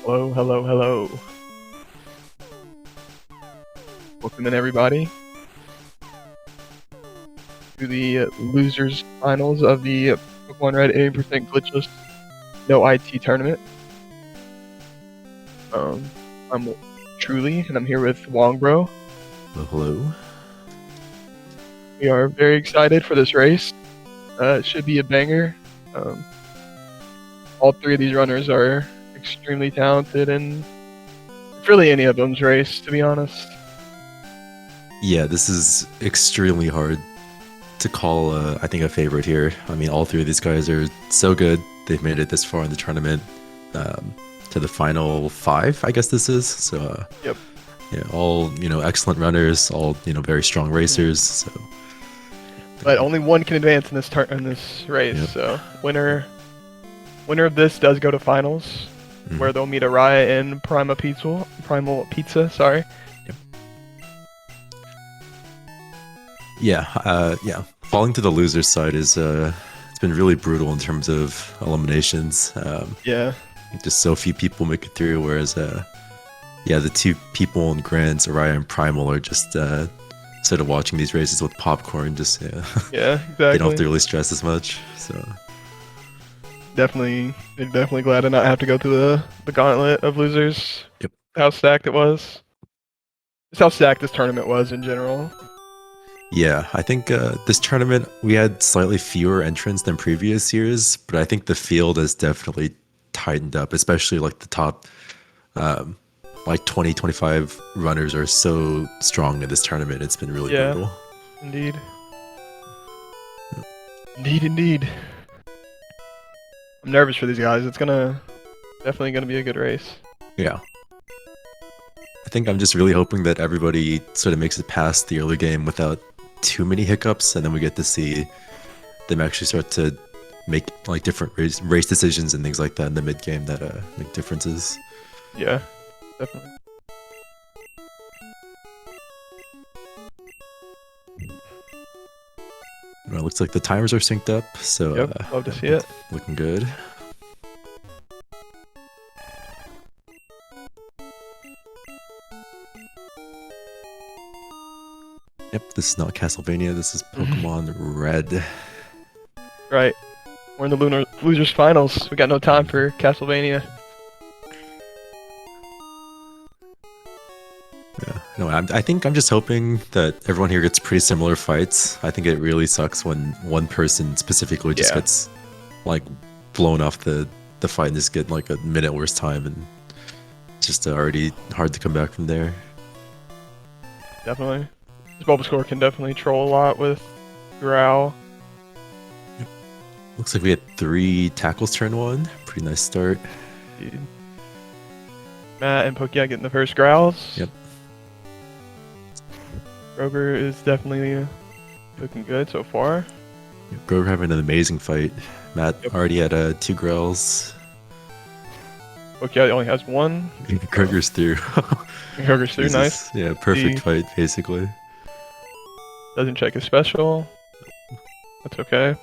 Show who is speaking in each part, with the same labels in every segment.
Speaker 1: Hello, hello, hello. Welcome in, everybody, to the losers finals of the Pokemon Red 80% Glitchless No IT tournament. I'm Truly, and I'm here with Wongbro.
Speaker 2: Well, hello.
Speaker 1: We are very excited for this race. It should be a banger. All three of these runners are extremely talented, and if really any of them's race, to be honest.
Speaker 2: Yeah, this is extremely hard to call, I think, a favorite here. I mean, all three of these guys are so good. They've made it this far in the tournament, to the final 5, I guess this is. So,
Speaker 1: Yep.
Speaker 2: Yeah, all, excellent runners, all, very strong racers. So,
Speaker 1: But only one can advance in this race.
Speaker 2: Yep.
Speaker 1: So winner of this does go to finals, where they'll meet Araya and Primal Pizza. Sorry.
Speaker 2: Yep. Yeah. Falling to the loser's side is it's been really brutal in terms of eliminations.
Speaker 1: Yeah.
Speaker 2: Just so few people make it through, whereas the two people in Grants, Araya and Primal, are just sort of watching these races with popcorn. Just
Speaker 1: Yeah, exactly.
Speaker 2: They don't have to really stress as much. So
Speaker 1: they're definitely glad to not have to go through the gauntlet of losers.
Speaker 2: Yep.
Speaker 1: How stacked it was. Just how stacked this tournament was in general.
Speaker 2: Yeah, I think this tournament we had slightly fewer entrants than previous years, but I think the field has definitely tightened up, especially like the top like 20, 25 runners are so strong in this tournament. It's been really brutal.
Speaker 1: Indeed. Indeed. I'm nervous for these guys. It's definitely gonna be a good race.
Speaker 2: Yeah. I think I'm just really hoping that everybody sort of makes it past the early game without too many hiccups, and then we get to see them actually start to make like different race decisions and things like that in the mid game that make differences.
Speaker 1: Yeah, definitely.
Speaker 2: Well, it looks like the timers are synced up, so
Speaker 1: yep, love to see it.
Speaker 2: Looking good. Yep, this is not Castlevania, this is Pokemon Red.
Speaker 1: Right. We're in the losers finals. We got no time for Castlevania.
Speaker 2: Yeah, no, I think I'm just hoping that everyone here gets pretty similar fights. I think it really sucks when one person specifically just gets like blown off the fight and just get like a minute worse time, and it's just already hard to come back from there.
Speaker 1: Definitely. This Bulbasaur can definitely troll a lot with Growl.
Speaker 2: Yep. Looks like we had 3 tackles turn 1. Pretty nice start.
Speaker 1: Dude. Matt and Pokeguy getting the first growls.
Speaker 2: Yep.
Speaker 1: Grogir is definitely looking good so far.
Speaker 2: Yep, Grogir having an amazing fight. Matt already had 2 growls.
Speaker 1: Pokeguy only has 1.
Speaker 2: Grogir's through.
Speaker 1: Grogir's through, nice.
Speaker 2: Yeah, perfect fight, basically.
Speaker 1: Doesn't check his special. That's okay.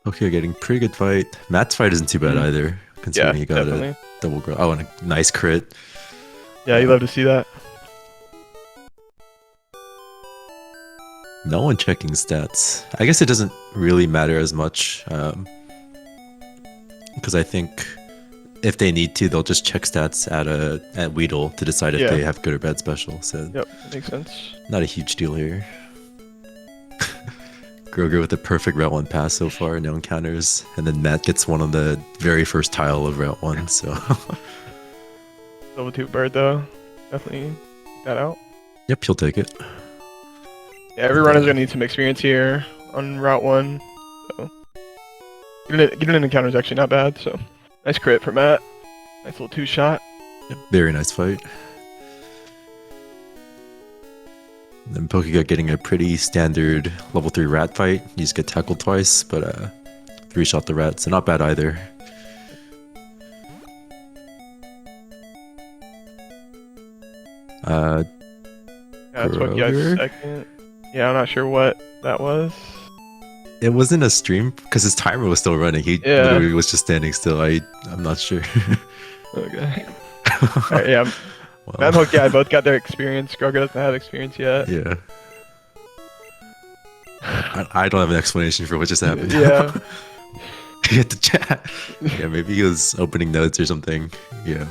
Speaker 2: Okay, getting pretty good fight. Matt's fight isn't too bad either, considering he got
Speaker 1: definitely.
Speaker 2: a double growl. Oh, and a nice crit.
Speaker 1: Yeah, you love to see that.
Speaker 2: No one checking stats. I guess it doesn't really matter as much, because I think if they need to, they'll just check stats at Weedle to decide if they have good or bad special. So
Speaker 1: yep, makes sense.
Speaker 2: Not a huge deal here. Grogir with a perfect Route 1 pass so far, no encounters, and then Matt gets one on the very first tile of Route 1. So
Speaker 1: Level 2 bird though, definitely take that out.
Speaker 2: Yep, he'll take it.
Speaker 1: Yeah, every runner's gonna need some experience here on Route 1. So getting an encounter is actually not bad. So nice crit for Matt. Nice little 2-shot.
Speaker 2: Yep, very nice fight. And then Pokeguy getting a pretty standard level 3 rat fight. You just get tackled twice, but 3-shot the rat, so not bad either.
Speaker 1: That's what you guys second. Yeah, I'm not sure what that was.
Speaker 2: It wasn't a stream because his timer was still running. He
Speaker 1: Yeah.
Speaker 2: literally was just standing still. I'm not sure.
Speaker 1: Okay. Alright, yeah.
Speaker 2: Wow.
Speaker 1: Matt and Pokeguy both got their experience. Grogir doesn't have experience yet.
Speaker 2: Yeah. I don't have an explanation for what just happened.
Speaker 1: Yeah.
Speaker 2: He hit the chat. Yeah, maybe he was opening notes or something. Yeah.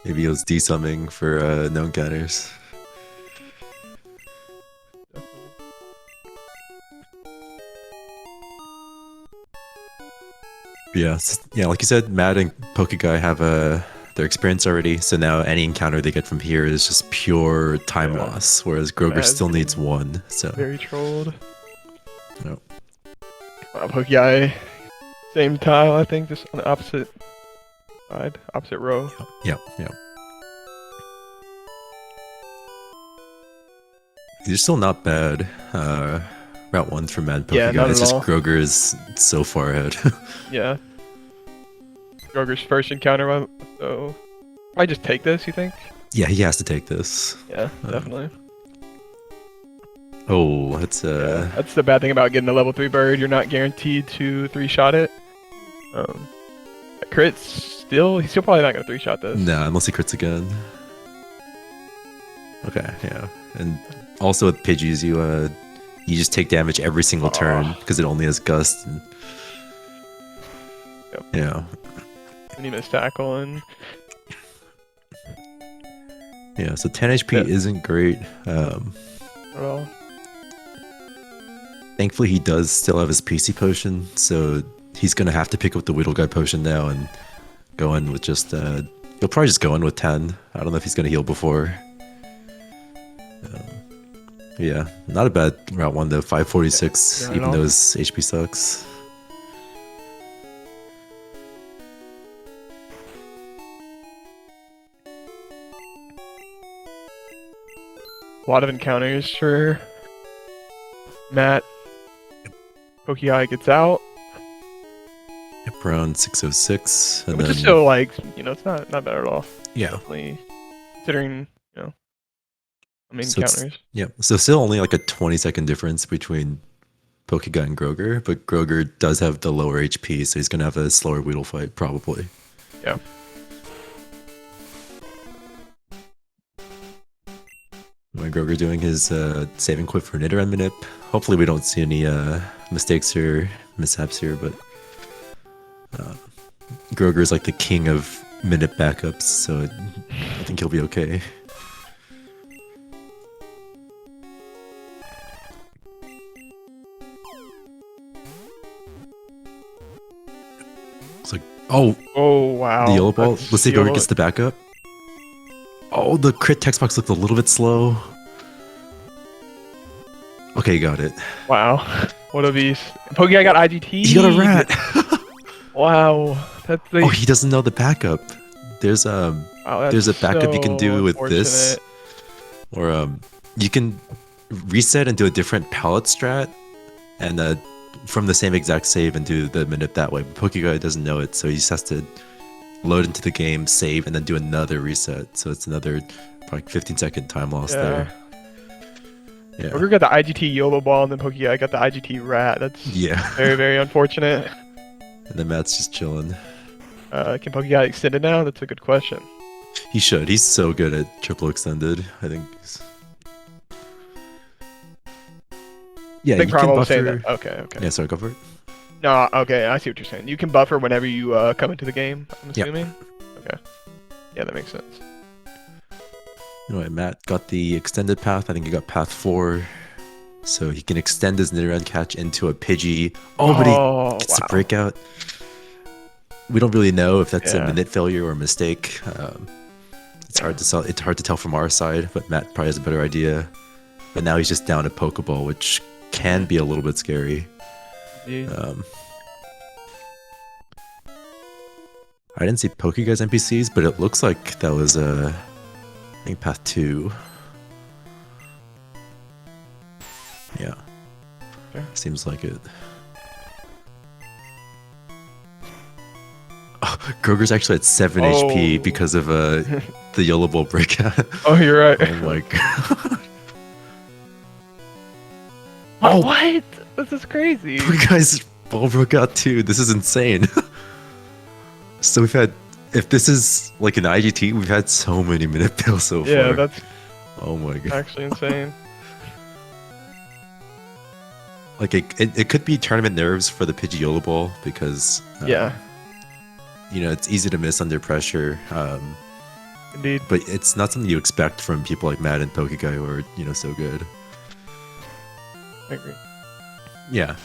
Speaker 2: Maybe he was desumming for no encounters. Yeah, yeah. Like you said, Matt and Pokeguy have their experience already. So now any encounter they get from here is just pure time loss. Whereas Grogir still needs one. So
Speaker 1: very trolled.
Speaker 2: No.
Speaker 1: Pokeguy, same tile, I think, just on the opposite side, opposite row.
Speaker 2: Yeah. These are still not bad. Route 1 for Mad Pokeguy.
Speaker 1: Yeah, not
Speaker 2: it's
Speaker 1: at
Speaker 2: just
Speaker 1: all.
Speaker 2: Grogir is so far ahead.
Speaker 1: Yeah. Grogir's first encounter, so I just take this, you think?
Speaker 2: Yeah, he has to take this.
Speaker 1: Yeah, definitely.
Speaker 2: Oh, that's
Speaker 1: Yeah, that's the bad thing about getting a level 3 bird. You're not guaranteed to 3-shot it. Crit's he's still probably not gonna 3-shot this.
Speaker 2: Nah, unless he crits again. Okay, yeah. And also with Pidgeys, you just take damage every single turn because it only has gust. And,
Speaker 1: Yep.
Speaker 2: Yeah.
Speaker 1: And you miss tackle and
Speaker 2: Yeah, so 10 HP isn't great.
Speaker 1: well,
Speaker 2: Thankfully, he does still have his PC potion, so he's gonna have to pick up the Whittle Guy potion now and go in with just. He'll probably just go in with 10. I don't know if he's gonna heal before. Yeah, not a bad route 1 though. 546,
Speaker 1: Yeah,
Speaker 2: even though his HP sucks.
Speaker 1: a lot of encounters for Matt. Pokeguy gets out.
Speaker 2: Yep, around 606, and
Speaker 1: Which
Speaker 2: then
Speaker 1: is still like, it's not bad at all.
Speaker 2: yeah.
Speaker 1: Definitely considering, I mean,
Speaker 2: So
Speaker 1: encounters.
Speaker 2: Yeah, so still only like a 20-second difference between Pokeguy and Grogir, but Grogir does have the lower HP, so he's gonna have a slower Weedle fight probably.
Speaker 1: Yeah.
Speaker 2: My Grogir doing his saving quit for Nidoran Manip. Hopefully we don't see any mistakes or mishaps here, but Grogir is like the king of Manip backups, so I think he'll be okay. It's like, oh
Speaker 1: Wow.
Speaker 2: the yellow ball. Let's see if Grogir gets the backup. Oh, the crit text box looked a little bit slow. Okay, got it.
Speaker 1: Wow. What a beast. Pokeguy got IGT.
Speaker 2: He got a rat.
Speaker 1: Wow. That's the.
Speaker 2: Oh, he doesn't know the backup. There's there's a backup you can do with this, or you can reset and do a different palette strat, and from the same exact save and do the Manip that way. But Pokeguy doesn't know it, so he just has to load into the game, save, and then do another reset. So it's another like 15-second time loss there. Yeah.
Speaker 1: Grogir got the IGT YOLO ball, and then Pokeguy got the IGT rat. That's very, very unfortunate.
Speaker 2: And then Matt's just chilling.
Speaker 1: Can Pokeguy extend it now? That's a good question.
Speaker 2: He should. He's so good at triple extended. I think. Yeah,
Speaker 1: I think
Speaker 2: you can
Speaker 1: Primal was
Speaker 2: buffer.
Speaker 1: saying that. Okay.
Speaker 2: Yeah, sorry, go for it.
Speaker 1: No, okay, I see what you're saying. You can buffer whenever you come into the game, I'm assuming? Okay. Yeah, that makes sense.
Speaker 2: Anyway, Matt got the extended path. I think he got path 4. So he can extend his Nidoran catch into a Pidgey. Oh, but he gets a breakout. We don't really know if that's a minute failure or a mistake. It's hard to tell from our side, but Matt probably has a better idea. But now he's just down a Pokeball, which can be a little bit scary. I didn't see Pokeguy's NPCs, but it looks like that was I think path 2. Yeah.
Speaker 1: Okay.
Speaker 2: Seems like it. Oh, Grogir's actually at 7 HP because of the Yellow Ball breakout.
Speaker 1: Oh, you're right.
Speaker 2: Oh my god. Oh,
Speaker 1: What? This is crazy.
Speaker 2: you guys all broke out too. This is insane. So we've had, if this is like an IGT, we've had so many minute pills so far.
Speaker 1: Yeah, that's
Speaker 2: Oh my god.
Speaker 1: actually insane.
Speaker 2: Like it could be tournament nerves for the Pidgeotto Bowl because
Speaker 1: Yeah,
Speaker 2: you know, it's easy to miss under pressure.
Speaker 1: indeed.
Speaker 2: But it's not something you expect from people like Matt and Pokeguy who are, you know, so good.
Speaker 1: I agree.
Speaker 2: Yeah.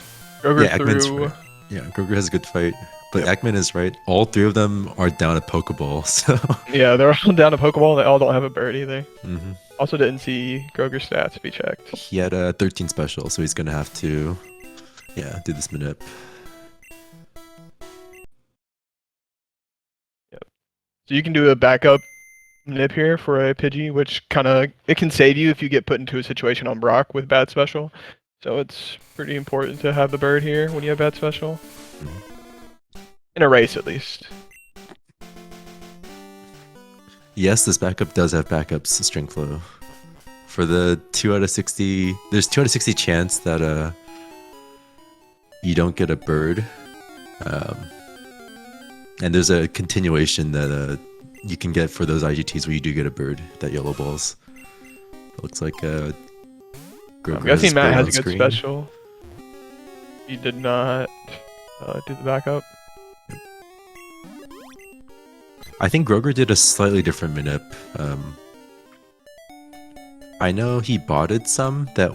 Speaker 1: Grogir
Speaker 2: Yeah, Eggman's
Speaker 1: through.
Speaker 2: right. Yeah, Grogir has a good fight. But Eggman is right. All three of them are down a Pokeball, so
Speaker 1: Yeah, they're all down to Pokeball. They all don't have a bird either.
Speaker 2: Mhm.
Speaker 1: Also didn't see Grogir's stats be checked.
Speaker 2: He had a 13 special, so he's gonna have to do this manip.
Speaker 1: So you can do a backup nip here for a Pidgey, which kind of, it can save you if you get put into a situation on Brock with bad special. So it's pretty important to have the bird here when you have bad special. In a race, at least.
Speaker 2: Yes, this backup does have backups string flow. For the 2 out of 60, there's 2 out of 60 chance that you don't get a bird. And there's a continuation that you can get for those IGTs where you do get a bird, that yellow balls. It looks like
Speaker 1: I'm
Speaker 2: Grogir
Speaker 1: guessing Matt
Speaker 2: bird
Speaker 1: has
Speaker 2: on
Speaker 1: a good
Speaker 2: screen.
Speaker 1: special. He did not do the backup.
Speaker 2: I think Grogir did a slightly different manip. I know he botted some that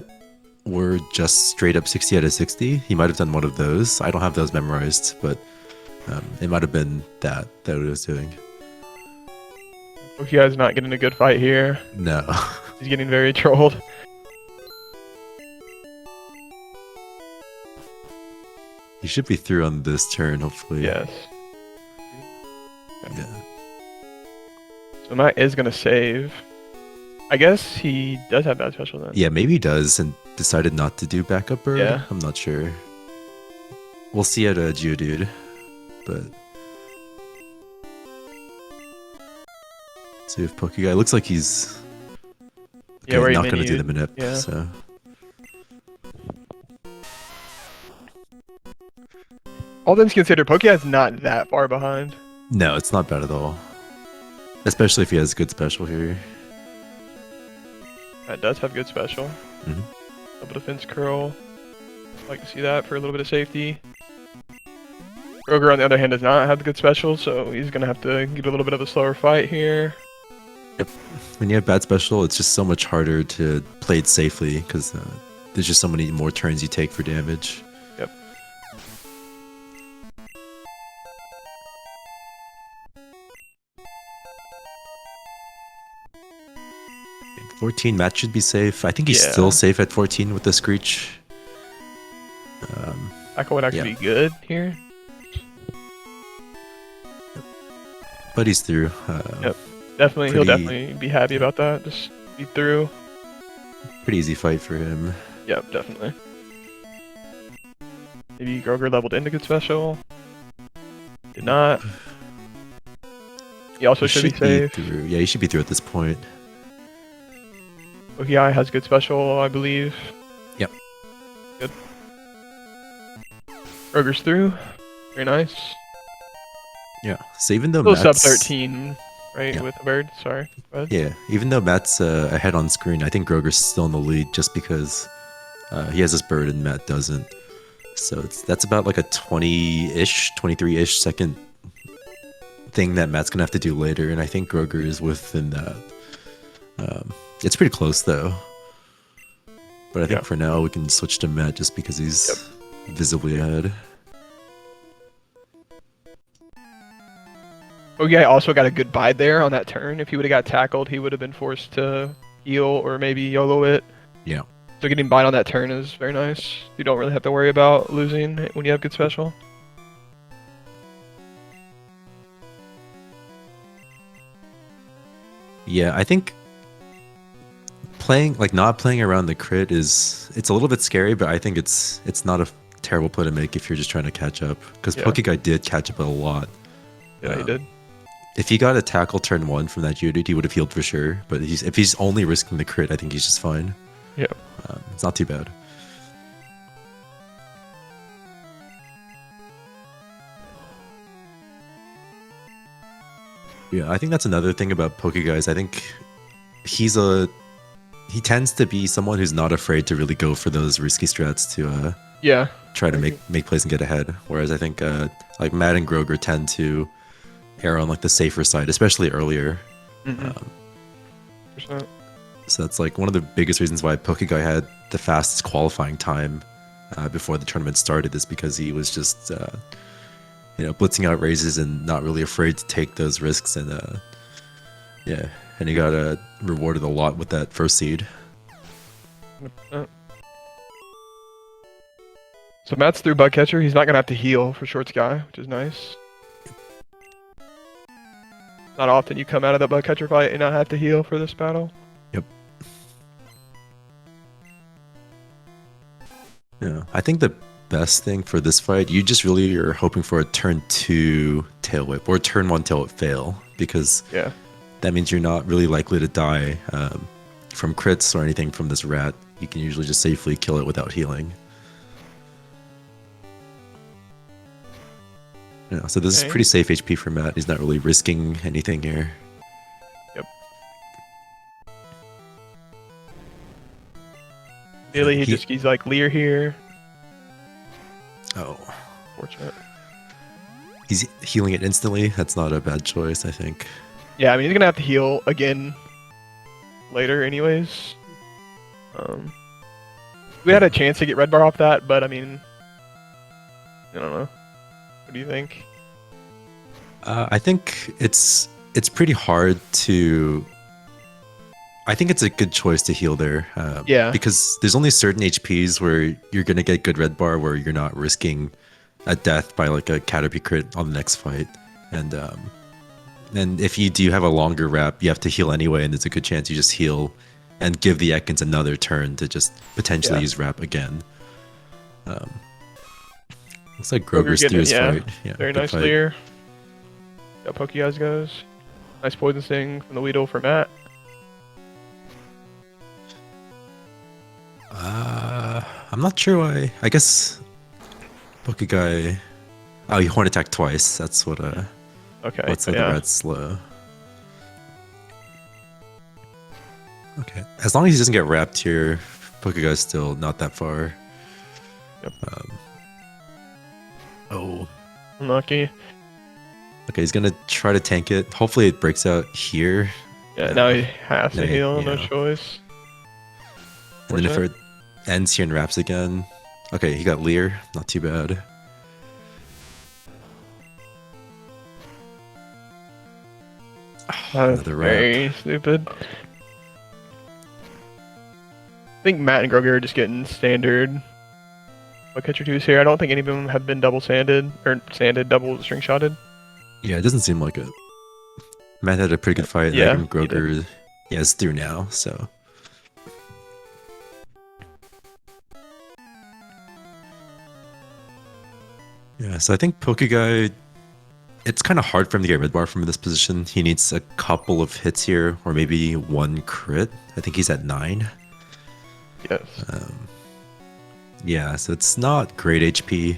Speaker 2: were just straight up 60 out of 60. He might have done one of those. I don't have those memorized, but it might have been that he was doing.
Speaker 1: Pokeguy's not getting a good fight here.
Speaker 2: No.
Speaker 1: He's getting very trolled.
Speaker 2: He should be through on this turn, hopefully.
Speaker 1: Yes.
Speaker 2: Yeah.
Speaker 1: So Matt is going to save. I guess he does have bad special then.
Speaker 2: Yeah, maybe he does and decided not to do backup bird.
Speaker 1: Yeah.
Speaker 2: I'm not sure. We'll see at a Geodude, but see if Pokeguy looks like he's
Speaker 1: Yeah, where he
Speaker 2: not going to do
Speaker 1: menued.
Speaker 2: the manip.
Speaker 1: Yeah.
Speaker 2: So
Speaker 1: All things considered, Pokeguy's not that far behind.
Speaker 2: no, it's not bad at all. Especially if he has good special here.
Speaker 1: That does have good special.
Speaker 2: Mhm.
Speaker 1: Double defense curl. Like to see that for a little bit of safety. Grogir, on the other hand, does not have the good special, so he's going to have to get a little bit of a slower fight here.
Speaker 2: When you have bad special, it's just so much harder to play it safely because there's just so many more turns you take for damage.
Speaker 1: Yep.
Speaker 2: 14, Matt should be safe. I think he's
Speaker 1: Yeah.
Speaker 2: still safe at 14 with the Screech.
Speaker 1: Tackle would actually
Speaker 2: Yeah.
Speaker 1: be good here.
Speaker 2: But he's through.
Speaker 1: Yep. Definitely, he'll
Speaker 2: Pretty-
Speaker 1: definitely be happy about that. Just be through.
Speaker 2: Pretty easy fight for him.
Speaker 1: Yep, definitely. Maybe Grogir leveled into good special. Did not. He also should be safe.
Speaker 2: through. Yeah, he should be through at this point.
Speaker 1: Pokegui has good special, I believe.
Speaker 2: Yep.
Speaker 1: Good. Grogir's through. Very nice.
Speaker 2: Yeah. So even though
Speaker 1: Still sub
Speaker 2: Matt's
Speaker 1: 13, right,
Speaker 2: Yeah.
Speaker 1: with a bird. Sorry. Go ahead.
Speaker 2: Yeah, even though Matt's ahead on screen, I think Grogir's still in the lead just because he has this bird and Matt doesn't. So that's about like a 20-ish, 23-ish second thing that Matt's gonna have to do later, and I think Grogir is within that. It's pretty close though. But I think
Speaker 1: Yeah.
Speaker 2: for now we can switch to Matt just because he's visibly ahead.
Speaker 1: Pokegui also got a good bide there on that turn. If he would have got tackled, he would have been forced to heal or maybe YOLO it.
Speaker 2: Yeah.
Speaker 1: So getting bide on that turn is very nice. You don't really have to worry about losing when you have good special.
Speaker 2: Yeah, I think not playing around the crit it's a little bit scary, but I think it's not a terrible play to make if you're just trying to catch up. Because
Speaker 1: Yeah.
Speaker 2: Pokeguy did catch up a lot.
Speaker 1: Yeah, he did.
Speaker 2: If he got a tackle turn 1 from that Geodude, he would have healed for sure. But if he's only risking the crit, I think he's just fine.
Speaker 1: Yeah.
Speaker 2: It's not too bad. Yeah, I think that's another thing about pokeguys. I think he tends to be someone who's not afraid to really go for those risky strats to
Speaker 1: Yeah.
Speaker 2: try to
Speaker 1: I
Speaker 2: make plays and get ahead. Whereas I think like Matt and Grogir tend to err on like the safer side, especially earlier.
Speaker 1: Mm-hmm.
Speaker 2: So that's like one of the biggest reasons why pokeguy had the fastest qualifying time before the tournament started, is because he was just blitzing out raises and not really afraid to take those risks, and yeah, and he got rewarded a lot with that first seed.
Speaker 1: 100%. So Matt's through bug catcher. He's not gonna have to heal for short sky, which is nice. Not often you come out of the bug catcher fight and not have to heal for this battle.
Speaker 2: Yep. Yeah, I think the best thing for this fight, you just really are hoping for a turn 2 tail whip or turn 1 tail whip fail, because
Speaker 1: Yeah.
Speaker 2: that means you're not really likely to die from crits or anything from this rat. You can usually just safely kill it without healing. Yeah, so this is pretty safe HP for Matt. He's not really risking anything here.
Speaker 1: Yep. Really, he's like Lear here.
Speaker 2: Oh.
Speaker 1: Fortunate.
Speaker 2: He's healing it instantly. That's not a bad choice, I think.
Speaker 1: Yeah, I mean, he's gonna have to heal again later anyways. We had a chance to get red bar off that, but I mean, I don't know. What do you think?
Speaker 2: I think it's pretty hard to... I think it's a good choice to heal there.
Speaker 1: Yeah.
Speaker 2: Because there's only certain HPs where you're going to get good red bar where you're not risking a death by like a Caterpie crit on the next fight. And if you do have a longer wrap, you have to heal anyway, and there's a good chance you just heal and give the Ekans another turn to just potentially use wrap again. Looks like Grogir's through his fight. Yeah,
Speaker 1: very nice Lear. Got Pokeguys goes. Nice poison sting from the Weedle for Matt.
Speaker 2: I'm not sure why. I guess Pokeguy... Oh, he horn attacked twice. That's what
Speaker 1: okay,
Speaker 2: what's the rat slow. Okay. As long as he doesn't get wrapped here, Pokeguy's still not that far.
Speaker 1: Yep.
Speaker 2: Oh.
Speaker 1: Unlucky.
Speaker 2: Okay, he's gonna try to tank it. Hopefully it breaks out here.
Speaker 1: Yeah, now he has to heal, no choice.
Speaker 2: And then if it ends here and wraps again. Okay, he got Lear. Not too bad. Another wrap.
Speaker 1: Very stupid. I think Matt and Grogir are just getting standard bug catcher 2s here. I don't think any of them have been double sanded, or sanded, double string shotted.
Speaker 2: Yeah, it doesn't seem like it. Matt had a pretty good fight.
Speaker 1: Yeah,
Speaker 2: and Grogir is through now, so... Yeah, so I think Pokeguy, it's kind of hard for him to get red bar from this position. He needs a couple of hits here, or maybe one crit. I think he's at 9.
Speaker 1: Yes.
Speaker 2: Yeah, so it's not great HP.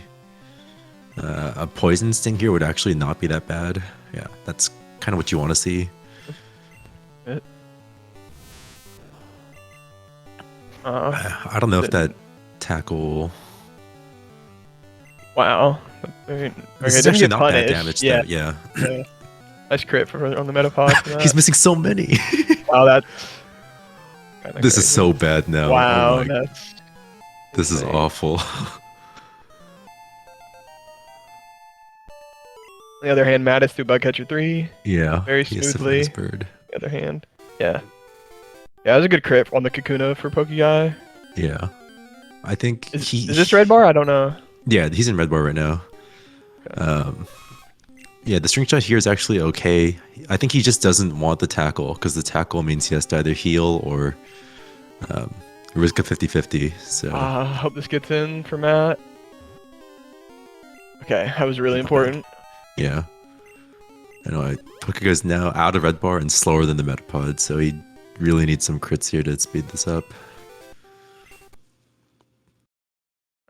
Speaker 2: A poison sting here would actually not be that bad. Yeah, that's kind of what you want to see. I don't know if that tackle...
Speaker 1: Wow.
Speaker 2: This is actually not bad damage, though. Yeah.
Speaker 1: Nice crit on the Metapod.
Speaker 2: He's missing so many.
Speaker 1: Wow, that's...
Speaker 2: This is so bad now.
Speaker 1: Wow,
Speaker 2: oh
Speaker 1: that's...
Speaker 2: This is awful.
Speaker 1: On the other hand, Matt is through bug catcher 3.
Speaker 2: Yeah.
Speaker 1: Very smoothly.
Speaker 2: Bird.
Speaker 1: On the other hand. Yeah. Yeah, that was a good crit on the Kakuna for Pokeguy.
Speaker 2: Yeah. I think
Speaker 1: is this red bar? I don't know.
Speaker 2: Yeah, he's in red bar right now. Okay. Yeah, the string shot here is actually okay. I think he just doesn't want the tackle, because the tackle means he has to either heal or risk a 50-50. So
Speaker 1: I hope this gets in for Matt. Okay, that was really important.
Speaker 2: Yeah. I know, Pokeguy's now out of red bar and slower than the Metapod, so he really needs some crits here to speed this up.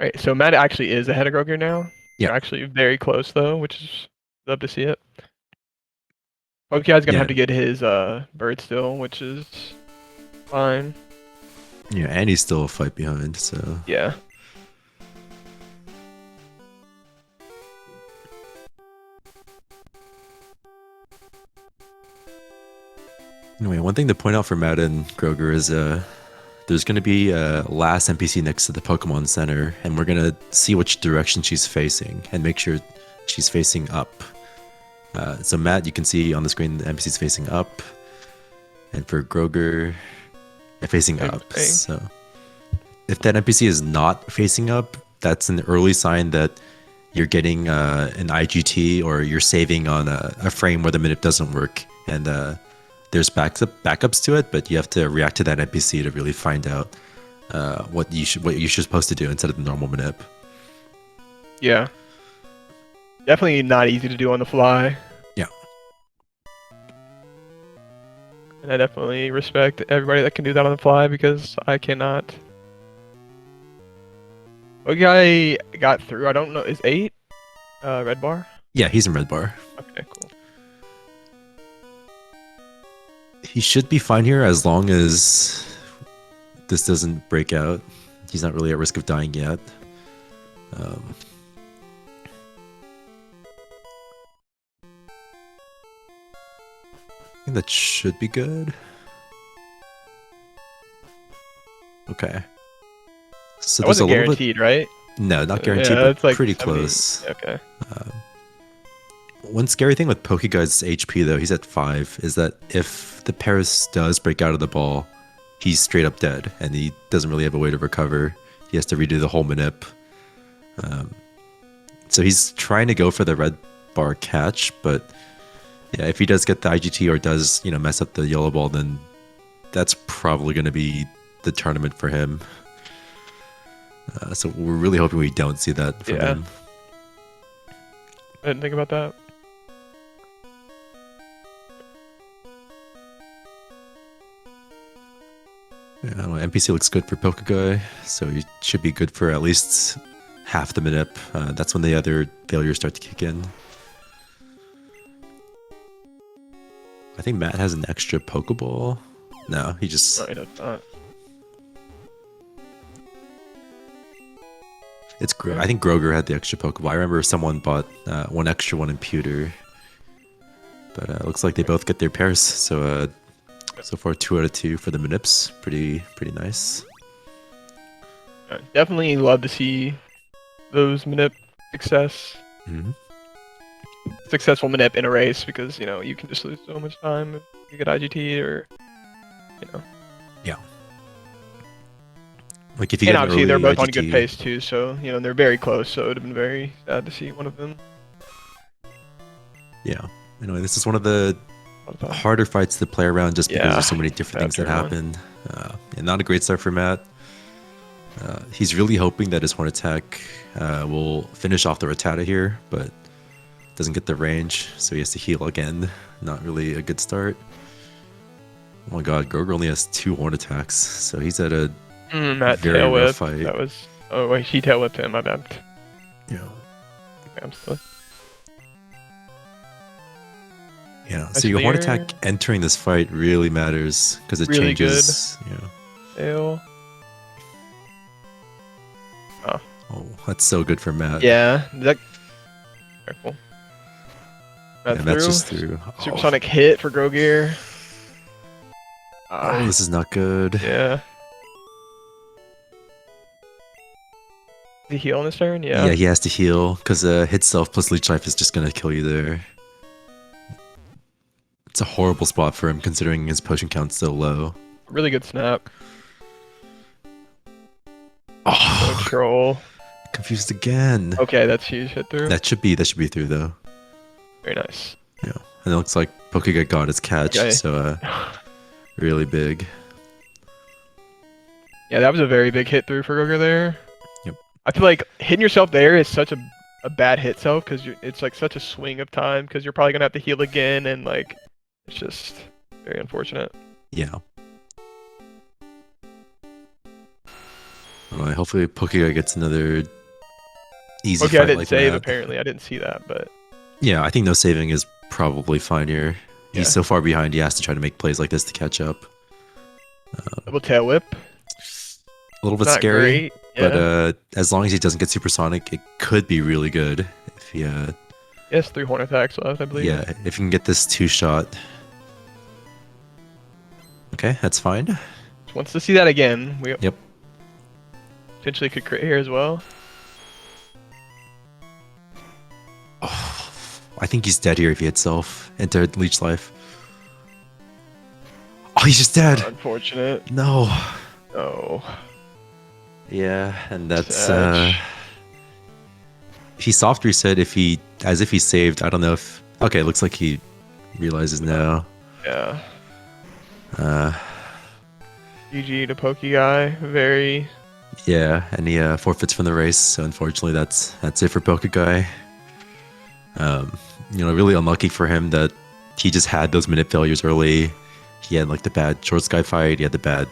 Speaker 1: Alright, so Matt actually is ahead of Grogir now.
Speaker 2: Yeah.
Speaker 1: They're actually very close though, which is love to see it. Pokeguy's gonna
Speaker 2: Yeah.
Speaker 1: have to get his bird still, which is fine.
Speaker 2: Yeah, and he's still a fight behind, so
Speaker 1: Yeah.
Speaker 2: anyway, one thing to point out for Matt and Grogir is there's going to be a last NPC next to the Pokemon Center, and we're going to see which direction she's facing and make sure she's facing up. So Matt, you can see on the screen the NPC's facing up, and for Grogir, facing
Speaker 1: Same
Speaker 2: up.
Speaker 1: thing.
Speaker 2: So if that NPC is not facing up, that's an early sign that you're getting an IGT or you're saving on a frame where the minute doesn't work, and there's backups to it, but you have to react to that NPC to really find out what you're supposed to do instead of the normal manip.
Speaker 1: Yeah. Definitely not easy to do on the fly.
Speaker 2: Yeah.
Speaker 1: And I definitely respect everybody that can do that on the fly because I cannot. Okay, I got through. I don't know. Is 8 red bar?
Speaker 2: Yeah, he's in red bar.
Speaker 1: Okay, cool.
Speaker 2: He should be fine here as long as this doesn't break out. He's not really at risk of dying yet. I think that should be good. Okay. So
Speaker 1: That
Speaker 2: there's a
Speaker 1: wasn't
Speaker 2: little
Speaker 1: guaranteed, right?
Speaker 2: bit. No, not guaranteed,
Speaker 1: Yeah,
Speaker 2: but
Speaker 1: it's like
Speaker 2: pretty
Speaker 1: 70.
Speaker 2: close.
Speaker 1: Okay.
Speaker 2: One scary thing with Pokeguy's HP though, he's at 5, is that if the Paris does break out of the ball, he's straight up dead, and he doesn't really have a way to recover. He has to redo the whole manip. So he's trying to go for the red bar catch, but yeah, if he does get the IGT or does, mess up the yellow ball, then that's probably going to be the tournament for him. So we're really hoping we don't see that from him.
Speaker 1: I didn't think about that.
Speaker 2: Yeah, I don't know, NPC looks good for Pokeguy, so he should be good for at least half the manip. That's when the other failures start to kick in. I think Matt has an extra Pokeball. No, he just...
Speaker 1: Right, I thought.
Speaker 2: I think Grogir had the extra Pokeball. I remember someone bought one extra one in Pewter. But it looks like they both get their pairs, so so far 2 out of 2 for the manips. Pretty nice.
Speaker 1: Definitely love to see those manip success.
Speaker 2: Mm-hmm.
Speaker 1: Successful manip in a race because you can just lose so much time if you get IGT or
Speaker 2: Yeah. Like if you
Speaker 1: and
Speaker 2: get an
Speaker 1: obviously they're
Speaker 2: early
Speaker 1: both on
Speaker 2: IGT,
Speaker 1: good pace too, so they're very close. So it would have been very sad to see one of them.
Speaker 2: Yeah. Anyway, this is one of the
Speaker 1: What about-
Speaker 2: harder fights to play around just because
Speaker 1: Yeah,
Speaker 2: there's so many different things that
Speaker 1: bad
Speaker 2: happen. And not a great start for Matt. He's really hoping that his Horn Attack will finish off the Rattata here, but doesn't get the range, so he has to heal again. Not really a good start. Oh my god, Grogir only has 2 Horn Attacks, so he's at a
Speaker 1: That
Speaker 2: very
Speaker 1: tail
Speaker 2: rough
Speaker 1: whip.
Speaker 2: fight.
Speaker 1: That was. Oh wait, he tail whipped him. My bad.
Speaker 2: Yeah.
Speaker 1: Okay, I'm still.
Speaker 2: Yeah,
Speaker 1: I
Speaker 2: so your Horn
Speaker 1: clear.
Speaker 2: Attack entering this fight really matters because it
Speaker 1: Really
Speaker 2: changes.
Speaker 1: Tail.
Speaker 2: Oh, that's so good for Matt.
Speaker 1: Yeah. That. Careful. That's
Speaker 2: and that's
Speaker 1: through.
Speaker 2: just through.
Speaker 1: Supersonic hit for Grogir.
Speaker 2: Oh, this is not good.
Speaker 1: Yeah. Did he heal on his turn? Yeah.
Speaker 2: Yeah, he has to heal because hit self plus leech life is just gonna kill you there. It's a horrible spot for him considering his potion count's so low.
Speaker 1: Really good snap.
Speaker 2: Oh,
Speaker 1: Control.
Speaker 2: confused again.
Speaker 1: Okay, that's huge hit through.
Speaker 2: That should be through though.
Speaker 1: Very nice.
Speaker 2: Yeah, and it looks like Pokeguy got his catch,
Speaker 1: Okay.
Speaker 2: so really big.
Speaker 1: Yeah, that was a very big hit through for Grogir there.
Speaker 2: Yep.
Speaker 1: I feel like hitting yourself there is such a bad hit self because it's like such a swing of time because you're probably gonna have to heal again and like it's just very unfortunate.
Speaker 2: Yeah. Alright, hopefully Pokeguy gets another easy
Speaker 1: Okay, I
Speaker 2: fight
Speaker 1: didn't
Speaker 2: like
Speaker 1: save
Speaker 2: that.
Speaker 1: apparently. I didn't see that, but
Speaker 2: Yeah, I think no saving is probably fine here. he's so far behind. He has to try to make plays like this to catch up.
Speaker 1: Double tail whip.
Speaker 2: A little bit
Speaker 1: Not
Speaker 2: scary,
Speaker 1: great. Yeah.
Speaker 2: but as long as he doesn't get supersonic, it could be really good. If he,
Speaker 1: Yes, 3 horn attacks left, I believe.
Speaker 2: yeah, if you can get this 2-shot. Okay, that's fine.
Speaker 1: Just wants to see that again. We
Speaker 2: Yep.
Speaker 1: potentially could crit here as well.
Speaker 2: Oh, I think he's dead here if he hits self into leech life. Oh, he's just dead.
Speaker 1: Unfortunate.
Speaker 2: No.
Speaker 1: Oh.
Speaker 2: Yeah, and that's
Speaker 1: Sad.
Speaker 2: he soft reset if he as if he saved. I don't know if okay, looks like he realizes now.
Speaker 1: Yeah. GG to pokeguy. Very.
Speaker 2: Yeah, and he forfeits from the race. So unfortunately, that's it for pokeguy. Really unlucky for him that he just had those minute failures early. He had like the bad short sky fight. He had the bad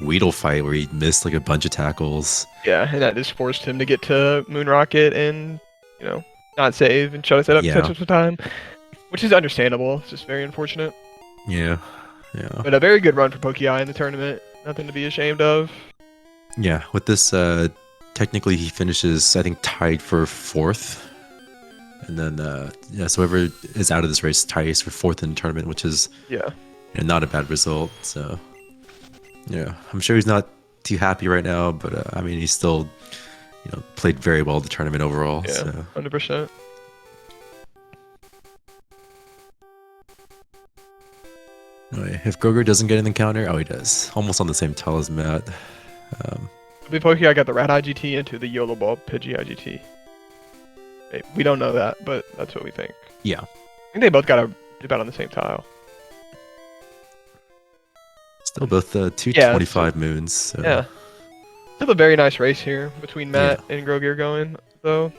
Speaker 2: Weedle fight where he missed like a bunch of tackles.
Speaker 1: Yeah, and that just forced him to get to Moon Rocket and, not save and try to set up catch up to time, which is understandable. It's just very unfortunate.
Speaker 2: Yeah.
Speaker 1: But a very good run for Pokeguy in the tournament. Nothing to be ashamed of.
Speaker 2: Yeah, with this, technically he finishes, I think, tied for 4th. And then, so whoever is out of this race ties for 4th in the tournament, which is not a bad result. So, yeah, I'm sure he's not too happy right now, but I mean, he's still, played very well the tournament overall.
Speaker 1: Yeah,
Speaker 2: so.
Speaker 1: 100%.
Speaker 2: Anyway, if Grogir doesn't get an encounter, oh, he does. Almost on the same tile as Matt.
Speaker 1: The Pokeguy got the Rat IGT into the YOLO Ball Pidgey IGT. We don't know that, but that's what we think.
Speaker 2: Yeah.
Speaker 1: I think they both got about on the same tile.
Speaker 2: Still both 225 moons. So.
Speaker 1: Yeah. Still a very nice race here between Matt and Grogir going, though.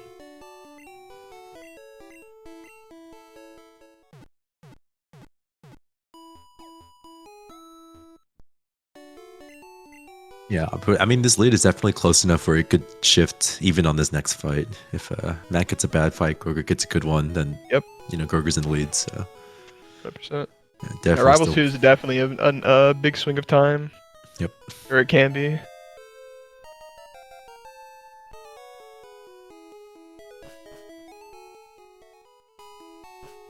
Speaker 2: Yeah, but I mean, this lead is definitely close enough where it could shift even on this next fight. If Matt gets a bad fight, Grogir gets a good one, then Grogir's in the lead. So
Speaker 1: 100%.
Speaker 2: Yeah, definitely.
Speaker 1: Rival 2 is definitely a big swing of time.
Speaker 2: Yep.
Speaker 1: Or it can be.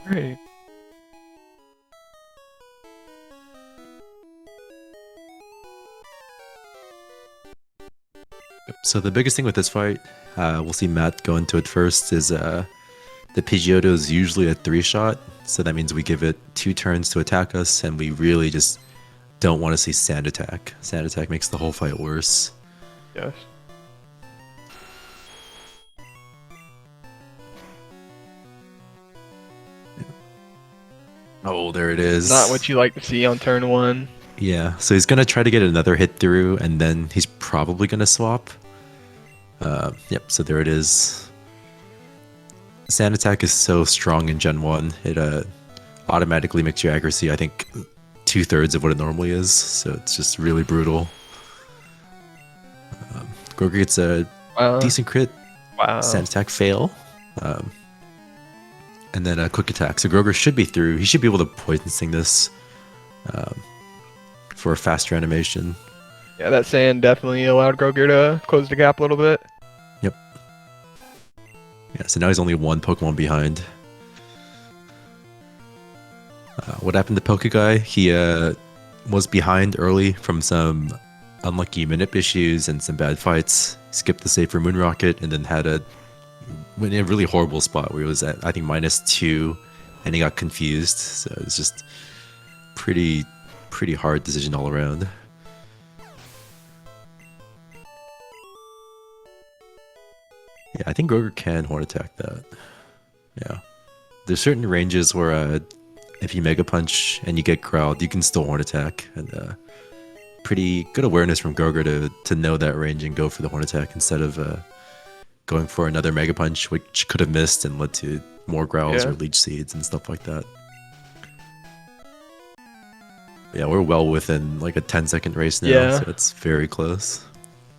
Speaker 1: Great.
Speaker 2: So the biggest thing with this fight, we'll see Matt go into it first, is the Pidgeotto is usually a 3-shot, so that means we give it 2 turns to attack us, and we really just don't want to see Sand Attack. Sand Attack makes the whole fight worse.
Speaker 1: Yes.
Speaker 2: Oh, there it is.
Speaker 1: Not what you like to see on turn 1.
Speaker 2: Yeah, so he's going to try to get another hit through, and then he's probably going to swap. Yep, so there it is. Sand Attack is so strong in Gen 1. It automatically makes your accuracy, I think, 2/3 of what it normally is. So it's just really brutal. Grogir gets a decent crit.
Speaker 1: Wow.
Speaker 2: Sand Attack fail. And then a quick attack. So Grogir should be through. He should be able to poison sting this for a faster animation.
Speaker 1: Yeah, that sand definitely allowed Grogir to close the gap a little bit.
Speaker 2: Yep. Yeah, so now he's only 1 Pokemon behind. What happened to Pokeguy? He was behind early from some unlucky minute issues and some bad fights. Skipped the save for Moon Rocket and then had a really horrible spot where he was at, I think, -2 and he got confused. So it was just pretty hard decision all around. Yeah, I think Grogir can horn attack that. Yeah. There's certain ranges where if you Mega Punch and you get crowd, you can still horn attack. And pretty good awareness from Grogir to know that range and go for the horn attack instead of going for another Mega Punch, which could have missed and led to more growls or leech seeds and stuff like that. Yeah, we're well within like a 10-second race now, so it's very close.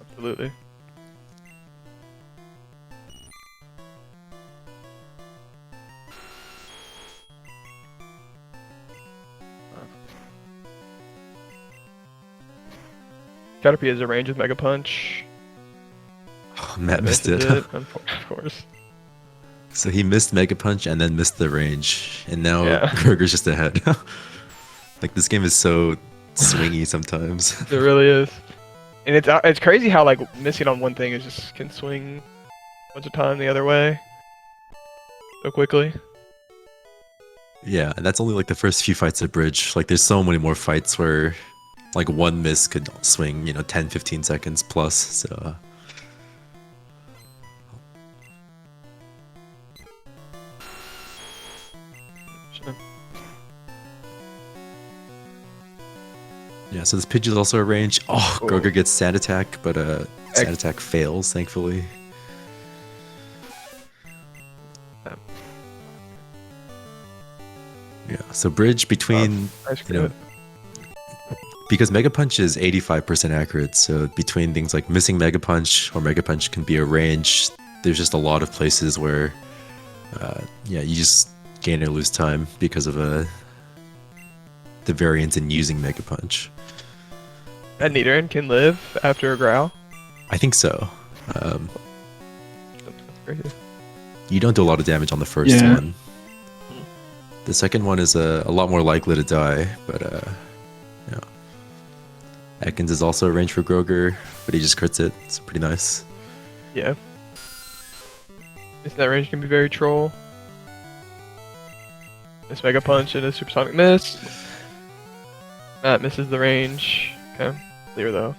Speaker 1: Absolutely. Gotta be as a range with Mega Punch.
Speaker 2: Oh, Matt missed
Speaker 1: Misses
Speaker 2: it.
Speaker 1: Of course.
Speaker 2: So he missed Mega Punch and then missed the range, and now
Speaker 1: Yeah.
Speaker 2: Grogir's just ahead. Like this game is so swingy sometimes.
Speaker 1: It really is. And it's crazy how like missing on one thing is just can swing a bunch of time the other way so quickly.
Speaker 2: Yeah, and that's only like the first few fights at Bridge. Like there's so many more fights where like one miss could swing, 10, 15 seconds plus. So yeah, so this Pidgey is also a range. Oh,
Speaker 1: Cool.
Speaker 2: Grogir gets Sand Attack, but Sand Attack fails, thankfully. Yeah, so Bridge between,
Speaker 1: Nice crit.
Speaker 2: because Mega Punch is 85% accurate, so between things like missing Mega Punch or Mega Punch can be a range, there's just a lot of places where, you just gain or lose time because of the variance in using Mega Punch.
Speaker 1: That Nidoran can live after a growl.
Speaker 2: I think so.
Speaker 1: That's crazy.
Speaker 2: You don't do a lot of damage on the first
Speaker 3: Yeah.
Speaker 2: one. The second one is a lot more likely to die, but yeah. Ekans is also a range for Grogir, but he just crits it. It's pretty nice.
Speaker 1: Yeah. That range can be very troll. Miss Mega Punch and a Supersonic Miss. Matt misses the range. Okay. Clear though.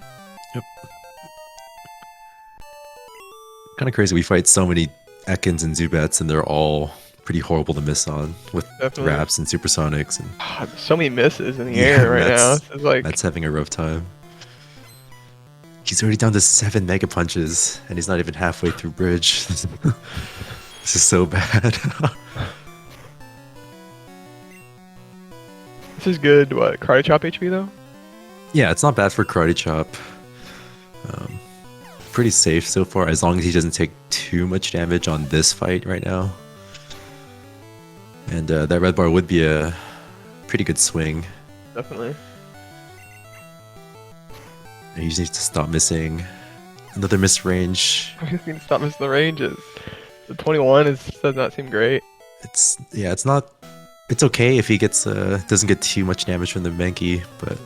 Speaker 2: Kind of crazy. We fight so many Ekans and Zubats, and they're all pretty horrible to miss on with
Speaker 1: Definitely.
Speaker 2: Raps and Supersonics. And
Speaker 1: God, so many misses in the
Speaker 2: Yeah,
Speaker 1: air right now.
Speaker 2: Matt's-
Speaker 1: It's like
Speaker 2: Matt's having a rough time. He's already down to 7 Mega Punches, and he's not even halfway through Bridge. This is so bad.
Speaker 1: this is good. What Karate Chop HP though?
Speaker 2: Yeah, it's not bad for Karate Chop. Pretty safe so far, as long as he doesn't take too much damage on this fight right now. And that red bar would be a pretty good swing.
Speaker 1: Definitely.
Speaker 2: And he just needs to stop missing. Another miss range.
Speaker 1: I just need to stop missing the ranges. The 21 does not seem great.
Speaker 2: It's not. It's okay if he gets doesn't get too much damage from the Mankey, but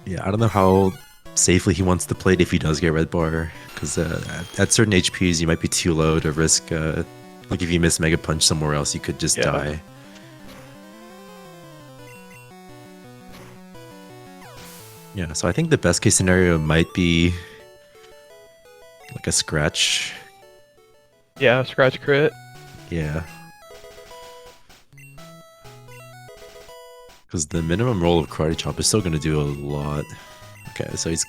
Speaker 2: yeah, I don't know how safely he wants to play it if he does get red bar, because at certain HPs you might be too low to risk. Like if you miss Mega Punch somewhere else, you could just die. Yeah, so I think the best case scenario might be like a scratch.
Speaker 1: Yeah, scratch crit.
Speaker 2: Yeah. Because the minimum roll of Karate Chop is still going to do a lot. Okay, so he's...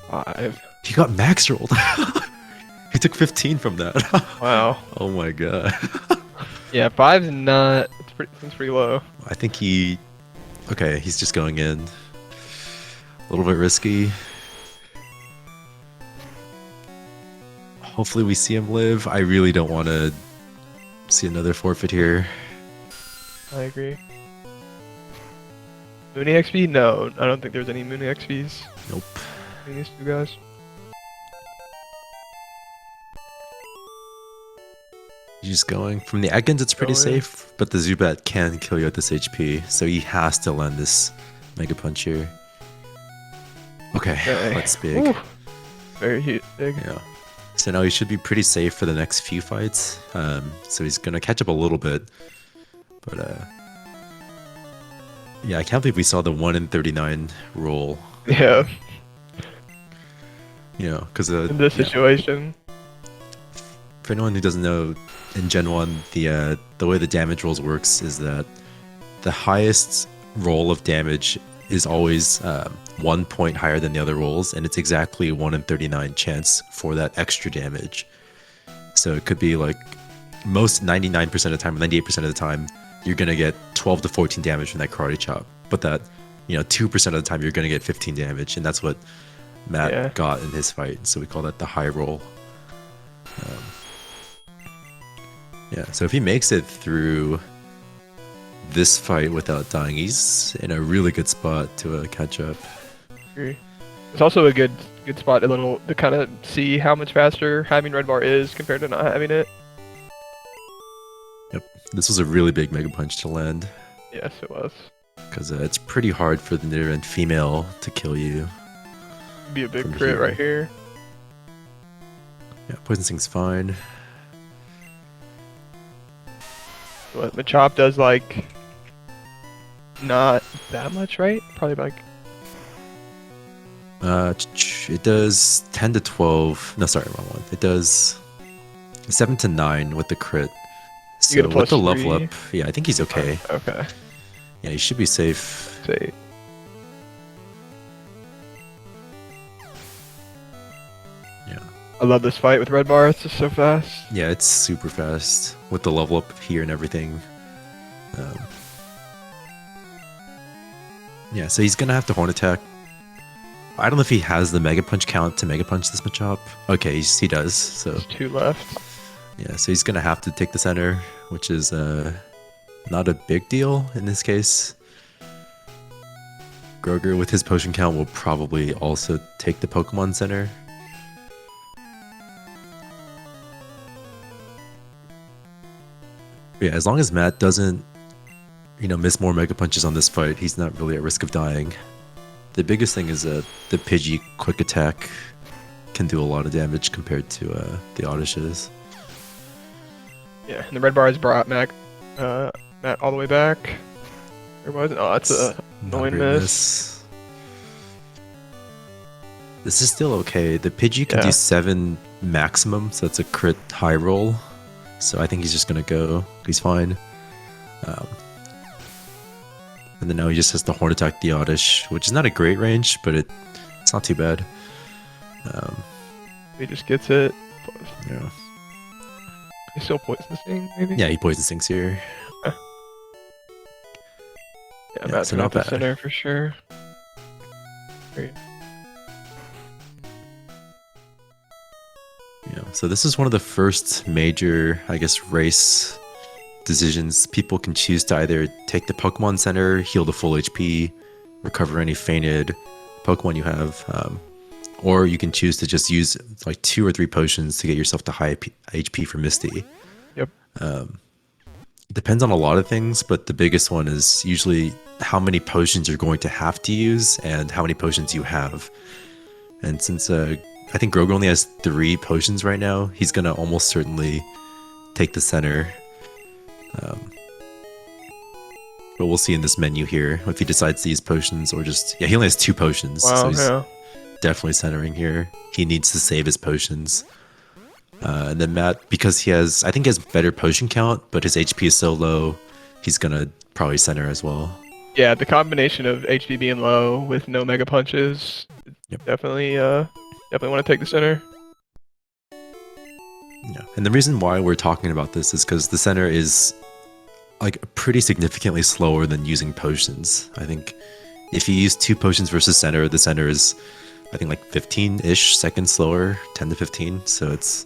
Speaker 1: 5.
Speaker 2: He got max rolled. He took 15 from that.
Speaker 1: Wow.
Speaker 2: Oh my god.
Speaker 1: Yeah, 5's not. Seems pretty low.
Speaker 2: I think he... Okay, he's just going in. A little bit risky. Hopefully we see him live. I really don't want to see another forfeit here.
Speaker 1: I agree. Mooney XP? No, I don't think there's any Mooney XPs.
Speaker 2: Nope.
Speaker 1: between these two guys.
Speaker 2: He's just going. From the Ekans, it's pretty safe, but the Zubat can kill you at this HP, so he has to land this Mega Punch here. Okay, that's big.
Speaker 1: Ooh, very big.
Speaker 2: Yeah. So now he should be pretty safe for the next few fights. So he's gonna catch up a little bit, but yeah, I can't believe we saw the 1 in 39 roll.
Speaker 1: Yeah.
Speaker 2: You know, because
Speaker 1: In this situation.
Speaker 2: For anyone who doesn't know, in Gen 1, the way the damage rolls works is that the highest roll of damage is always 1 point higher than the other rolls, and it's exactly 1 in 39 chance for that extra damage. So it could be like most 99% of the time, 98% of the time, you're gonna get 12 to 14 damage from that Karate Chop. But that, 2% of the time you're gonna get 15 damage, and that's what Matt got in his fight. So we call that the high roll. Yeah, so if he makes it through this fight without dying. He's in a really good spot to catch up.
Speaker 1: Agree. It's also a good spot to kind of see how much faster having red bar is compared to not having it.
Speaker 2: Yep, this was a really big Mega Punch to land.
Speaker 1: Yes, it was.
Speaker 2: Because it's pretty hard for the near end female to kill you.
Speaker 1: Be a big crit right here.
Speaker 2: Yeah, Poison Sting's fine.
Speaker 1: What MaddiicT does like not that much, right? Probably like
Speaker 2: it does 10 to 12. No, sorry, wrong one. It does 7 to 9 with the crit. So
Speaker 1: you get a
Speaker 2: with the
Speaker 1: +3.
Speaker 2: level up, yeah, I think he's okay.
Speaker 1: Okay.
Speaker 2: Yeah, he should be safe.
Speaker 1: Say.
Speaker 2: Yeah.
Speaker 1: I love this fight with red bar. It's just so fast.
Speaker 2: Yeah, it's super fast with the level up here and everything. Yeah, so he's gonna have to horn attack. I don't know if he has the Mega Punch count to Mega Punch this MaddiicT. Okay, he does. So
Speaker 1: There's 2 left.
Speaker 2: yeah, so he's gonna have to take the center, which is not a big deal in this case. Grogir with his potion count will probably also take the Pokemon center. But yeah, as long as Matt doesn't, miss more Mega Punches on this fight, he's not really at risk of dying. The biggest thing is the Pidgey quick attack can do a lot of damage compared to the Oddishes.
Speaker 1: Yeah, and the red bar has brought Matt all the way back. Or was it? Oh, that's a annoying miss.
Speaker 2: This is still okay. The Pidgey can do 7 maximum, so that's a crit high roll. So I think he's just gonna go. He's fine. And then now he just has to horn attack the Oddish, which is not a great range, but it's not too bad.
Speaker 1: He just gets it.
Speaker 2: Yeah.
Speaker 1: He still poison sting, maybe?
Speaker 2: Yeah, he poison stings here.
Speaker 1: Yeah, Matt's not the center for sure. Great.
Speaker 2: Yeah, so this is one of the first major, I guess, race decisions. People can choose to either take the Pokemon Center, heal the full HP, recover any fainted Pokemon you have, or you can choose to just use like 2 or 3 potions to get yourself to high HP for Misty.
Speaker 1: Yep.
Speaker 2: It depends on a lot of things, but the biggest one is usually how many potions you're going to have to use and how many potions you have. And since I think Grogir only has 3 potions right now, he's gonna almost certainly take the center. But we'll see in this menu here if he decides to use potions or just... Yeah, he only has 2 potions, so he's definitely centering here. He needs to save his potions. And then Matt, because he has... I think he has better potion count, but his HP is so low, he's gonna probably center as well.
Speaker 1: Yeah, the combination of HP being low with no Mega Punches, definitely want to take the center.
Speaker 2: Yeah, and the reason why we're talking about this is because the center is like pretty significantly slower than using potions. I think if you use 2 potions versus center, the center is I think like 15-ish seconds slower, 10 to 15. So it's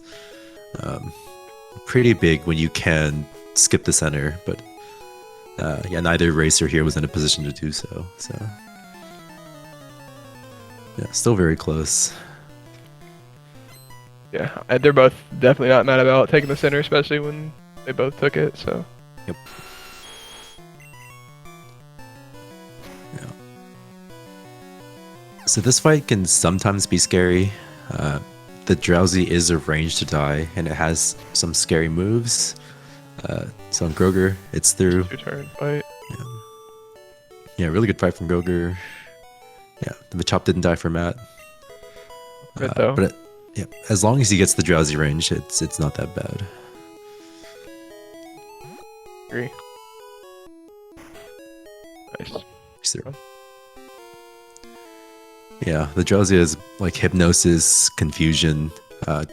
Speaker 2: pretty big when you can skip the center. But yeah, neither racer here was in a position to do so. So yeah, still very close.
Speaker 1: Yeah, they're both definitely not mad about taking the center, especially when they both took it, so.
Speaker 2: Yep. Yeah. So this fight can sometimes be scary. The Drowsy is a range to die, and it has some scary moves. So on Grogir, it's through.
Speaker 1: 2-turn fight.
Speaker 2: Yeah, really good fight from Grogir. Yeah, the Machop didn't die for Matt.
Speaker 1: Good though.
Speaker 2: But yeah, as long as he gets the Drowsy range, it's not that bad.
Speaker 1: Agree. Nice.
Speaker 2: Yeah, the Drowsy is like Hypnosis, Confusion,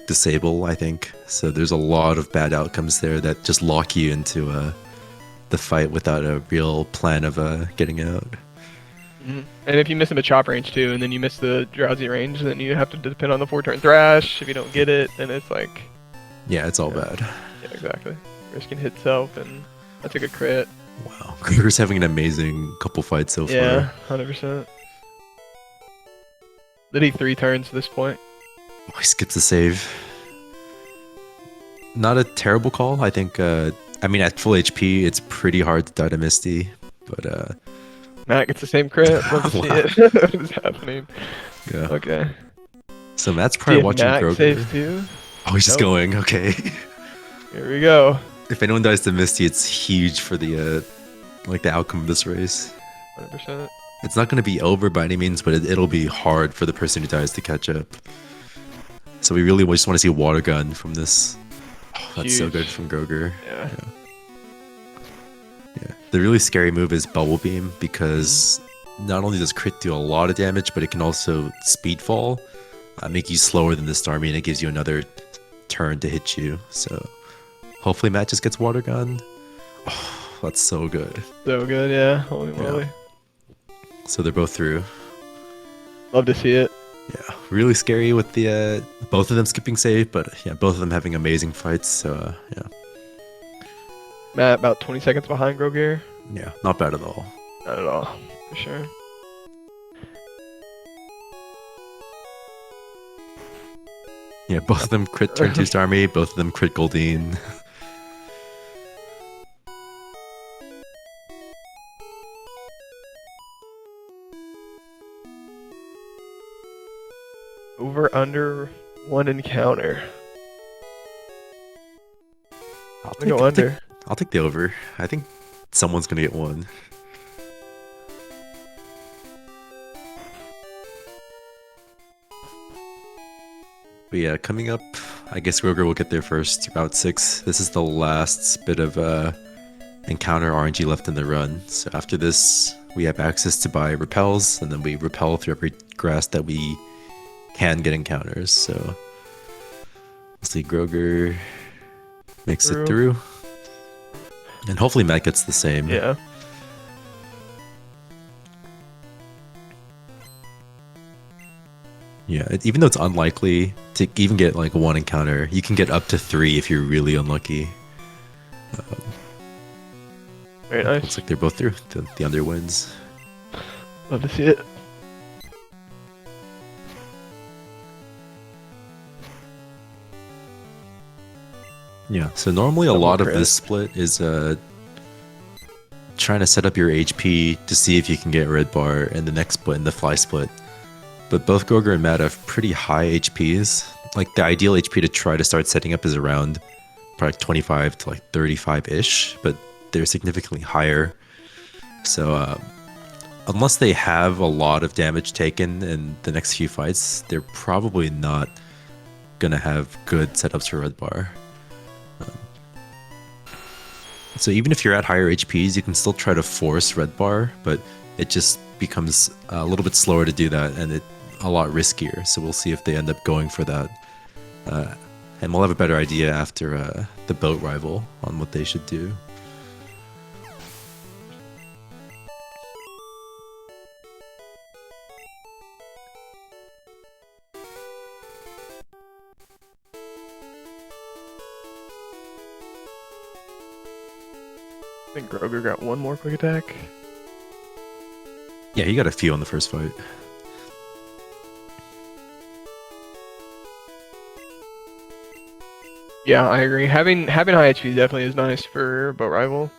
Speaker 2: Disable, I think. So there's a lot of bad outcomes there that just lock you into the fight without a real plan of getting out.
Speaker 1: Mm-hmm. And if you miss a Machop range too, and then you miss the Drowsy range, then you have to depend on the 4-turn Thrash. If you don't get it, then it's like...
Speaker 2: Yeah, it's all bad.
Speaker 1: Yeah, exactly. Risking hit self, and that's a good crit.
Speaker 2: Wow, Grogir's having an amazing couple fights so
Speaker 1: Yeah,
Speaker 2: far.
Speaker 1: 100%. Did he 3 turns at this point?
Speaker 2: Oh, he skips the save. Not a terrible call. I think, I mean, at full HP, it's pretty hard to die to Misty. But,
Speaker 1: Matt gets the same crit. Love to see
Speaker 2: wow.
Speaker 1: it. What is happening?
Speaker 2: Yeah.
Speaker 1: Okay.
Speaker 2: So Matt's
Speaker 1: See
Speaker 2: probably
Speaker 1: if
Speaker 2: watching
Speaker 1: Matt saves
Speaker 2: Grogir.
Speaker 1: too.
Speaker 2: Oh, he's just
Speaker 1: Nope.
Speaker 2: going. Okay.
Speaker 1: Here we go.
Speaker 2: If anyone dies to Misty, it's huge for the, like, the outcome of this race.
Speaker 1: 100%.
Speaker 2: It's not going to be over by any means, but it'll be hard for the person who dies to catch up. So we really just want to see Water Gun from this. Oh, that's so good
Speaker 1: Huge.
Speaker 2: from Grogir.
Speaker 1: Yeah.
Speaker 2: Yeah. The really scary move is Bubble Beam because not only does crit do a lot of damage, but it can also speed fall, make you slower than the Starmie, and it gives you another turn to hit you. So hopefully Matt just gets Water Gun. Oh, that's so good.
Speaker 1: So good, yeah. Holy moly.
Speaker 2: So they're both through.
Speaker 1: Love to see it.
Speaker 2: Yeah, really scary with the both of them skipping save, but yeah, both of them having amazing fights. So yeah,
Speaker 1: Matt about 20 seconds behind Grogir.
Speaker 2: yeah, not bad at all.
Speaker 1: Not at all, for sure.
Speaker 2: Yeah, both of them crit turn 2 Starmie, both of them crit Goldeen.
Speaker 1: Over under 1 encounter.
Speaker 2: I'll
Speaker 1: I go under.
Speaker 2: I'll take the over. I think someone's gonna get one. But yeah, coming up, I guess Grogir will get there first, Route 6. This is the last bit of encounter RNG left in the run. So after this, we have access to buy repels, and then we repel through every grass that we can get encounters. So we'll see Grogir makes it through. And hopefully Matt gets the same.
Speaker 1: Yeah.
Speaker 2: Yeah, even though it's unlikely to even get like 1 encounter, you can get up to 3 if you're really unlucky.
Speaker 1: Very nice.
Speaker 2: Looks like they're both through. The under wins.
Speaker 1: Love to see it.
Speaker 2: Yeah, so normally a
Speaker 1: Double
Speaker 2: lot of
Speaker 1: crit.
Speaker 2: this split is trying to set up your HP to see if you can get red bar in the next split, in the fly split. But both Grogir and Matt have pretty high HPs. Like the ideal HP to try to start setting up is around probably 25 to like 35-ish, but they're significantly higher. So unless they have a lot of damage taken in the next few fights, they're probably not gonna have good setups for red bar. So even if you're at higher HPs, you can still try to force red bar, but it just becomes a little bit slower to do that, and it a lot riskier. So we'll see if they end up going for that, and we'll have a better idea after the boat rival on what they should do.
Speaker 1: I think Grogir got 1 more quick attack.
Speaker 2: Yeah, he got a few on the first fight.
Speaker 1: Yeah, I agree. Having high HP definitely is nice for boat rival.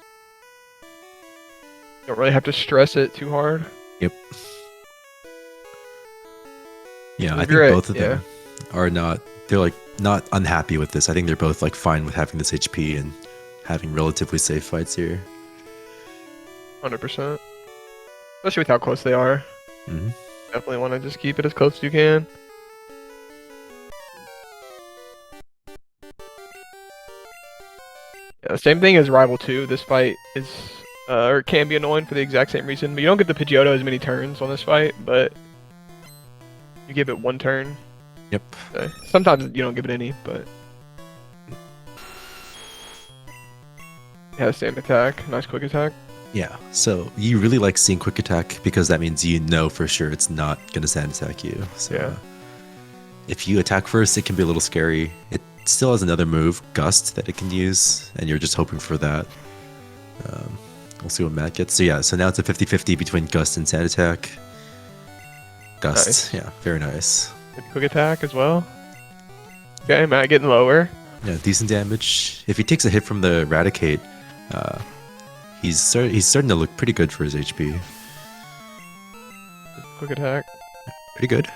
Speaker 1: Don't really have to stress it too hard.
Speaker 2: Yep. Yeah, I
Speaker 1: If
Speaker 2: think
Speaker 1: you're at-
Speaker 2: both of them are not. They're like not unhappy with this. I think they're both like fine with having this HP and having relatively safe fights here.
Speaker 1: 100%. Especially with how close they are.
Speaker 2: Mm-hmm.
Speaker 1: Definitely want to just keep it as close as you can. Yeah, same thing as Rival 2. This fight is, or can be annoying for the exact same reason. But you don't get the Pidgeotto as many turns on this fight, but you give it 1 turn.
Speaker 2: Yep.
Speaker 1: Sometimes you don't give it any, but yeah, same attack. Nice quick attack.
Speaker 2: Yeah, so you really like seeing quick attack because that means you know for sure it's not going to sand attack you. So
Speaker 1: Yeah.
Speaker 2: if you attack first, it can be a little scary. It still has another move, Gust, that it can use, and you're just hoping for that. We'll see what Matt gets. So yeah, so now it's a 50-50 between Gust and Sand Attack. Gust,
Speaker 1: Nice.
Speaker 2: yeah, very nice.
Speaker 1: Good quick attack as well. Okay, Matt getting lower.
Speaker 2: Yeah, decent damage. If he takes a hit from the Eradicate, he's starting to look pretty good for his HP.
Speaker 1: Quick attack.
Speaker 2: Pretty good.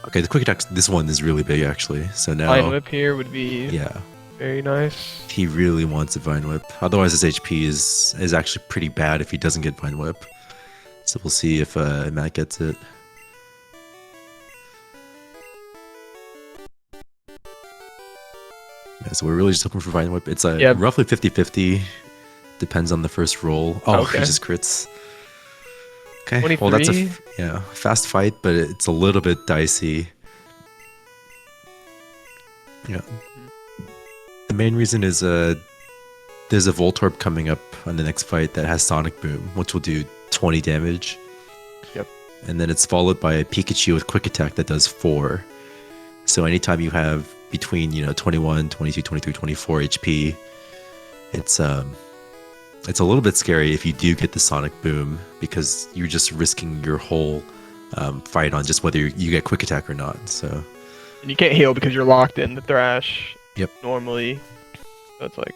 Speaker 2: Okay, the quick attack, this one is really big actually. So now,
Speaker 1: Vine Whip here would be
Speaker 2: yeah,
Speaker 1: very nice.
Speaker 2: he really wants a Vine Whip. Otherwise, his HP is actually pretty bad if he doesn't get Vine Whip. So we'll see if Matt gets it. Yeah, so we're really just looking for Vine Whip. It's roughly 50-50. Depends on the first roll. Oh,
Speaker 1: Okay.
Speaker 2: he just crits. Okay,
Speaker 1: 23.
Speaker 2: well that's a fast fight, but it's a little bit dicey. Yeah. The main reason is there's a Voltorb coming up on the next fight that has Sonic Boom, which will do 20 damage.
Speaker 1: Yep.
Speaker 2: And then it's followed by a Pikachu with Quick Attack that does 4. So anytime you have between 21, 22, 23, 24 HP, it's a little bit scary if you do get the Sonic Boom, because you're just risking your whole fight on just whether you get Quick Attack or not. So,
Speaker 1: And you can't heal because you're locked in the Thrash.
Speaker 2: Yep.
Speaker 1: Normally. So it's like,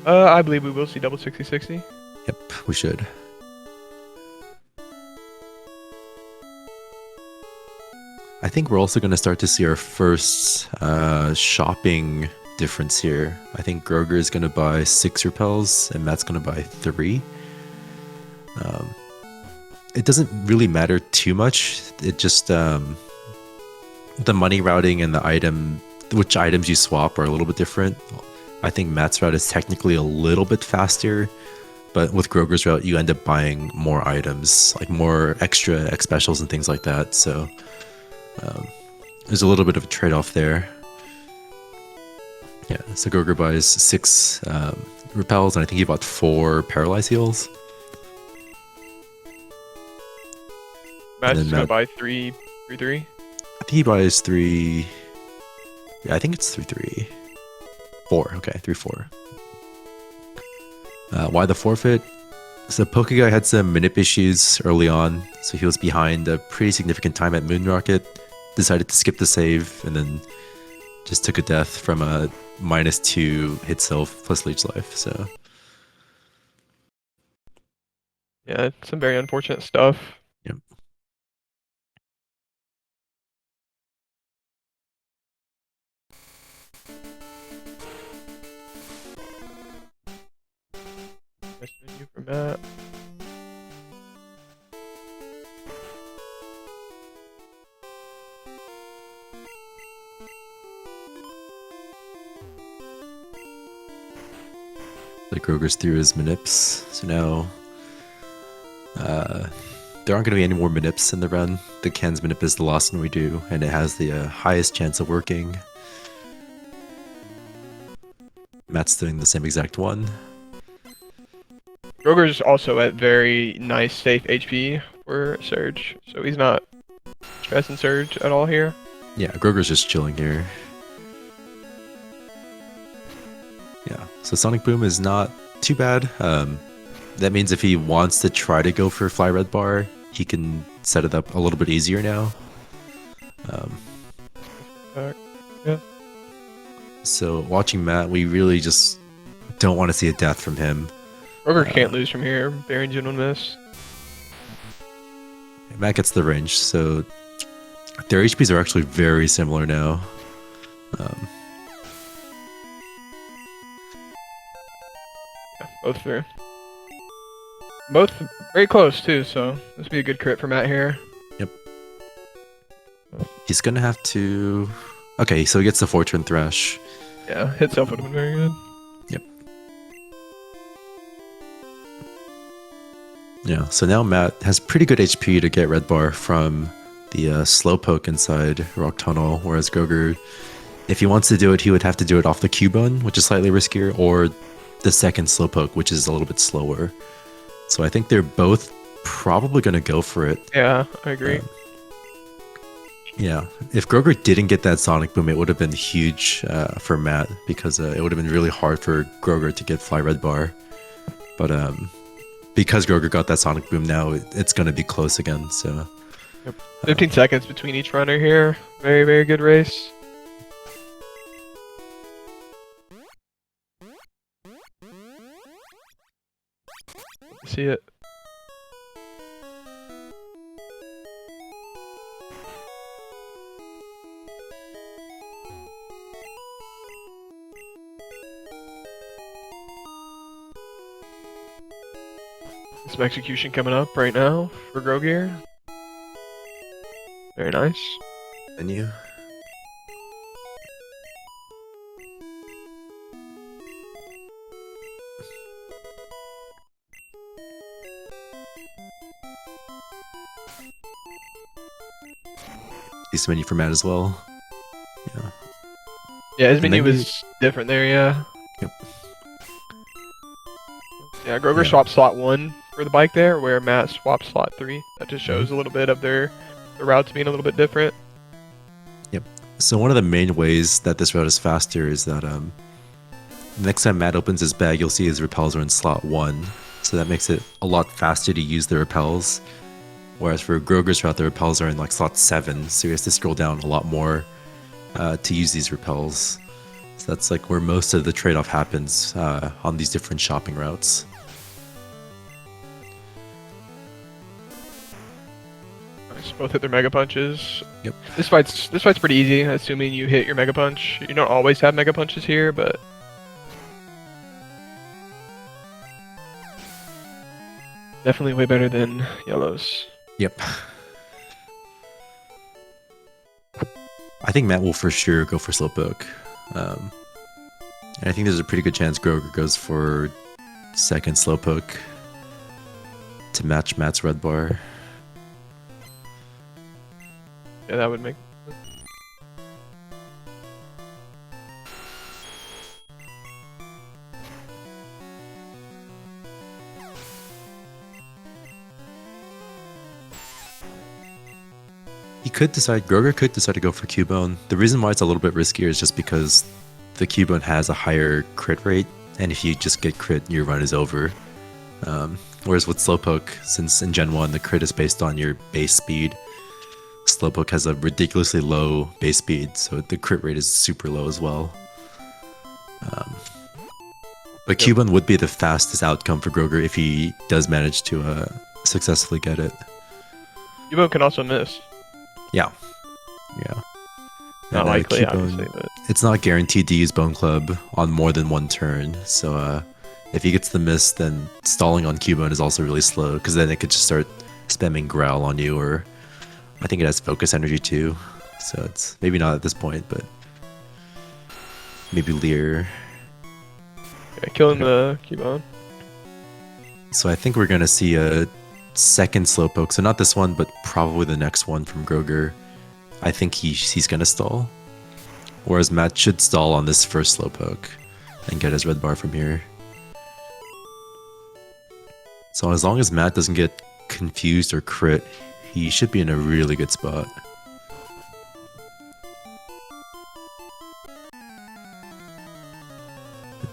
Speaker 1: I believe we will see double 60-60.
Speaker 2: yep, we should. I think we're also going to start to see our first shopping difference here. I think Grogir is going to buy 6 repels and Matt's going to buy 3. It doesn't really matter too much. It just the money routing and which items you swap are a little bit different. I think Matt's route is technically a little bit faster, but with Grogir's route you end up buying more items, like more extra X specials and things like that. So there's a little bit of a trade-off there. Yeah, so Grogir buys 6 repels, and I think he bought 4 paralyze heals.
Speaker 1: Matt's
Speaker 2: then
Speaker 1: just gonna
Speaker 2: Matt-
Speaker 1: buy 3.
Speaker 2: I think he buys 3. Yeah, I think it's 3. 4. Okay, 3, 4. Why the forfeit? So pokeguy had some manip issues early on, so he was behind a pretty significant time at Moon Rocket. Decided to skip the save, and then just took a death from a -2 hit self plus leech life. So
Speaker 1: Yeah, some very unfortunate stuff.
Speaker 2: Yep.
Speaker 1: Nice menu for Matt.
Speaker 2: like Grogir's through his manips. So now there aren't going to be any more manips in the run. The Ken's manip is the last one we do, and it has the highest chance of working. Matt's doing the same exact one.
Speaker 1: Grogir's also at very nice, safe HP for Surge, so he's not stressing Surge at all here.
Speaker 2: Yeah, Grogir's just chilling here. Yeah, so Sonic Boom is not too bad. That means if he wants to try to go for Fly Red Bar, he can set it up a little bit easier now.
Speaker 1: Yeah.
Speaker 2: So watching Matt, we really just don't want to see a death from him.
Speaker 1: Grogir can't lose from here. Very gentleness.
Speaker 2: Matt gets the range, so their HPs are actually very similar now.
Speaker 1: Yeah, both through. Both very close too, so this would be a good crit for Matt here.
Speaker 2: Yep. He's gonna have to. Okay, so he gets the Fortune Thrash.
Speaker 1: Yeah, hit self would have been very good.
Speaker 2: Yep. Yeah, so now Matt has pretty good HP to get Red Bar from the Slowpoke inside Rock Tunnel, whereas Grogir, if he wants to do it, he would have to do it off the Cubone, which is slightly riskier, or the second Slowpoke, which is a little bit slower. So I think they're both probably going to go for it.
Speaker 1: Yeah, I agree.
Speaker 2: Yeah, if Grogir didn't get that Sonic Boom, it would have been huge for Matt because it would have been really hard for Grogir to get Fly Red Bar. But because Grogir got that Sonic Boom now, it's going to be close again. So
Speaker 1: Yep. 15 seconds between each runner here. Very, very good race. See it. Some execution coming up right now for Grogir. Very nice.
Speaker 2: and you. Decent menu for Matt as well. Yeah.
Speaker 1: Yeah, his
Speaker 2: And
Speaker 1: menu
Speaker 2: then you-
Speaker 1: was different there, yeah.
Speaker 2: Yep.
Speaker 1: Yeah, Grogir
Speaker 2: Yeah.
Speaker 1: swapped slot 1 for the bike there, where Matt swapped slot 3. That just shows a little bit of their routes being a little bit different.
Speaker 2: So one of the main ways that this route is faster is that next time Matt opens his bag, you'll see his repels are in slot 1. So that makes it a lot faster to use the repels. Whereas for Grogir's route, the repels are in like slot 7, so he has to scroll down a lot more to use these repels. So that's like where most of the trade-off happens on these different shopping routes.
Speaker 1: Nice, both hit their Mega Punches.
Speaker 2: Yep.
Speaker 1: This fight's pretty easy, assuming you hit your Mega Punch. You don't always have Mega Punches here, but definitely way better than Yellow's.
Speaker 2: Yep. I think Matt will for sure go for Slowpoke. And I think there's a pretty good chance Grogir goes for second Slowpoke to match Matt's red bar.
Speaker 1: Yeah, that would make.
Speaker 2: Grogir could decide to go for Cubone. The reason why it's a little bit riskier is just because the Cubone has a higher crit rate, and if you just get crit, your run is over. Whereas with Slowpoke, since in Gen 1 the crit is based on your base speed, Slowpoke has a ridiculously low base speed, so the crit rate is super low as well. But
Speaker 1: Yep.
Speaker 2: Cubone would be the fastest outcome for Grogir if he does manage to successfully get it.
Speaker 1: Cubone can also miss.
Speaker 2: Yeah.
Speaker 1: Not
Speaker 2: And,
Speaker 1: likely,
Speaker 2: Cubone-
Speaker 1: obviously, but
Speaker 2: It's not guaranteed to use Bone Club on more than one turn, so if he gets the miss, then stalling on Cubone is also really slow, because then it could just start spamming Growl on you, or I think it has Focus Energy too, so it's maybe not at this point, but maybe Leer.
Speaker 1: yeah, killing the Cubone.
Speaker 2: So I think we're going to see a second Slowpoke, so not this one, but probably the next one from Grogir. I think he's going to stall. Whereas Matt should stall on this first Slowpoke and get his red bar from here. So as long as Matt doesn't get confused or crit, he should be in a really good spot.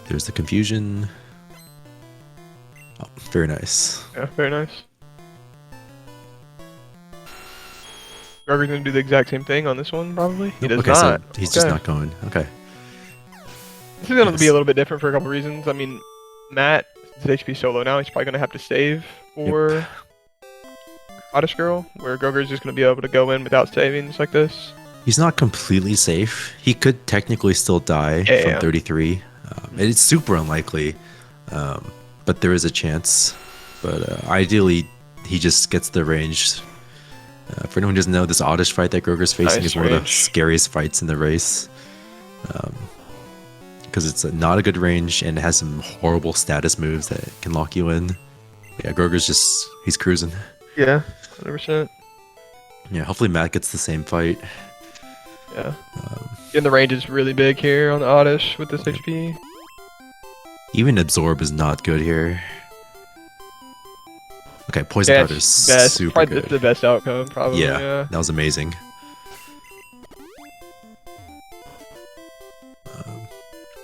Speaker 2: There's the confusion. Oh, very nice.
Speaker 1: Yeah, very nice. Grogir's gonna do the exact same thing on this one, probably. He does
Speaker 2: Okay,
Speaker 1: not.
Speaker 2: so he's just
Speaker 1: Okay.
Speaker 2: not going. Okay.
Speaker 1: This is gonna be
Speaker 2: Yes.
Speaker 1: a little bit different for a couple reasons. I mean, Matt, his HP so low now, he's probably gonna have to save for Oddish Girl, where Grogir's just gonna be able to go in without saving just like this.
Speaker 2: He's not completely safe. He could technically still die
Speaker 1: Yeah,
Speaker 2: from
Speaker 1: yeah.
Speaker 2: 33. It's super unlikely, but there is a chance. But ideally, he just gets the range. For anyone who doesn't know, this Oddish fight that Grogir's facing
Speaker 1: Nice
Speaker 2: is one of the
Speaker 1: range.
Speaker 2: scariest fights in the race. Because it's not a good range and it has some horrible status moves that can lock you in. Yeah, Grogir's he's cruising.
Speaker 1: Yeah, 100%.
Speaker 2: Yeah, hopefully Matt gets the same fight.
Speaker 1: Yeah. And the range is really big here on the Oddish with this HP.
Speaker 2: Even Absorb is not good here. Okay, Poison
Speaker 1: Yeah,
Speaker 2: Powder is
Speaker 1: it's best.
Speaker 2: super
Speaker 1: Probably
Speaker 2: good.
Speaker 1: the best outcome, probably.
Speaker 2: Yeah,
Speaker 1: Yeah.
Speaker 2: that was amazing.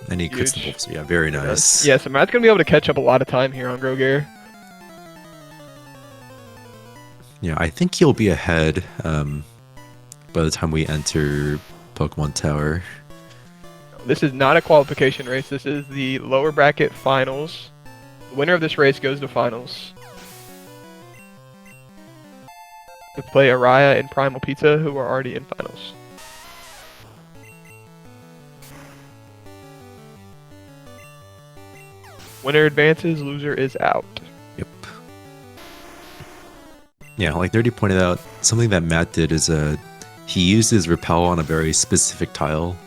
Speaker 2: And he clicks the
Speaker 1: Huge.
Speaker 2: wolf, so yeah, very nice.
Speaker 1: Yeah, so Matt's gonna be able to catch up a lot of time here on Grogir.
Speaker 2: Yeah, I think he'll be ahead by the time we enter Pokemon Tower.
Speaker 1: This is not a qualification race. This is the lower bracket finals. The winner of this race goes to finals. To play Araya and Primal Pizza, who are already in finals. Winner advances, loser is out.
Speaker 2: Yep. Yeah, like Dirty pointed out, something that Matt did is he used his repel on a very specific tile.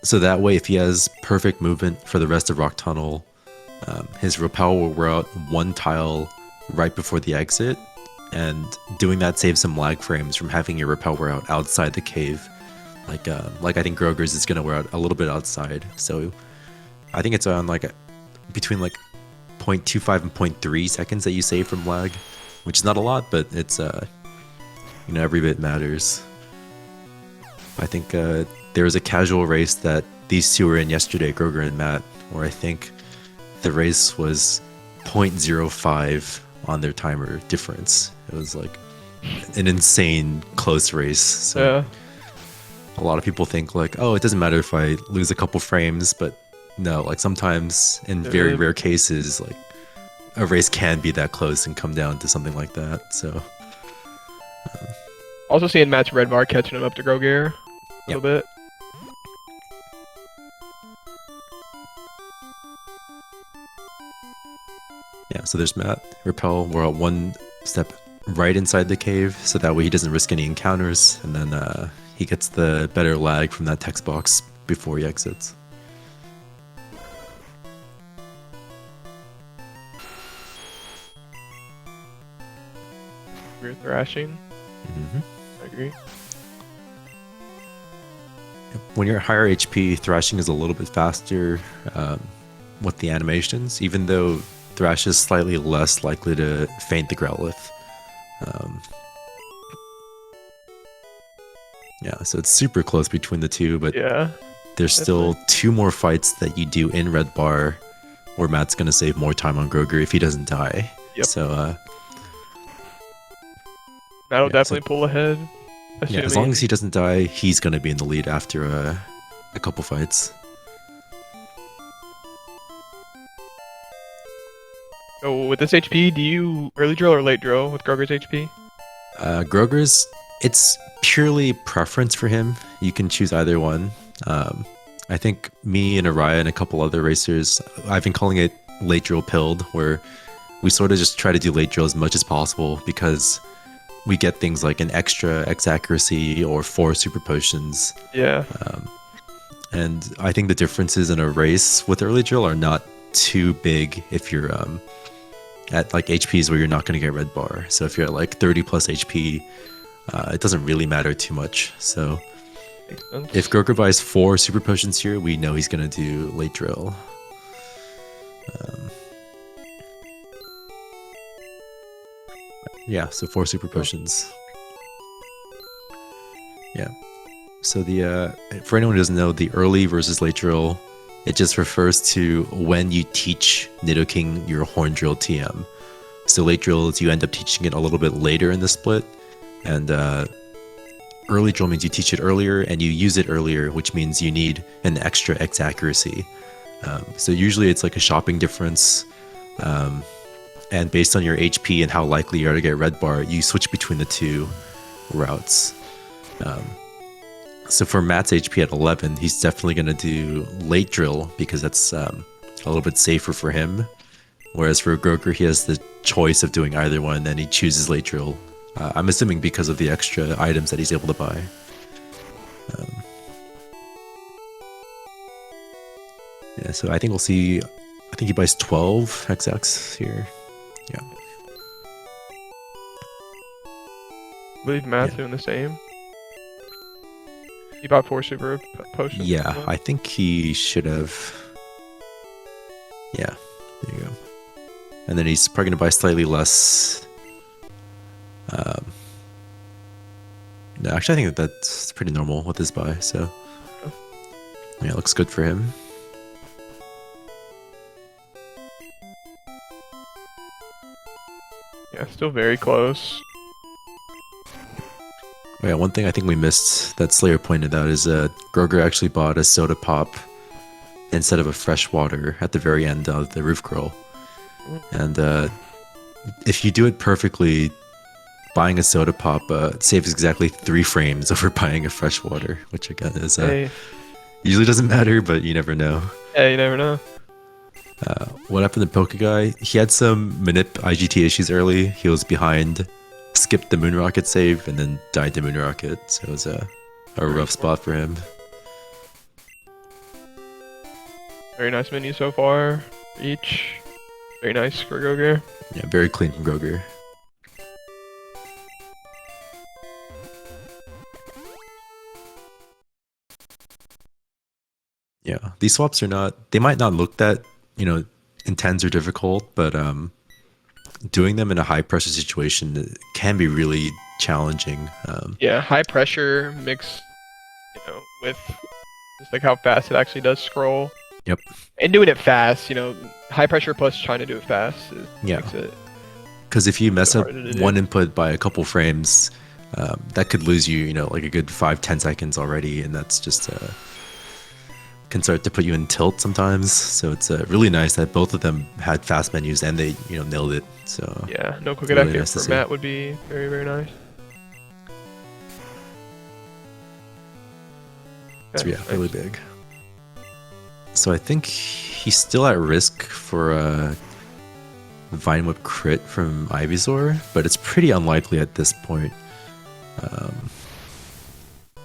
Speaker 2: So that way, if he has perfect movement for the rest of Rock Tunnel, his repel will wear out one tile right before the exit, and doing that saves some lag frames from having your repel wear out outside the cave. Like I think Grogir's is gonna wear out a little bit outside, so I think it's on between 0.25 and 0.3 seconds that you save from lag, which is not a lot, but it's every bit matters. I think there was a casual race that these two were in yesterday, Grogir and Matt, where I think the race was 0.05 on their timer difference. It was like an insane close race. So
Speaker 1: Yeah.
Speaker 2: a lot of people think oh, it doesn't matter if I lose a couple frames, but no, sometimes in very rare cases, a race can be that close and come down to something like that. So
Speaker 1: Also seeing Matt's red bar catching him up to Grogir a little bit.
Speaker 2: yeah, so there's Matt. Repel, we're at one step right inside the cave, so that way he doesn't risk any encounters, and then he gets the better lag from that text box before he exits.
Speaker 1: We're thrashing.
Speaker 2: Mm-hmm.
Speaker 1: I agree.
Speaker 2: When you're at higher HP, thrashing is a little bit faster with the animations, even though Thrash is slightly less likely to feint the Growlithe. Yeah, so it's super close between the two, but
Speaker 1: Yeah.
Speaker 2: there's still two more fights that you do in Red Bar where Matt's going to save more time on Grogir if he doesn't die.
Speaker 1: Yep.
Speaker 2: So,
Speaker 1: Matt'll definitely pull ahead.
Speaker 2: yeah, as long as he doesn't die, he's going to be in the lead after a couple fights.
Speaker 1: So with this HP, do you early drill or late drill with Grogir's HP?
Speaker 2: Grogir's, it's purely preference for him. You can choose either one. I think me and Araya and a couple other racers, I've been calling it late drill pilled, where we sort of just try to do late drill as much as possible because we get things like an extra X accuracy or 4 super potions.
Speaker 1: Yeah.
Speaker 2: And I think the differences in a race with early drill are not too big if you're at HPs where you're not going to get red bar. So if you're at 30 plus HP, it doesn't really matter too much. So if Grogir buys 4 super potions here, we know he's going to do late drill. Yeah, so 4 super potions. Yeah. So for anyone who doesn't know, the early versus late drill, it just refers to when you teach Nidoking your horn drill TM. So late drill is you end up teaching it a little bit later in the split, and early drill means you teach it earlier and you use it earlier, which means you need an extra X accuracy. So usually it's like a shopping difference, and based on your HP and how likely you are to get red bar, you switch between the two routes. So for Matt's HP at 11, he's definitely going to do late drill because that's a little bit safer for him. Whereas for Grogir, he has the choice of doing either one, and he chooses late drill. I'm assuming because of the extra items that he's able to buy. Yeah, so I think we'll see. I think he buys 12 XX here. Yeah.
Speaker 1: I believe Matt's doing the same. He bought 4 super potions.
Speaker 2: Yeah, I think he should have. Yeah, there you go. And then he's probably going to buy slightly less. No, actually, I think that's pretty normal with this buy. So, Yeah, looks good for him.
Speaker 1: Yeah, still very close.
Speaker 2: Oh, yeah, one thing I think we missed that Slayer pointed out is Grogir actually bought a soda pop instead of a fresh water at the very end of the roof curl. And if you do it perfectly, buying a soda pop saves exactly 3 frames over buying a fresh water, which again is
Speaker 1: Hey,
Speaker 2: usually doesn't matter, but you never know.
Speaker 1: hey, you never know.
Speaker 2: What happened to Pokeguy? He had some manip IGT issues early. He was behind, skipped the moon rocket save, and then died to moon rocket. So it was a rough spot for him.
Speaker 1: Very nice menu so far. Each. Very nice for Grogir.
Speaker 2: Yeah, very clean from Grogir. Yeah, these swaps are not, they might not look that, intense or difficult, but doing them in a high pressure situation can be really challenging.
Speaker 1: Yeah, high pressure mixed, with just like how fast it actually does scroll.
Speaker 2: Yep.
Speaker 1: And doing it fast, high pressure plus trying to do it fast makes it.
Speaker 2: Because if you mess up
Speaker 1: harder to do.
Speaker 2: one input by a couple frames, that could lose you, like a good 5-10 seconds already, and that's just can start to put you in tilt sometimes. So it's really nice that both of them had fast menus and they nailed it. So
Speaker 1: Yeah, no quick
Speaker 2: really
Speaker 1: attack here
Speaker 2: nice to
Speaker 1: for
Speaker 2: see.
Speaker 1: Matt would be very, very nice.
Speaker 2: So
Speaker 1: Okay,
Speaker 2: yeah,
Speaker 1: nice.
Speaker 2: really big. So I think he's still at risk for a Vine Whip crit from Ivysaur, but it's pretty unlikely at this point.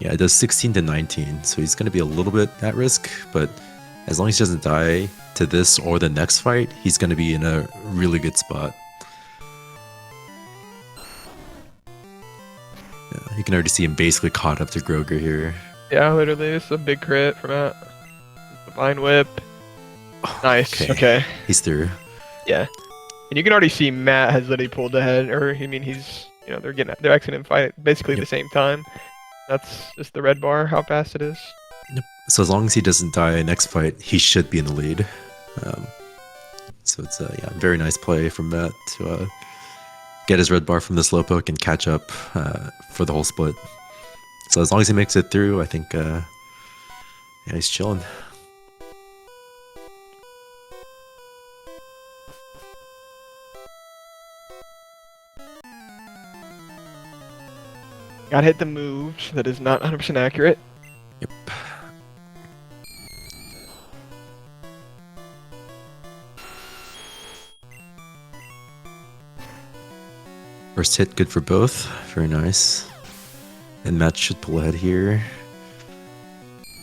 Speaker 2: Yeah, it does 16 to 19, so he's going to be a little bit at risk, but as long as he doesn't die to this or the next fight, he's going to be in a really good spot. Yeah, you can already see him basically caught up to Grogir here.
Speaker 1: Yeah, literally, this is a big crit for Matt. The Vine Whip. Nice, okay.
Speaker 2: He's through.
Speaker 1: Yeah. And you can already see Matt has literally pulled ahead, or I mean, he's, they're actually in fight basically at the same time. That's just the red bar, how fast it is.
Speaker 2: Yep. So as long as he doesn't die next fight, he should be in the lead. So it's a very nice play from Matt to get his red bar from the slowpoke and catch up for the whole split. So as long as he makes it through, I think he's chilling.
Speaker 1: Gotta hit the moves. That is not 100% accurate.
Speaker 2: Yep. First hit, good for both. Very nice. And Matt should pull ahead here.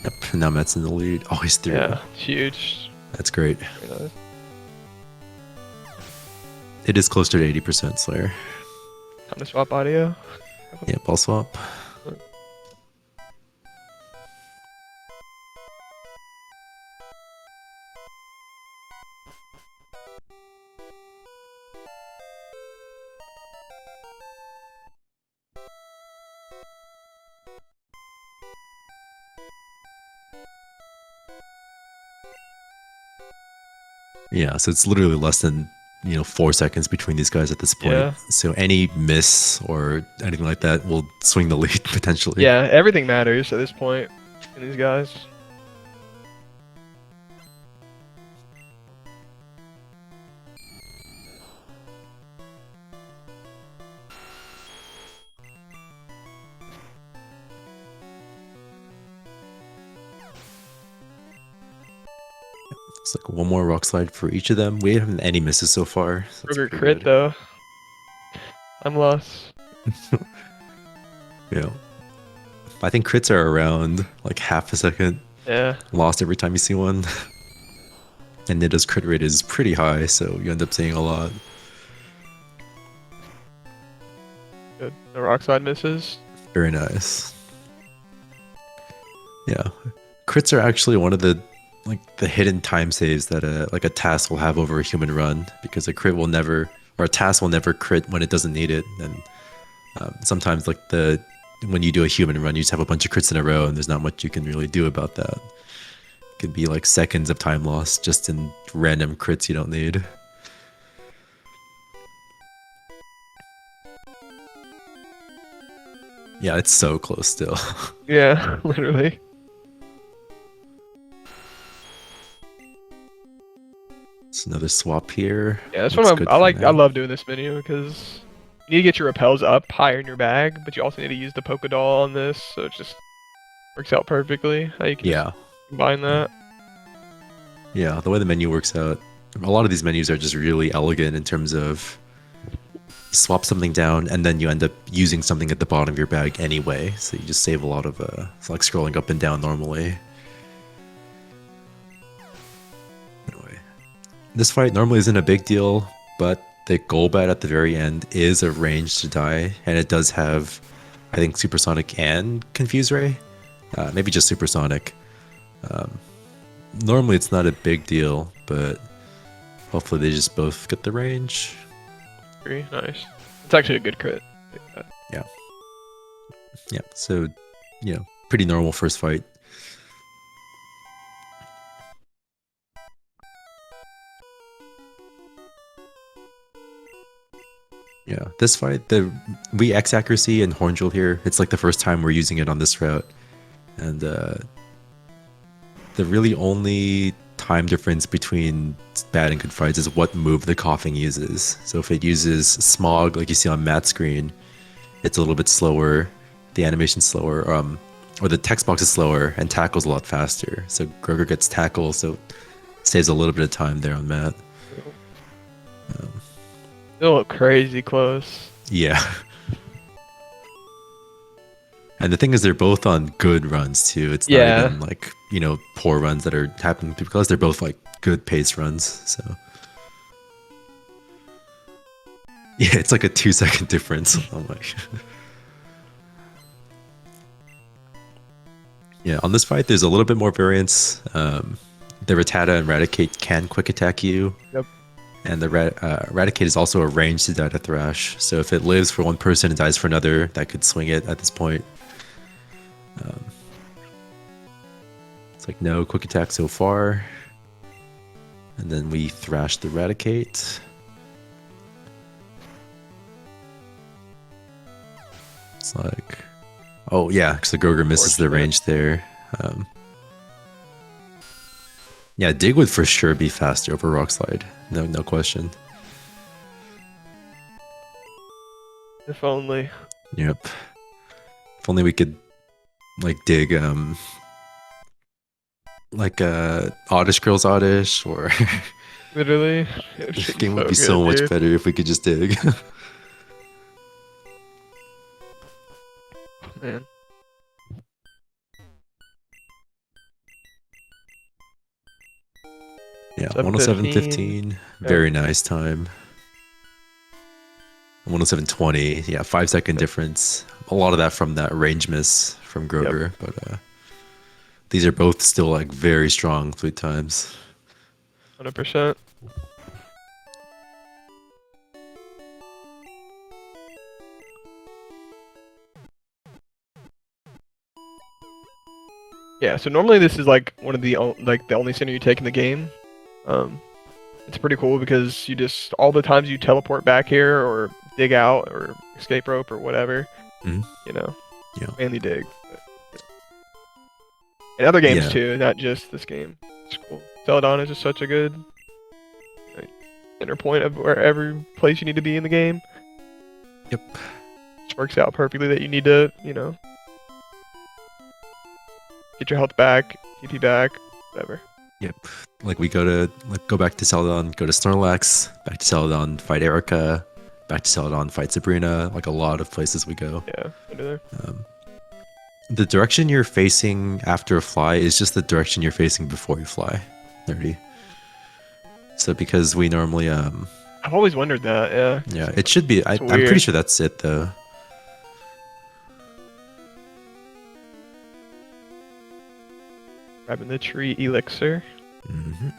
Speaker 2: Yep, now Matt's in the lead. Oh, he's through.
Speaker 1: Yeah, huge.
Speaker 2: That's great.
Speaker 1: Very nice.
Speaker 2: It is closer to 80% Slayer.
Speaker 1: Time to swap audio.
Speaker 2: Yeah, ball swap. Yeah, so it's literally less than 4 seconds between these guys at this point.
Speaker 1: Yeah.
Speaker 2: So any miss or anything like that will swing the lead potentially.
Speaker 1: Yeah, everything matters at this point in these guys.
Speaker 2: It's like one more rock slide for each of them. We haven't had any misses so far. So that's
Speaker 1: Burger
Speaker 2: pretty
Speaker 1: crit
Speaker 2: good.
Speaker 1: though. I'm lost.
Speaker 2: Yeah. I think crits are around like half a second
Speaker 1: Yeah.
Speaker 2: lost every time you see one. And Nida's crit rate is pretty high, so you end up seeing a lot.
Speaker 1: Good. The rock slide misses.
Speaker 2: Very nice. Yeah. Crits are actually one of the hidden time saves that a task will have over a human run, because a crit will never, or a task will never crit when it doesn't need it. And sometimes when you do a human run, you just have a bunch of crits in a row and there's not much you can really do about that. could be like seconds of time lost just in random crits you don't need. Yeah, it's so close still.
Speaker 1: Yeah, literally.
Speaker 2: It's another swap here.
Speaker 1: Yeah, that's
Speaker 2: Looks
Speaker 1: what
Speaker 2: good
Speaker 1: I
Speaker 2: for
Speaker 1: like. I
Speaker 2: now.
Speaker 1: love doing this menu because you need to get your repels up higher in your bag, but you also need to use the polka doll on this, so it just works out perfectly. How you can just
Speaker 2: Yeah.
Speaker 1: combine that.
Speaker 2: Yeah, the way the menu works out, a lot of these menus are just really elegant in terms of swap something down and then you end up using something at the bottom of your bag anyway. So you just save a lot of it's like scrolling up and down normally. Anyway, this fight normally isn't a big deal, but the Golbat at the very end is a range to die, and it does have, I think, Supersonic and Confuse Ray. Maybe just Supersonic. Normally it's not a big deal, but hopefully they just both get the range.
Speaker 1: Very nice. It's actually a good crit.
Speaker 2: Yeah. Yeah, so, pretty normal first fight. Yeah, this fight, we X accuracy and horn drill here. It's like the first time we're using it on this route. And the really only time difference between bad and good fights is what move the coughing uses. So if it uses smog, like you see on Matt's screen, it's a little bit slower, the animation's slower, or the text box is slower, and tackle's a lot faster. So Grogir gets tackle, so it saves a little bit of time there on Matt.
Speaker 1: Still crazy close.
Speaker 2: Yeah. And the thing is, they're both on good runs too. It's not even like, poor runs that are happening because they're both like good pace runs. So yeah, it's like a 2-second difference. Oh my. Yeah, on this fight, there's a little bit more variance. The Rattata and Raticate can quick attack you.
Speaker 1: Yep.
Speaker 2: And the Raticate is also a range to die to Thrash. So if it lives for one person and dies for another, that could swing it at this point. It's like no quick attack so far. And then we thrash the Raticate. It's like, oh yeah, because the Grogir misses the range there. Yeah, Dig would for sure be faster over Rock Slide. No question.
Speaker 1: If only.
Speaker 2: Yep. If only we could like dig like Oddish Girls Oddish or
Speaker 1: Literally.
Speaker 2: the game would be so much better if we could just dig.
Speaker 1: Man.
Speaker 2: Yeah, 107.15. Very nice time. 107.20. Yeah, 5-second difference. A lot of that from that range miss from Grogir, but these are both still like very strong fleet times.
Speaker 1: 100%. Yeah, so normally this is like one of the only center you take in the game. It's pretty cool because you just all the times you teleport back here or dig out or escape rope or whatever, mainly dig. But, and other games too, not just this game. It's cool. Celadon is just such a good center point of where every place you need to be in the game.
Speaker 2: Yep.
Speaker 1: Just works out perfectly that you need to, get your health back, TP back, whatever.
Speaker 2: Yep. Like we go back to Celadon, go to Snorlax, back to Celadon, fight Erica, back to Celadon, fight Sabrina. Like a lot of places we go.
Speaker 1: Yeah, under there.
Speaker 2: The direction you're facing after a fly is just the direction you're facing before you fly. 30. So because we normally
Speaker 1: I've always wondered that. Yeah.
Speaker 2: Yeah, it should be. I'm pretty sure that's it though.
Speaker 1: Grabbing the tree elixir.
Speaker 2: Mm-hmm.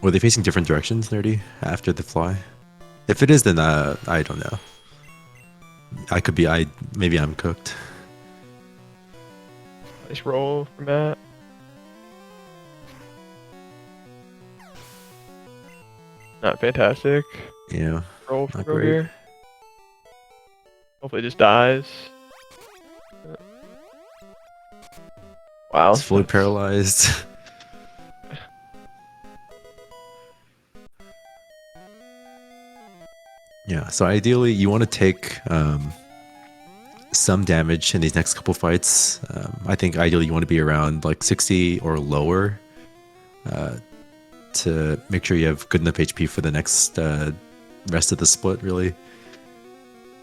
Speaker 2: Were they facing different directions, Nerdy, after the fly? If it is, then I don't know. I could be. Maybe I'm cooked.
Speaker 1: Nice roll for Matt. Not fantastic.
Speaker 2: Yeah,
Speaker 1: Roll for
Speaker 2: not great.
Speaker 1: Grogir. Hopefully it just dies. Wow.
Speaker 2: It's fully
Speaker 1: That's...
Speaker 2: paralyzed. Yeah, so ideally you want to take some damage in these next couple fights. I think ideally you want to be around like 60 or lower to make sure you have good enough HP for the next rest of the split, really.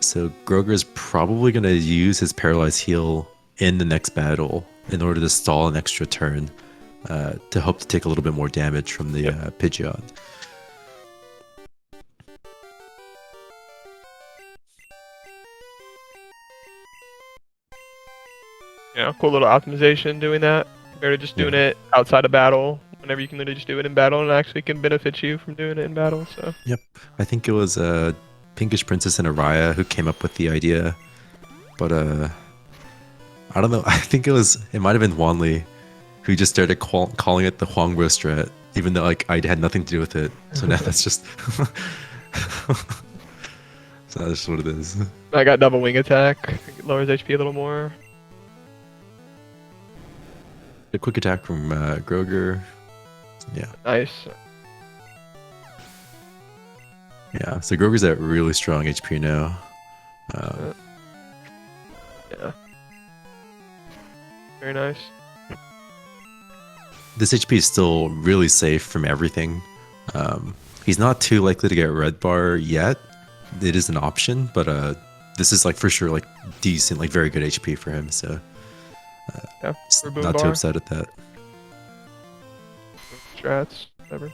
Speaker 2: So Grogir is probably going to use his paralyzed heal in the next battle in order to stall an extra turn to hope to take a little bit more damage from the Pidgeot.
Speaker 1: Yeah, cool little optimization doing that compared to just doing it outside of battle. Whenever you can literally just do it in battle and it actually can benefit you from doing it in battle. So.
Speaker 2: Yep, I think it was Pinkish Princess and Araya who came up with the idea, but I don't know. I think it might have been Wanli who just started calling it the Huangbro strat, even though like I had nothing to do with it. So now that's just so that's just what it is.
Speaker 1: I got double wing attack. It lowers HP a little more.
Speaker 2: A quick attack from Grogir. Yeah.
Speaker 1: Nice.
Speaker 2: Yeah. So Grogir's at really strong HP now.
Speaker 1: Yeah. Very nice.
Speaker 2: This HP is still really safe from everything. He's not too likely to get red bar yet. It is an option, but this is like for sure like decent, like very good HP for him. So
Speaker 1: Yeah.
Speaker 2: not too upset at that.
Speaker 1: Strats, whatever.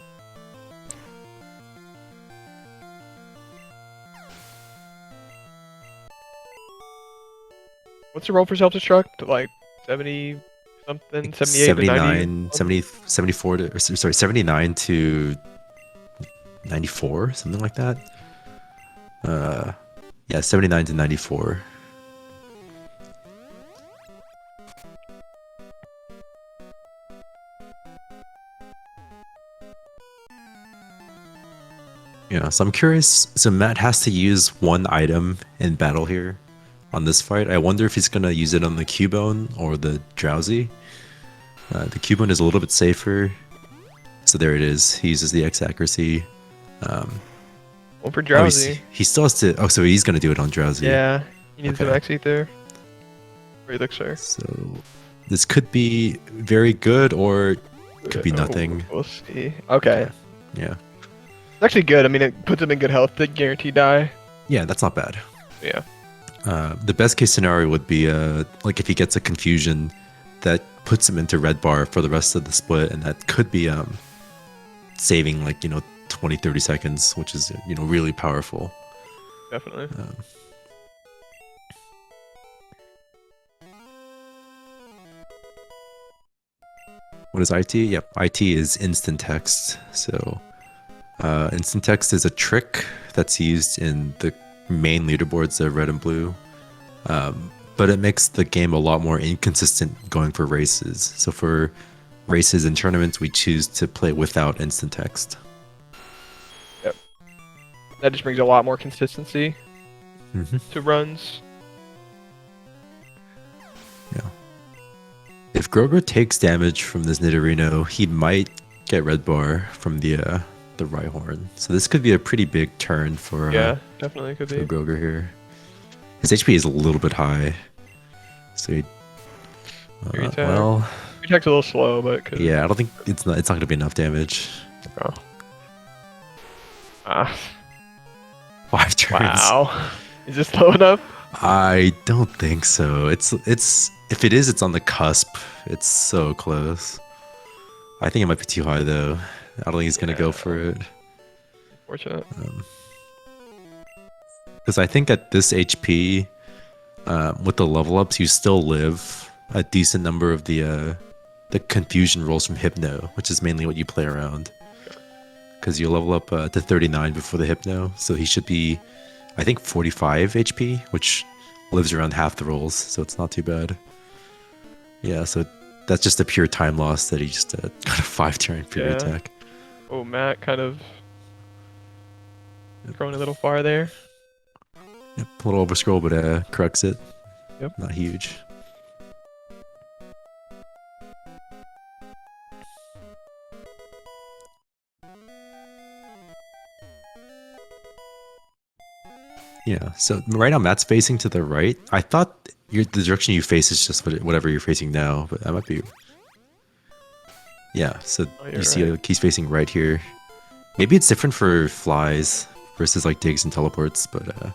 Speaker 1: What's the roll for self-destruct? Like 70 something, 78
Speaker 2: 79,
Speaker 1: to
Speaker 2: 70, 74 to, or sorry, 79 to 94, something like that. Yeah, 79 to 94. Yeah, so I'm curious. So Matt has to use one item in battle here on this fight. I wonder if he's going to use it on the Cubone or the Drowsy. The Cubone is a little bit safer. So there it is. He uses the X accuracy.
Speaker 1: One for Drowsy.
Speaker 2: He still has to... Oh, so he's going to do it on Drowsy.
Speaker 1: Yeah, he needs some X ether. Or Elixir.
Speaker 2: So this could be very good or could be nothing.
Speaker 1: We'll see. Okay.
Speaker 2: Yeah.
Speaker 1: It's actually good. I mean, it puts him in good health to guarantee die.
Speaker 2: Yeah, that's not bad.
Speaker 1: Yeah.
Speaker 2: The best case scenario would be like if he gets a confusion that puts him into red bar for the rest of the split, and that could be saving like 20-30 seconds, which is really powerful.
Speaker 1: Definitely.
Speaker 2: What is IT? Yep, IT is instant text. So instant text is a trick that's used in the main leaderboards of red and blue, but it makes the game a lot more inconsistent going for races. So for races and tournaments, we choose to play without instant text.
Speaker 1: Yep. That just brings a lot more consistency to runs.
Speaker 2: Yeah. If Grogir takes damage from this Nidorino, he might get red bar from the Rhyhorn. So this could be a pretty big turn for
Speaker 1: yeah, definitely could be.
Speaker 2: for Grogir here. His HP is a little bit high, so he, well,
Speaker 1: Attack's a little slow, but
Speaker 2: yeah, I don't think it's not going to be enough damage.
Speaker 1: Oh.
Speaker 2: 5 turns.
Speaker 1: Wow. Is this slow enough?
Speaker 2: I don't think so. It's if it is, it's on the cusp. It's so close. I think it might be too high though. I don't think he's gonna go for it.
Speaker 1: Fortunate.
Speaker 2: Because I think at this HP, with the level ups, you still live a decent number of the confusion rolls from Hypno, which is mainly what you play around. Because you level up to 39 before the Hypno, so he should be I think 45 HP, which lives around half the rolls, so it's not too bad. Yeah, so that's just a pure time loss that he just got a 5-turn free attack.
Speaker 1: Oh, Matt kind of going a little far there.
Speaker 2: Yep, a little overscroll, but corrects it.
Speaker 1: Yep.
Speaker 2: Not huge. Yeah, so right now Matt's facing to the right. I thought the direction you face is just whatever you're facing now, but that might be... Yeah, so you see
Speaker 1: right.
Speaker 2: he's facing right here. Maybe it's different for flies versus like digs and teleports, but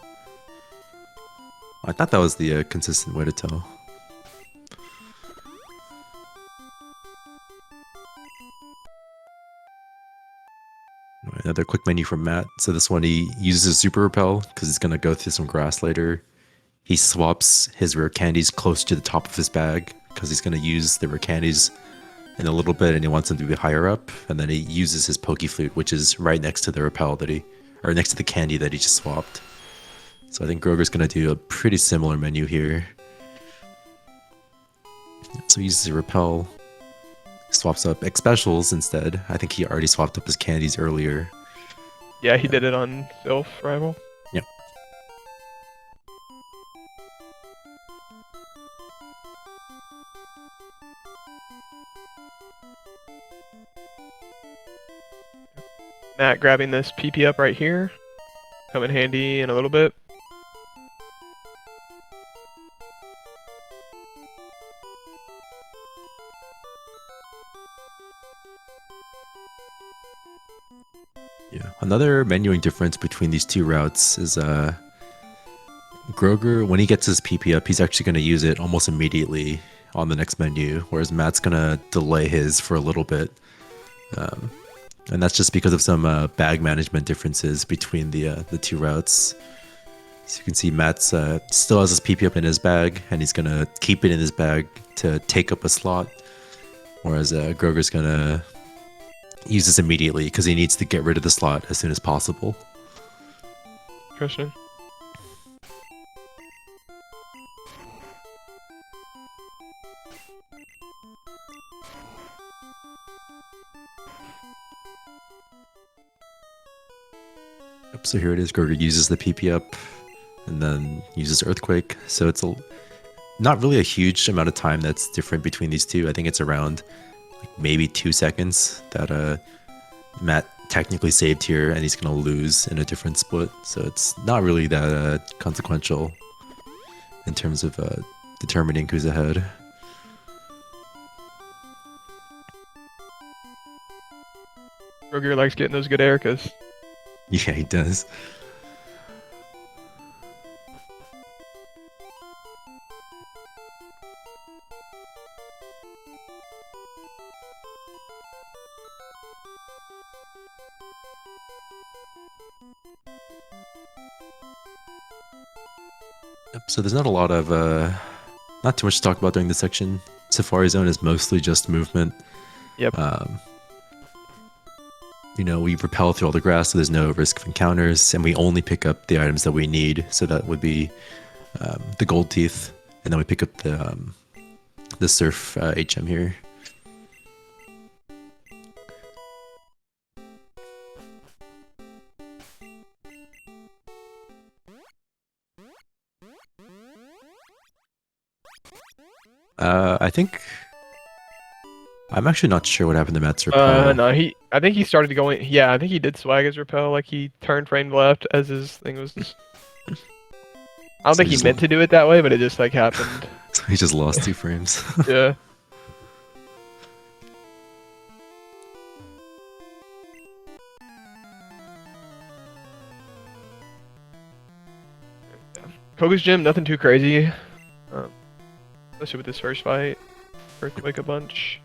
Speaker 2: I thought that was the consistent way to tell. Another quick menu from Matt. So this one, he uses super repel because he's going to go through some grass later. He swaps his rare candies close to the top of his bag because he's going to use the rare candies in a little bit and he wants them to be higher up. And then he uses his poke flute, which is right next to the repel or next to the candy that he just swapped. So I think Grogir's going to do a pretty similar menu here. So he uses the repel. Swaps up X specials instead. I think he already swapped up his candies earlier.
Speaker 1: Yeah, he did it on Sylph Rival.
Speaker 2: Yep.
Speaker 1: Matt grabbing this PP up right here. Come in handy in a little bit.
Speaker 2: Yeah. Another menuing difference between these two routes is Grogir, when he gets his PP up, he's actually going to use it almost immediately on the next menu, whereas Matt's going to delay his for a little bit. And that's just because of some bag management differences between the two routes. So you can see Matt's still has his PP up in his bag, and he's going to keep it in his bag to take up a slot, whereas Grogir's going to use this immediately because he needs to get rid of the slot as soon as possible.
Speaker 1: Interesting.
Speaker 2: Yep, so here it is. Grogir uses the PP up and then uses Earthquake. So it's not really a huge amount of time that's different between these two. I think it's around maybe 2 seconds that Matt technically saved here, and he's going to lose in a different split. So it's not really that consequential in terms of determining who's ahead.
Speaker 1: Grogir likes getting those good Ericas.
Speaker 2: Yeah, he does. Yep, so there's not a lot of, not too much to talk about during this section. Safari Zone is mostly just movement.
Speaker 1: Yep.
Speaker 2: You know, we repel through all the grass, so there's no risk of encounters, and we only pick up the items that we need. So that would be the gold teeth, and then we pick up the surf HM here. I think I'm actually not sure what happened to Matt's repel.
Speaker 1: No, I think he started going. Yeah, I think he did swag his repel. Like he turned frame left as his thing was. I don't think he meant to do it that way, but it just like happened.
Speaker 2: So he just lost 2 frames.
Speaker 1: Yeah. Koga's gym, nothing too crazy. Especially with this first fight. Earthquake a bunch.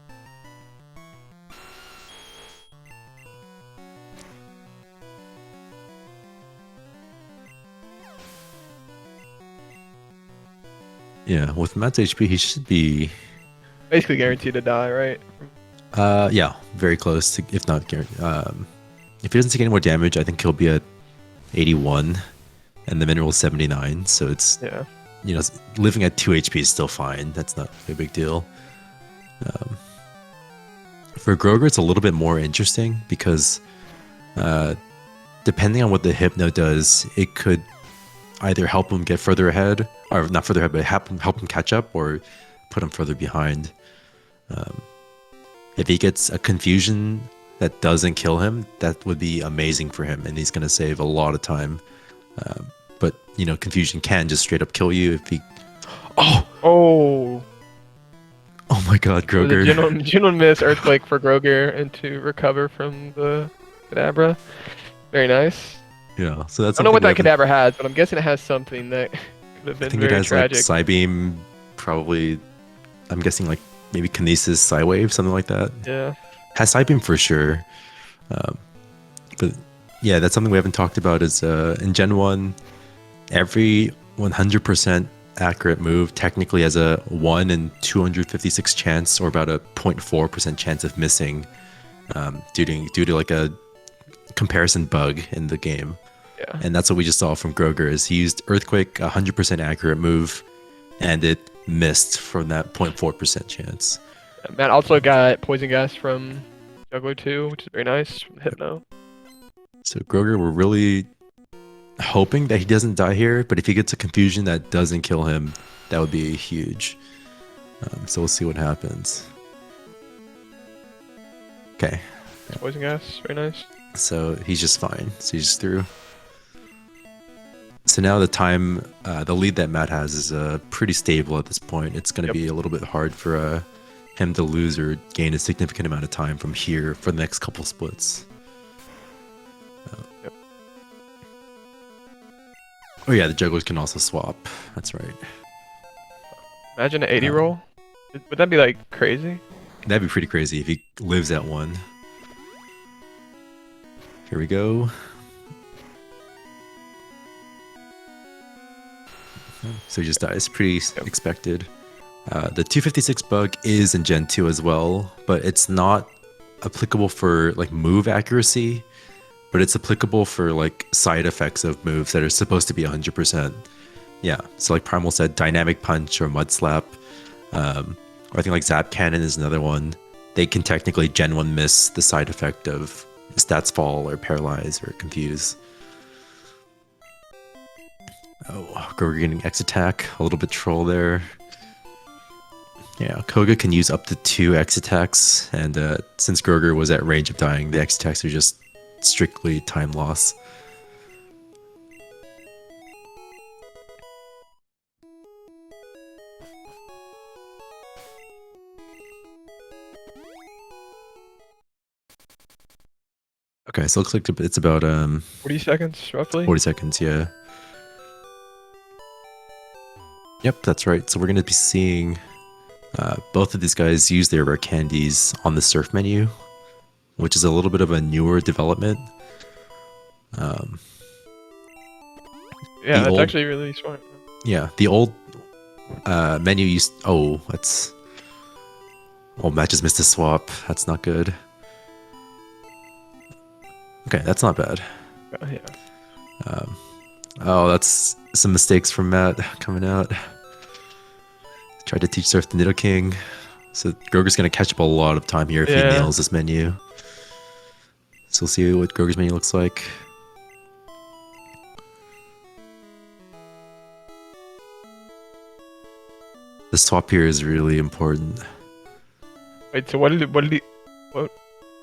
Speaker 2: Yeah, with Matt's HP, he should be
Speaker 1: basically guaranteed to die, right?
Speaker 2: Yeah, very close to, if not guaranteed. If he doesn't take any more damage, I think he'll be at 81. and the mineral is 79. So it's
Speaker 1: Yeah.
Speaker 2: Living at 2 HP is still fine. That's not a big deal. For Grogir, it's a little bit more interesting because depending on what the Hypno does, it could either help him get further ahead, or not further ahead, but help him catch up, or put him further behind. If he gets a confusion that doesn't kill him, that would be amazing for him, and he's going to save a lot of time. But confusion can just straight up kill you if he.
Speaker 1: Oh.
Speaker 2: Oh my God,
Speaker 1: So the
Speaker 2: Grogir.
Speaker 1: genuine miss earthquake for Grogir and to recover from the Kadabra. Very nice.
Speaker 2: Yeah, so that's.
Speaker 1: I don't know what that
Speaker 2: something we haven't-
Speaker 1: Kadabra has, but I'm guessing it has something that could have
Speaker 2: I
Speaker 1: been
Speaker 2: think it
Speaker 1: very
Speaker 2: has
Speaker 1: tragic.
Speaker 2: like Psybeam, probably. I'm guessing like maybe Kinesis, Psywave, something like that.
Speaker 1: Yeah.
Speaker 2: Has Psybeam for sure. But yeah, that's something we haven't talked about is in Gen 1, every 100% accurate move technically has a 1 in 256 chance, or about a 0.4% chance of missing due to like a comparison bug in the game.
Speaker 1: Yeah.
Speaker 2: And that's what we just saw from Grogir is he used Earthquake, 100% accurate move, and it missed from that 0.4% chance.
Speaker 1: Matt also got poison gas from Juggler 2, which is very nice from Hypno.
Speaker 2: So Grogir, we're really hoping that he doesn't die here, but if he gets a confusion that doesn't kill him, that would be huge. So we'll see what happens. Okay,
Speaker 1: Poison gas, very nice.
Speaker 2: so he's just fine. So he's just through. So now the lead that Matt has is pretty stable at this point. It's going to be a little bit hard for him to lose or gain a significant amount of time from here for the next couple splits. Oh yeah, the jugglers can also swap. That's right.
Speaker 1: Imagine an 80 roll. Would that be like crazy?
Speaker 2: That'd be pretty crazy if he lives at 1. Here we go. So he just dies. Pretty expected. The 256 bug is in Gen 2 as well, but it's not applicable for like move accuracy, but it's applicable for like side effects of moves that are supposed to be 100%. Yeah, so like Primal said, Dynamic Punch or Mud Slap, or I think like Zap Cannon is another one. They can technically Gen 1 miss the side effect of stats fall or paralyze or confuse. Oh, Grogir getting X attack, a little bit troll there. Yeah, Koga can use up to 2 X attacks, and since Grogir was at range of dying, the X attacks are just strictly time loss. Okay, so it looks like it's about
Speaker 1: 40 seconds, roughly?
Speaker 2: 40 seconds, yeah. Yep, that's right. So we're going to be seeing both of these guys use their rare candies on the surf menu, which is a little bit of a newer development.
Speaker 1: Yeah, that's
Speaker 2: old-
Speaker 1: actually really smart.
Speaker 2: Yeah, the old menu used... Oh, that's... Oh, Matt just missed a swap. That's not good. Okay, that's not bad.
Speaker 1: Yeah.
Speaker 2: Oh, that's some mistakes from Matt coming out. Tried to teach Surf to Nidoking. So Grogir's going to catch up a lot of time here if he nails this menu. So we'll see what Grogir's menu looks like. The swap here is really important.
Speaker 1: Wait, so what did he...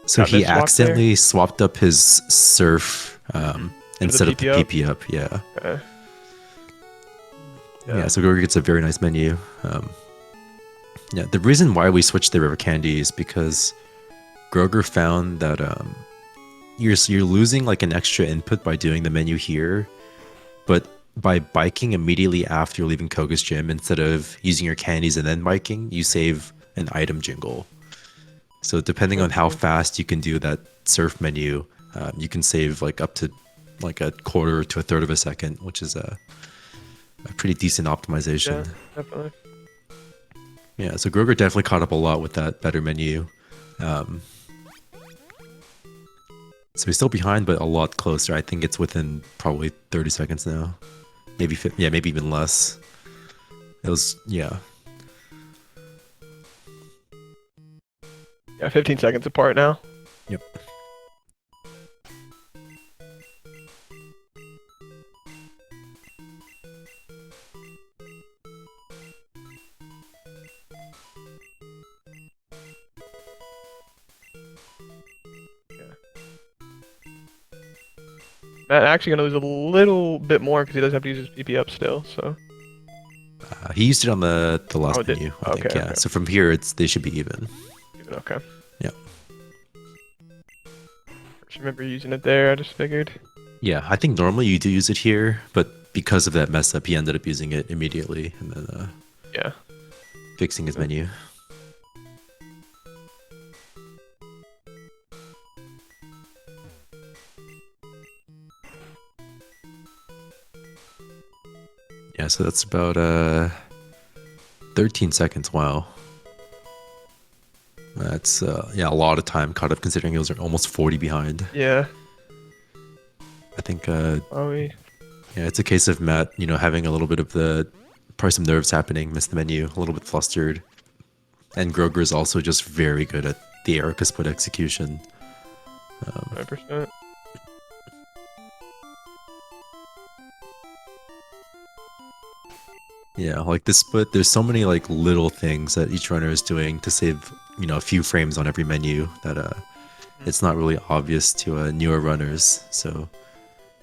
Speaker 2: So
Speaker 1: Got
Speaker 2: he
Speaker 1: missed swap
Speaker 2: accidentally swapped up his Surf instead of the
Speaker 1: PP up?
Speaker 2: PP up. Yeah.
Speaker 1: Okay.
Speaker 2: Yeah, so Grogir gets a very nice menu. Yeah, the reason why we switched the River Candy is because Grogir found that you're losing like an extra input by doing the menu here, but by biking immediately after you're leaving Koga's gym, instead of using your candies and then biking, you save an item jingle. So depending on how fast you can do that surf menu, you can save like up to like a quarter to a third of a second, which is a pretty decent optimization.
Speaker 1: Yeah, definitely.
Speaker 2: Yeah, so Grogir definitely caught up a lot with that better menu. So So he's still behind, but a lot closer. I think it's within probably 30 seconds now. Maybe, yeah, maybe even less. It was, yeah.
Speaker 1: Yeah, 15 seconds apart now.
Speaker 2: Yep.
Speaker 1: Matt actually gonna lose a little bit more because he does have to use his PP up still. So.
Speaker 2: He used it on the last
Speaker 1: Did
Speaker 2: menu, I think,
Speaker 1: okay,
Speaker 2: yeah.
Speaker 1: okay.
Speaker 2: So from here, they should be even.
Speaker 1: Okay.
Speaker 2: Yeah.
Speaker 1: Just remember using it there. I just figured.
Speaker 2: Yeah, I think normally you do use it here, but because of that mess up, he ended up using it immediately and then
Speaker 1: yeah,
Speaker 2: fixing his menu. Yeah, so that's about 13 seconds. Wow. That's yeah, a lot of time caught up considering he was almost 40 behind.
Speaker 1: Yeah.
Speaker 2: I think
Speaker 1: yeah,
Speaker 2: it's a case of Matt, having a little bit of probably some nerves happening, missed the menu, a little bit flustered. And Grogir is also just very good at the Erica split execution.
Speaker 1: 100%.
Speaker 2: Yeah, like this split, there's so many like little things that each runner is doing to save, a few frames on every menu that it's not really obvious to newer runners. So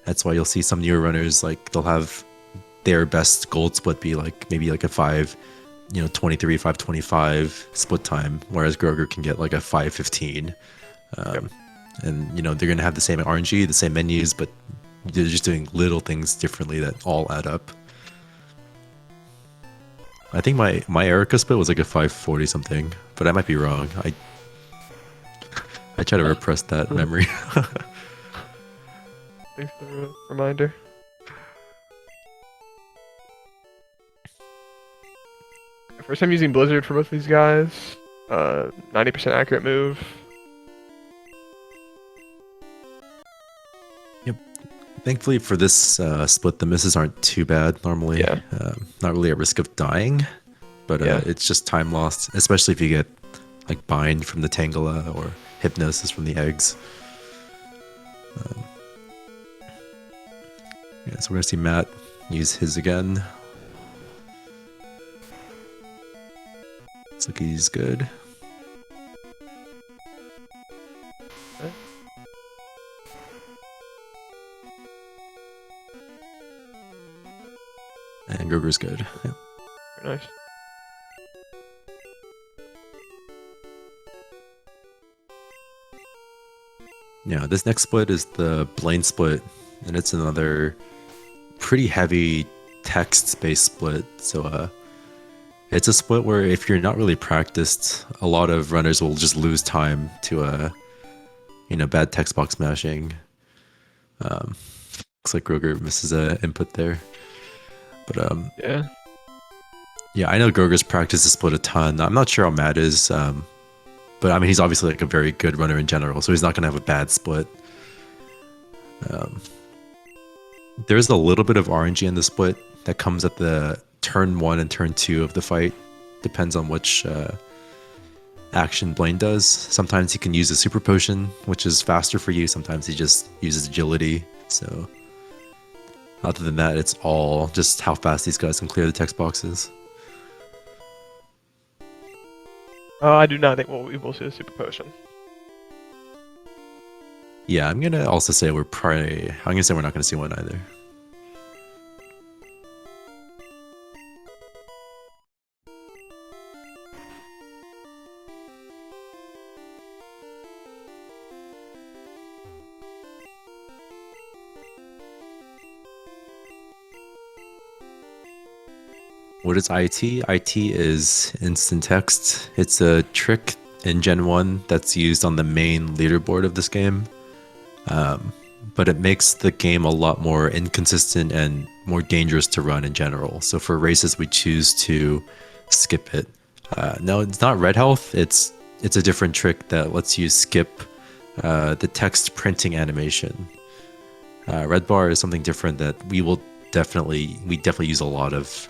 Speaker 2: that's why you'll see some newer runners, like they'll have their best gold split be like maybe like a 523, 525 split time, whereas Grogir can get like a 515.
Speaker 1: Yep.
Speaker 2: And they're gonna have the same RNG, the same menus, but they're just doing little things differently that all add up. I think my Erica split was like a 540 something, but I might be wrong. I try to repress that memory.
Speaker 1: Thanks for the reminder. First time using Blizzard for both of these guys. 90% accurate move.
Speaker 2: Yep. Thankfully for this split, the misses aren't too bad normally.
Speaker 1: Yeah.
Speaker 2: Not really a risk of dying, but it's just time lost, especially if you get like bind from the Tangela or hypnosis from the eggs. Yeah, so we're gonna see Matt use his again. Looks like he's good.
Speaker 1: Okay.
Speaker 2: And Grogir's good. Yep.
Speaker 1: Very nice.
Speaker 2: Yeah, this next split is the Blaine split, and it's another pretty heavy text-based split. So it's a split where if you're not really practiced, a lot of runners will just lose time to bad text box mashing. Looks like Grogir misses a input there. But yeah, I know Grogir's practiced the split a ton. I'm not sure how Matt is, but I mean he's obviously like a very good runner in general, so he's not gonna have a bad split. There's a little bit of RNG in the split that comes at the turn 1 and turn 2 of the fight. Depends on which action Blaine does. Sometimes he can use a super potion, which is faster for you. Sometimes he just uses agility. So other than that, it's all just how fast these guys can clear the text boxes.
Speaker 1: I do not think we will see a super potion.
Speaker 2: Yeah, I'm gonna also say we're not gonna see one either. What is IT? IT is instant text. It's a trick in Gen 1 that's used on the main leaderboard of this game. But it makes the game a lot more inconsistent and more dangerous to run in general. So for races, we choose to skip it. No, it's not red health. It's a different trick that lets you skip the text printing animation. Red bar is something different that we definitely use a lot of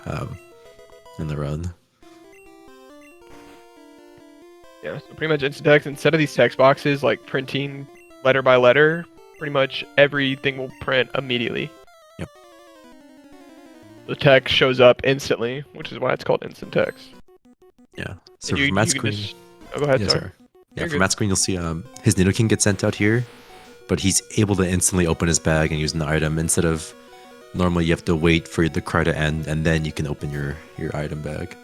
Speaker 2: in the run.
Speaker 1: Yeah, so pretty much instant text, instead of these text boxes like printing letter by letter, pretty much everything will print immediately.
Speaker 2: Yep.
Speaker 1: The text shows up instantly, which is why it's called instant text.
Speaker 2: Yeah. So
Speaker 1: And
Speaker 2: for Matt Screen,
Speaker 1: oh, go ahead,
Speaker 2: yeah,
Speaker 1: sorry.
Speaker 2: Yeah,
Speaker 1: You're
Speaker 2: for
Speaker 1: good.
Speaker 2: Matt Screen, you'll see his Nidoking gets sent out here, but he's able to instantly open his bag and use an item instead of normally you have to wait for the cry to end and then you can open your item bag.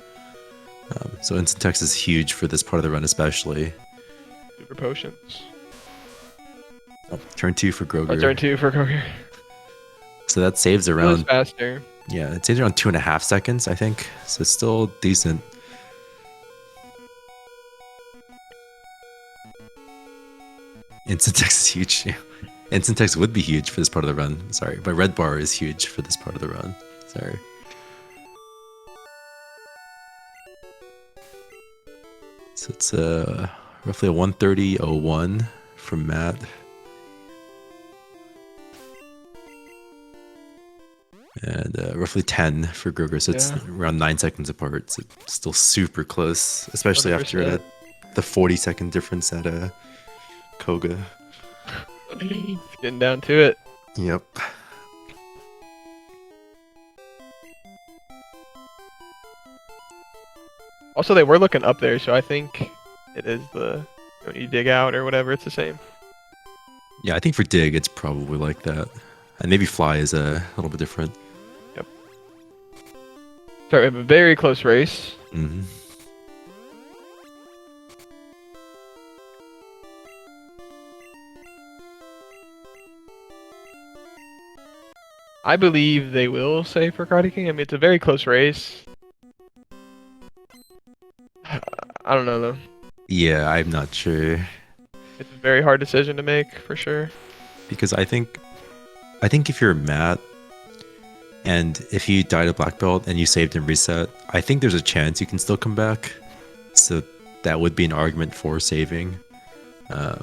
Speaker 2: So instant text is huge for this part of the run, especially.
Speaker 1: Super potions.
Speaker 2: Oh, turn 2 for Grogir.
Speaker 1: Turn 2 for Grogir.
Speaker 2: So that saves
Speaker 1: It was
Speaker 2: around.
Speaker 1: faster.
Speaker 2: Yeah, it saves around 2.5 seconds, I think. So it's still decent. Instant text is huge. Instant text would be huge for this part of the run. Sorry, but red bar is huge for this part of the run. Sorry. So it's roughly a 130.01 from Matt. And roughly 10 for Grogir, so it's around 9 seconds apart. So it's still super close, especially
Speaker 1: 100%.
Speaker 2: after the 40-second difference at Koga.
Speaker 1: Getting down to it.
Speaker 2: Yep.
Speaker 1: Also, they were looking up there, so I think it is when you dig out or whatever, it's the same.
Speaker 2: Yeah, I think for dig, it's probably like that. And maybe fly is a little bit different.
Speaker 1: Yep. Sorry, we have a very close race.
Speaker 2: Mm-hmm.
Speaker 1: I believe they will say for Karate King. I mean, it's a very close race. I don't know, though.
Speaker 2: Yeah, I'm not sure.
Speaker 1: It's a very hard decision to make, for sure.
Speaker 2: Because I think if you're Matt, and if you died a black belt and you saved and reset, I think there's a chance you can still come back. So that would be an argument for saving.
Speaker 1: Yeah.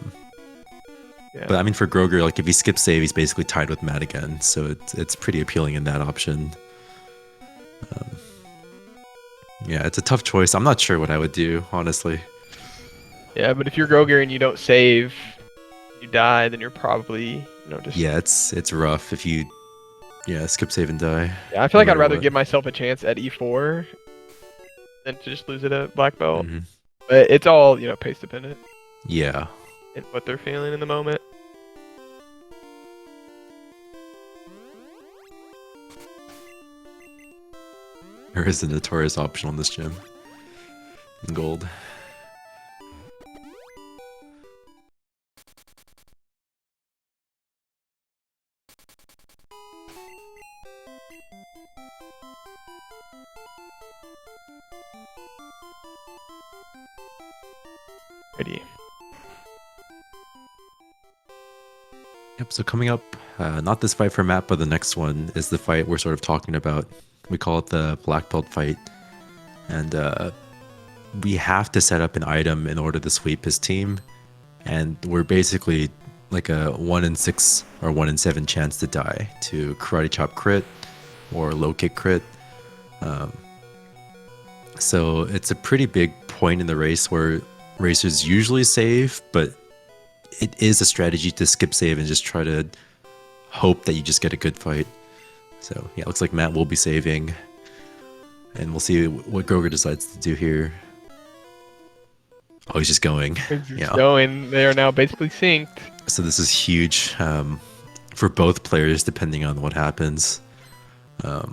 Speaker 2: But I mean, for Grogir, like if he skips save, he's basically tied with Matt again. So it's pretty appealing in that option. Yeah, it's a tough choice. I'm not sure what I would do, honestly.
Speaker 1: Yeah, but if you're Grogir and you don't save, you die, then you're probably, just...
Speaker 2: Yeah, it's rough if you, skip save and die.
Speaker 1: Yeah, I feel like
Speaker 2: no
Speaker 1: I'd
Speaker 2: matter
Speaker 1: rather
Speaker 2: what.
Speaker 1: give myself a chance at E4 than to just lose it at black belt.
Speaker 2: Mhm.
Speaker 1: But it's all, pace dependent
Speaker 2: Yeah.
Speaker 1: and what they're feeling in the moment.
Speaker 2: There is a notorious option on this gym. In gold.
Speaker 1: Ready.
Speaker 2: Yep, so coming up, not this fight for Matt, but the next one is the fight we're sort of talking about. We call it the black belt fight. And we have to set up an item in order to sweep his team. And we're basically like a 1 in 6 or 1 in 7 chance to die to karate chop crit or low kick crit. So it's a pretty big point in the race where racers usually save, but it is a strategy to skip save and just try to hope that you just get a good fight. So yeah, it looks like Matt will be saving. And we'll see what Grogir decides to do here. Oh, he's just going. Yeah.
Speaker 1: Going. They are now basically synced.
Speaker 2: So this is huge for both players, depending on what happens. But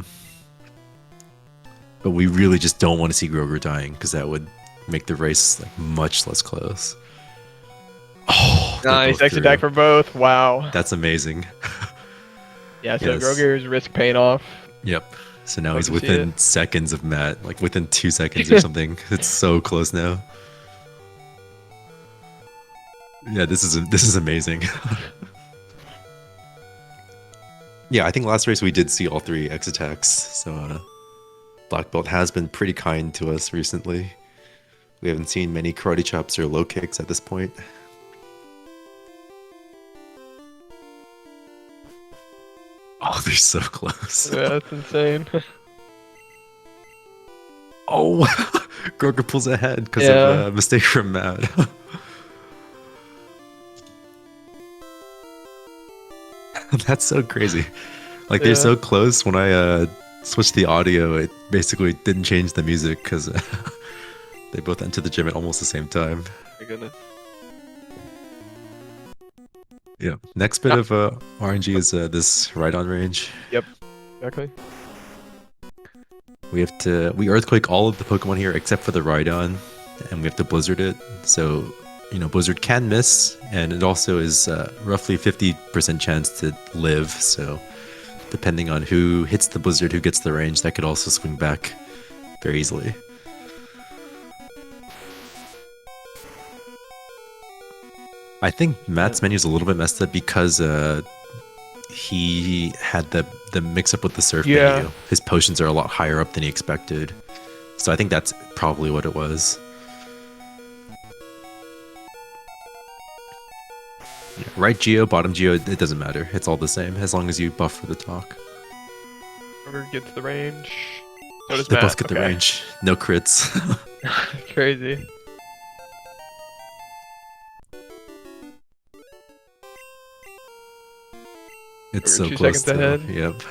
Speaker 2: we really just don't want to see Grogir dying, because that would make the race like much less close. Oh,
Speaker 1: nice exit deck for both. Wow.
Speaker 2: That's amazing.
Speaker 1: Yeah, so Grogir's risk paying off.
Speaker 2: Yep. So now he's within seconds of Matt, like within 2 seconds or something. It's so close now. Yeah, this is amazing. Yeah, I think last race we did see all 3 X attacks. So Black Belt has been pretty kind to us recently. We haven't seen many karate chops or low kicks at this point. Oh, they're so close.
Speaker 1: Yeah, that's insane.
Speaker 2: Oh, Grogir pulls ahead because of
Speaker 1: Yeah.
Speaker 2: a mistake from Mad. That's so crazy. Like they're
Speaker 1: Yeah.
Speaker 2: so close. When I switched the audio, it basically didn't change the music because they both entered the gym at almost the same time.
Speaker 1: My goodness.
Speaker 2: Yeah. Next bit of RNG is this ride-on range.
Speaker 1: Yep. Exactly.
Speaker 2: We earthquake all of the Pokemon here except for the ride-on, and we have to blizzard it. So, you know, blizzard can miss, and it also is roughly 50% chance to live. So, depending on who hits the blizzard, who gets the range, that could also swing back very easily. I think Matt's menu is a little bit messed up because he had the mix up with the surf menu. His potions are a lot higher up than he expected. So I think that's probably what it was. Yeah, right Geo, bottom Geo, it doesn't matter. It's all the same as long as you buff for the talk.
Speaker 1: Whoever gets the range. So does
Speaker 2: They
Speaker 1: Matt.
Speaker 2: both get the range. No crits.
Speaker 1: Crazy.
Speaker 2: It's
Speaker 1: We're
Speaker 2: so
Speaker 1: 2
Speaker 2: close
Speaker 1: seconds ahead.
Speaker 2: Yep.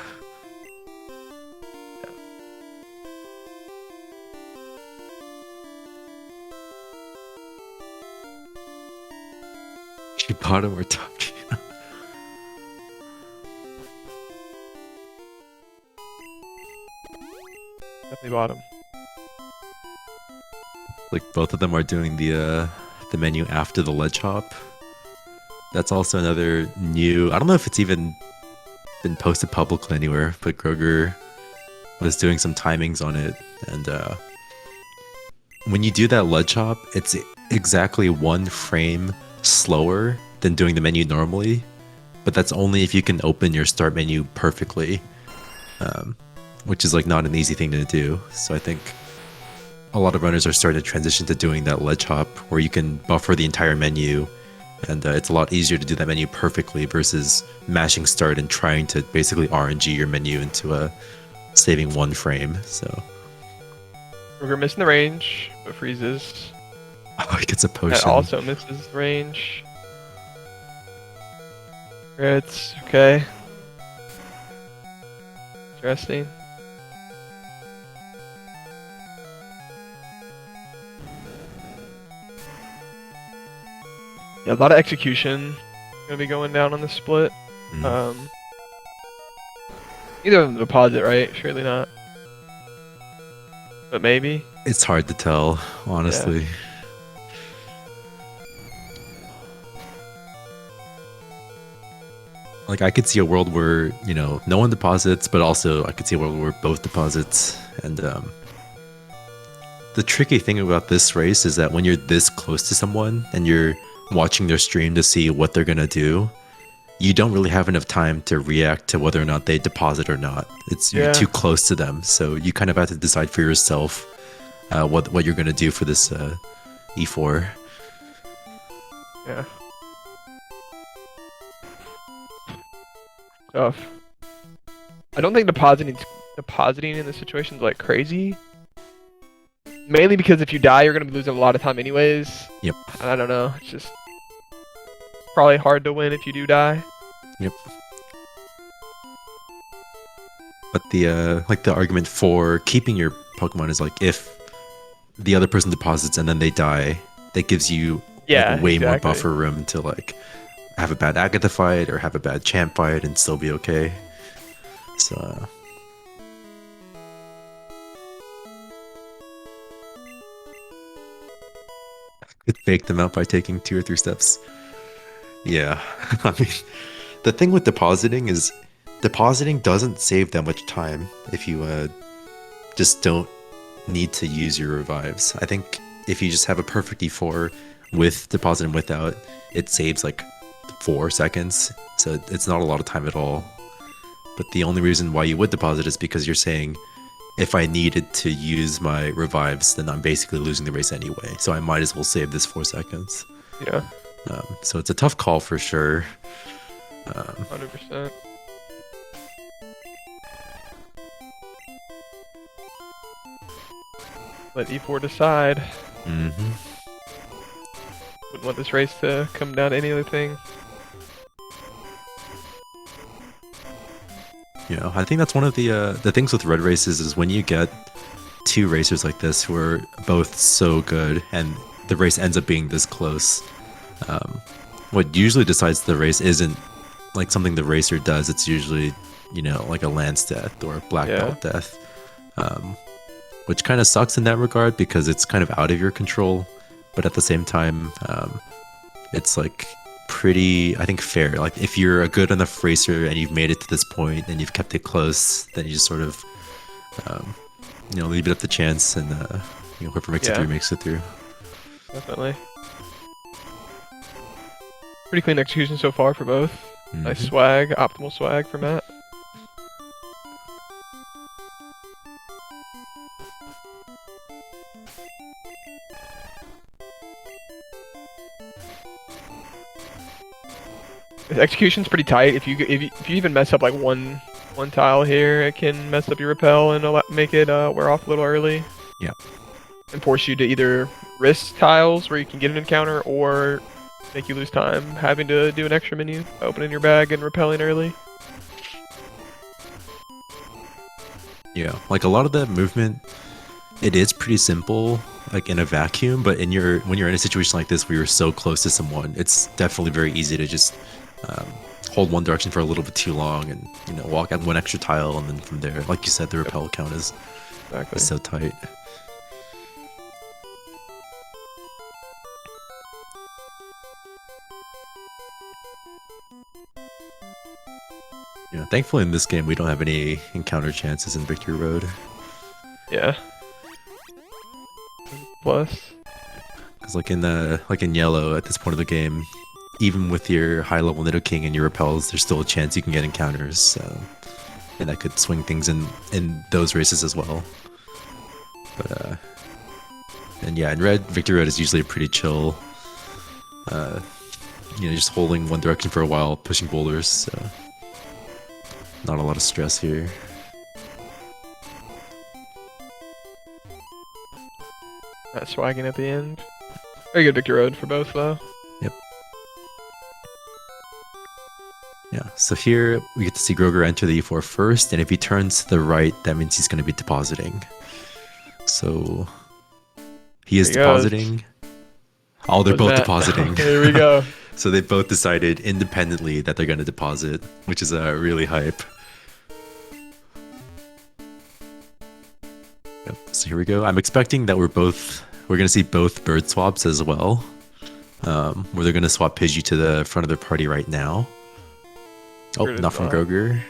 Speaker 2: She bottom or top Geo.
Speaker 1: Definitely bottom.
Speaker 2: Like both of them are doing the menu after the ledge hop. That's also another new. I don't know if it's even been posted publicly anywhere, but Grogir was doing some timings on it, and when you do that ledge hop, it's exactly 1 frame slower than doing the menu normally, but that's only if you can open your start menu perfectly, which is like not an easy thing to do. So I think a lot of runners are starting to transition to doing that ledge hop where you can buffer the entire menu, and it's a lot easier to do that menu perfectly versus mashing start and trying to basically RNG your menu into saving 1 frame. So
Speaker 1: We're missing the range, but freezes.
Speaker 2: oh, he gets a
Speaker 1: That
Speaker 2: potion.
Speaker 1: also misses the range. Crits, okay. Interesting. Yeah, a lot of execution gonna be going down on the split. Either of them deposit, right? Surely not. But maybe.
Speaker 2: It's hard to tell, honestly.
Speaker 1: Yeah.
Speaker 2: Like I could see a world where, you know, no one deposits, but also I could see a world where both deposits. And the tricky thing about this race is that when you're this close to someone and you're watching their stream to see what they're gonna do, you don't really have enough time to react to whether or not they deposit or not. You're too close to them, so you kind of have to decide for yourself what you're gonna do for this E4.
Speaker 1: Yeah. Tough. I don't think depositing in this situation is like crazy. Mainly because if you die, you're gonna be losing a lot of time anyways.
Speaker 2: Yep.
Speaker 1: And I don't know. It's just probably hard to win if you do die.
Speaker 2: Yep. But the like the argument for keeping your Pokemon is like if the other person deposits and then they die, that gives you like, way more buffer room to like have a bad Agatha fight or have a bad champ fight and still be okay. So could fake them out by taking 2 or 3 steps. Yeah. I mean, the thing with depositing is depositing doesn't save that much time if you just don't need to use your revives. I think if you just have a perfect E4 with deposit and without, it saves like 4 seconds. So it's not a lot of time at all. But the only reason why you would deposit is because you're saying, if I needed to use my revives, then I'm basically losing the race anyway. So I might as well save this 4 seconds.
Speaker 1: Yeah.
Speaker 2: So it's a tough call for sure.
Speaker 1: 100%. Let E4 decide.
Speaker 2: Mm-hmm.
Speaker 1: Wouldn't want this race to come down to any other thing.
Speaker 2: You know, I think that's one of the things with red races is when you get two racers like this who are both so good and the race ends up being this close. What usually decides the race isn't like something the racer does. It's usually, you know, like a lance death or a black belt death, which kind of sucks in that regard because it's kind of out of your control. But at the same time, it's like pretty, I think, fair. Like if you're a good enough racer and you've made it to this point and you've kept it close, then you just sort of, you know, leave it up to chance and you know, whoever makes it through makes it through.
Speaker 1: Definitely. Pretty clean execution so far for both. Nice swag, optimal swag for Matt. The execution's pretty tight. If you even mess up like one tile here, it can mess up your repel and make it wear off a little early.
Speaker 2: Yeah.
Speaker 1: And force you to either risk tiles where you can get an encounter or make you lose time having to do an extra menu, opening your bag and repelling early.
Speaker 2: Yeah, like a lot of that movement, it is pretty simple, like in a vacuum. But when you're in a situation like this where you're so close to someone, it's definitely very easy to just hold one direction for a little bit too long and, you know, walk out one extra tile and then from there, like you said, the repel count is so tight. Yeah, thankfully in this game we don't have any encounter chances in Victory Road.
Speaker 1: Yeah. Plus,
Speaker 2: because like in yellow at this point of the game, even with your high level Nidoking and your repels, there's still a chance you can get encounters, and that could swing things in those races as well. But and yeah, in red, Victory Road is usually pretty chill. You know, just holding one direction for a while, pushing boulders. So not a lot of stress here.
Speaker 1: Not swagging at the end. Very good Victory Road for both though.
Speaker 2: Yep. Yeah, so here we get to see Grogir enter the E4 first, and if he turns to the right, that means he's going to be depositing. So he is depositing. Oh, they're both depositing.
Speaker 1: Here we go.
Speaker 2: So they both decided independently that they're going to deposit, which is really hype. Yep. So here we go. I'm expecting that we're going to see both bird swaps as well, where they're going to swap Pidgey to the front of their party right now. Oh, not from Grogir.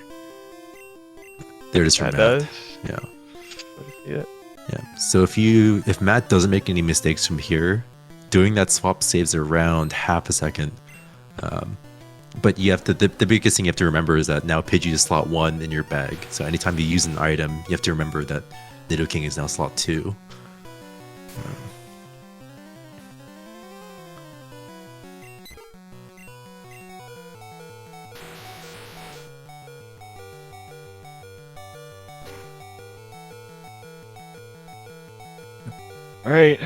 Speaker 2: There it is from Matt. Yeah. Yeah. So if Matt doesn't make any mistakes from here, doing that swap saves around half a second. But you have to the biggest thing you have to remember is that now Pidgey is slot 1 in your bag. So anytime you use an item, you have to remember that Nidoking is now slot 2.
Speaker 1: All right.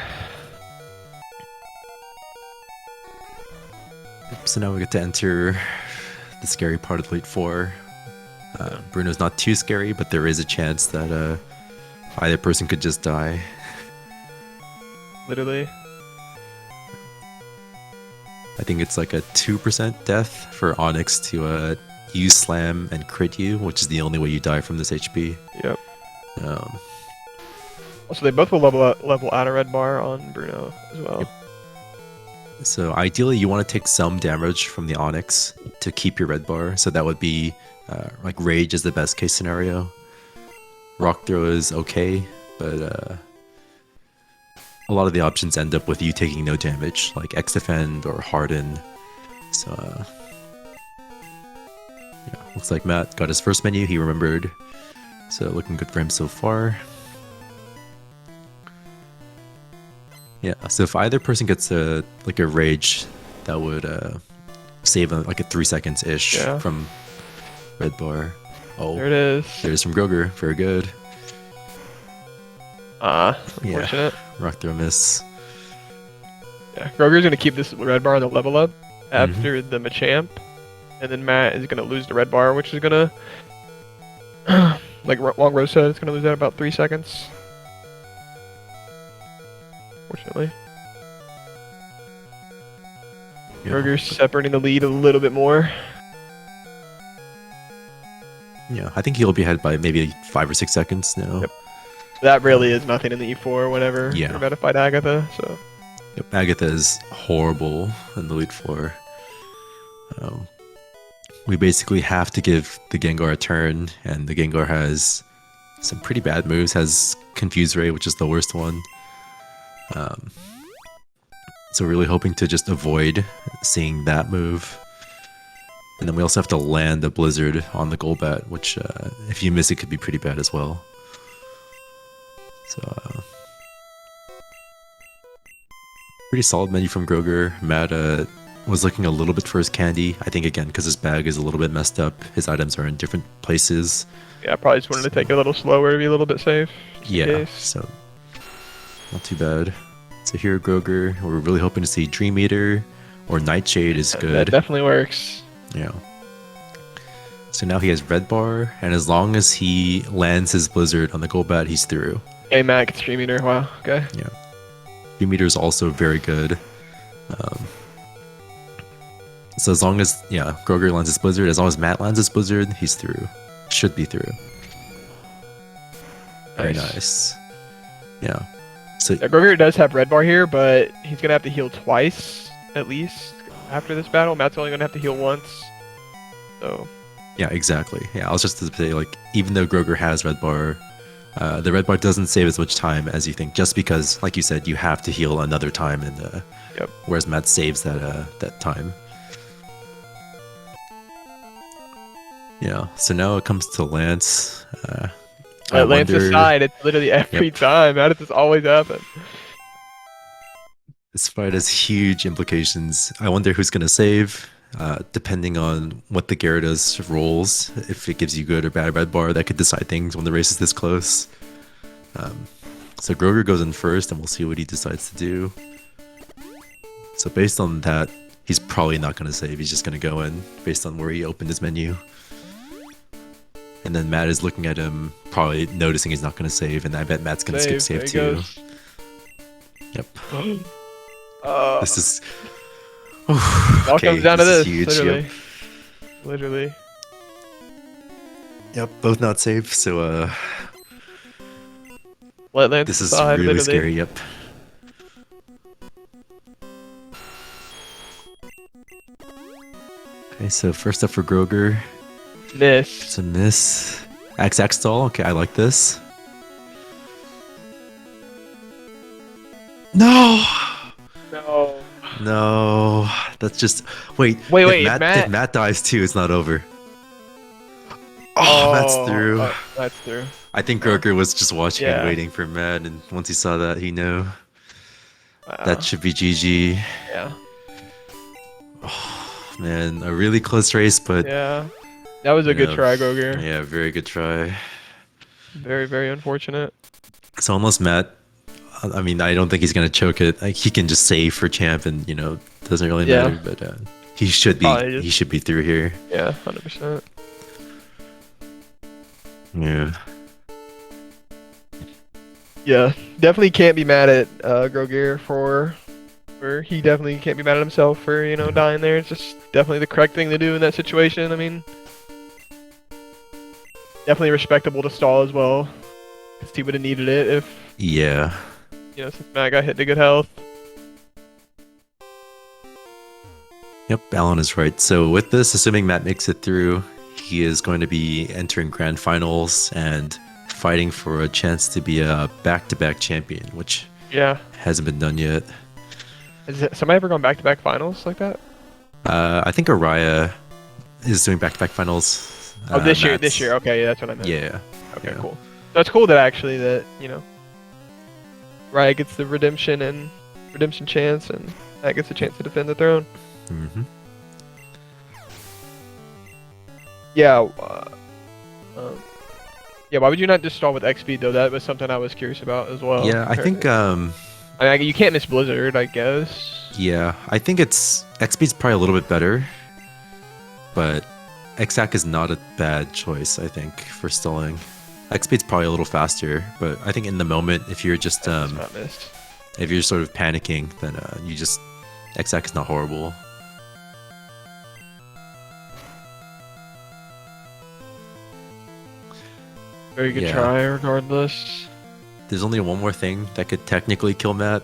Speaker 2: So now we get to enter the scary part of Elite Four. Bruno's not too scary, but there is a chance that either person could just die.
Speaker 1: Literally.
Speaker 2: I think it's like a 2% death for Onyx to use Slam and crit you, which is the only way you die from this HP.
Speaker 1: Yep. Also, they both will level out a red bar on Bruno as well.
Speaker 2: Yep. So ideally, you want to take some damage from the Onyx to keep your red bar. So that would be like Rage is the best case scenario. Rock Throw is okay, but a lot of the options end up with you taking no damage, like X Defend or Harden. So yeah, looks like Matt got his first menu. He remembered. So looking good for him so far. Yeah, so if either person gets a rage, that would save like a 3 seconds ish from red bar. Oh,
Speaker 1: there it is.
Speaker 2: There's from Grogir. Very good.
Speaker 1: Unfortunate.
Speaker 2: Rock throw miss.
Speaker 1: Yeah, Grogir's gonna keep this red bar on the level up
Speaker 2: Mm-hmm.
Speaker 1: after the Machamp, and then Matt is gonna lose the red bar, which is gonna, like Long Rose said, it's gonna lose that about 3 seconds. Fortunately,
Speaker 2: Yeah.
Speaker 1: Grogir's separating the lead a little bit more.
Speaker 2: Yeah, I think he'll be ahead by maybe 5 or 6 seconds now.
Speaker 1: Yep. That really is nothing in the E4 whenever
Speaker 2: Yeah.
Speaker 1: you're about to fight Agatha. So
Speaker 2: Yep, Agatha is horrible in the lead four. We basically have to give the Gengar a turn, and the Gengar has some pretty bad moves. Has Confuse Ray, which is the worst one. So we're really hoping to just avoid seeing that move. And then we also have to land a Blizzard on the Golbat, which if you miss it could be pretty bad as well. So pretty solid menu from Grogir. Matt was looking a little bit for his candy. I think again because his bag is a little bit messed up. His items are in different places.
Speaker 1: yeah, I probably just wanted to take it a little slower to be a little bit safe.
Speaker 2: Yeah, so not too bad. So here Grogir, we're really hoping to see Dream Eater or Nightshade is good.
Speaker 1: That definitely works.
Speaker 2: Yeah. So now he has Red Bar, and as long as he lands his Blizzard on the Golbat, he's through.
Speaker 1: Hey, Matt gets Dream Eater. Wow. Okay.
Speaker 2: Yeah. Dream Eater is also very good. So as long as, yeah, Grogir lands his Blizzard, as long as Matt lands his Blizzard, he's through. Should be through. Very nice. Yeah. So
Speaker 1: yeah, Grogir does have red bar here, but he's gonna have to heal twice at least after this battle. Matt's only gonna have to heal once. So
Speaker 2: yeah, exactly. Yeah, I was just to say, like, even though Grogir has red bar, the red bar doesn't save as much time as you think, just because, like you said, you have to heal another time, and whereas Matt saves that time. Yeah. So now it comes to Lance.
Speaker 1: Lance's side, it's literally every time. How does this always happen?
Speaker 2: This fight has huge implications. I wonder who's gonna save. Depending on what the Gyarados rolls, if it gives you good or bad red bar, that could decide things when the race is this close. So Grogir goes in first, and we'll see what he decides to do. So based on that, he's probably not going to save. He's just going to go in based on where he opened his menu. And then Matt is looking at him, probably noticing he's not going to save, and I bet Matt's going to skip save too.
Speaker 1: Goes.
Speaker 2: Yep. This is...
Speaker 1: All comes down to this,
Speaker 2: huge.
Speaker 1: literally.
Speaker 2: Yep.
Speaker 1: Literally.
Speaker 2: Yep, both not safe, so
Speaker 1: Let Lance
Speaker 2: this is
Speaker 1: decide,
Speaker 2: really
Speaker 1: literally.
Speaker 2: scary, yep. Okay, so first up for Grogir.
Speaker 1: Miss.
Speaker 2: It's a miss. Axe stall, okay, I like this. No!
Speaker 1: No.
Speaker 2: No, that's just... Wait,
Speaker 1: Wait,
Speaker 2: if Matt dies too, it's not over.
Speaker 1: Oh,
Speaker 2: Matt's through.
Speaker 1: That's through.
Speaker 2: I think Grogir was just watching and
Speaker 1: Yeah.
Speaker 2: waiting for Matt, and once he saw that, he knew.
Speaker 1: Wow.
Speaker 2: That should be GG.
Speaker 1: Yeah.
Speaker 2: Man, a really close race, but...
Speaker 1: Yeah. That was a good try, Grogir.
Speaker 2: Yeah, very good try.
Speaker 1: Very, very unfortunate.
Speaker 2: So unless Matt... I mean, I don't think he's going to choke it. Like, he can just save for champ, and, you know, doesn't really matter, but he should be he should be through here.
Speaker 1: Yeah, 100%.
Speaker 2: Yeah.
Speaker 1: Yeah, definitely can't be mad at Grogir for he definitely can't be mad at himself for, you know, dying there. It's just definitely the correct thing to do in that situation. I mean, definitely respectable to stall as well, because he would have needed it if,
Speaker 2: Yeah.
Speaker 1: you know, since Matt got hit to good health.
Speaker 2: Yep, Alan is right. So with this, assuming Matt makes it through, he is going to be entering grand finals and fighting for a chance to be a back-to-back champion, which hasn't been done yet.
Speaker 1: Has somebody ever gone back-to-back finals like that?
Speaker 2: I think Araya is doing back-to-back finals.
Speaker 1: This year. Okay, yeah, that's what I meant.
Speaker 2: Yeah.
Speaker 1: Okay, cool. So it's cool that actually that, you know, Raya gets the redemption chance, and Matt gets a chance to defend the throne.
Speaker 2: Mm-hmm.
Speaker 1: Yeah. Yeah, why would you not just stall with X speed though? That was something I was curious about as well.
Speaker 2: Yeah, I think
Speaker 1: I mean, you can't miss Blizzard, I guess.
Speaker 2: yeah, I think it's X speed's probably a little bit better, but Xac is not a bad choice. I think for stalling, X speed's probably a little faster, but I think in the moment, if you're just
Speaker 1: It's not missed.
Speaker 2: if you're sort of panicking, then you just Xac is not horrible.
Speaker 1: Very good
Speaker 2: Yeah.
Speaker 1: try, regardless.
Speaker 2: There's only one more thing that could technically kill Matt,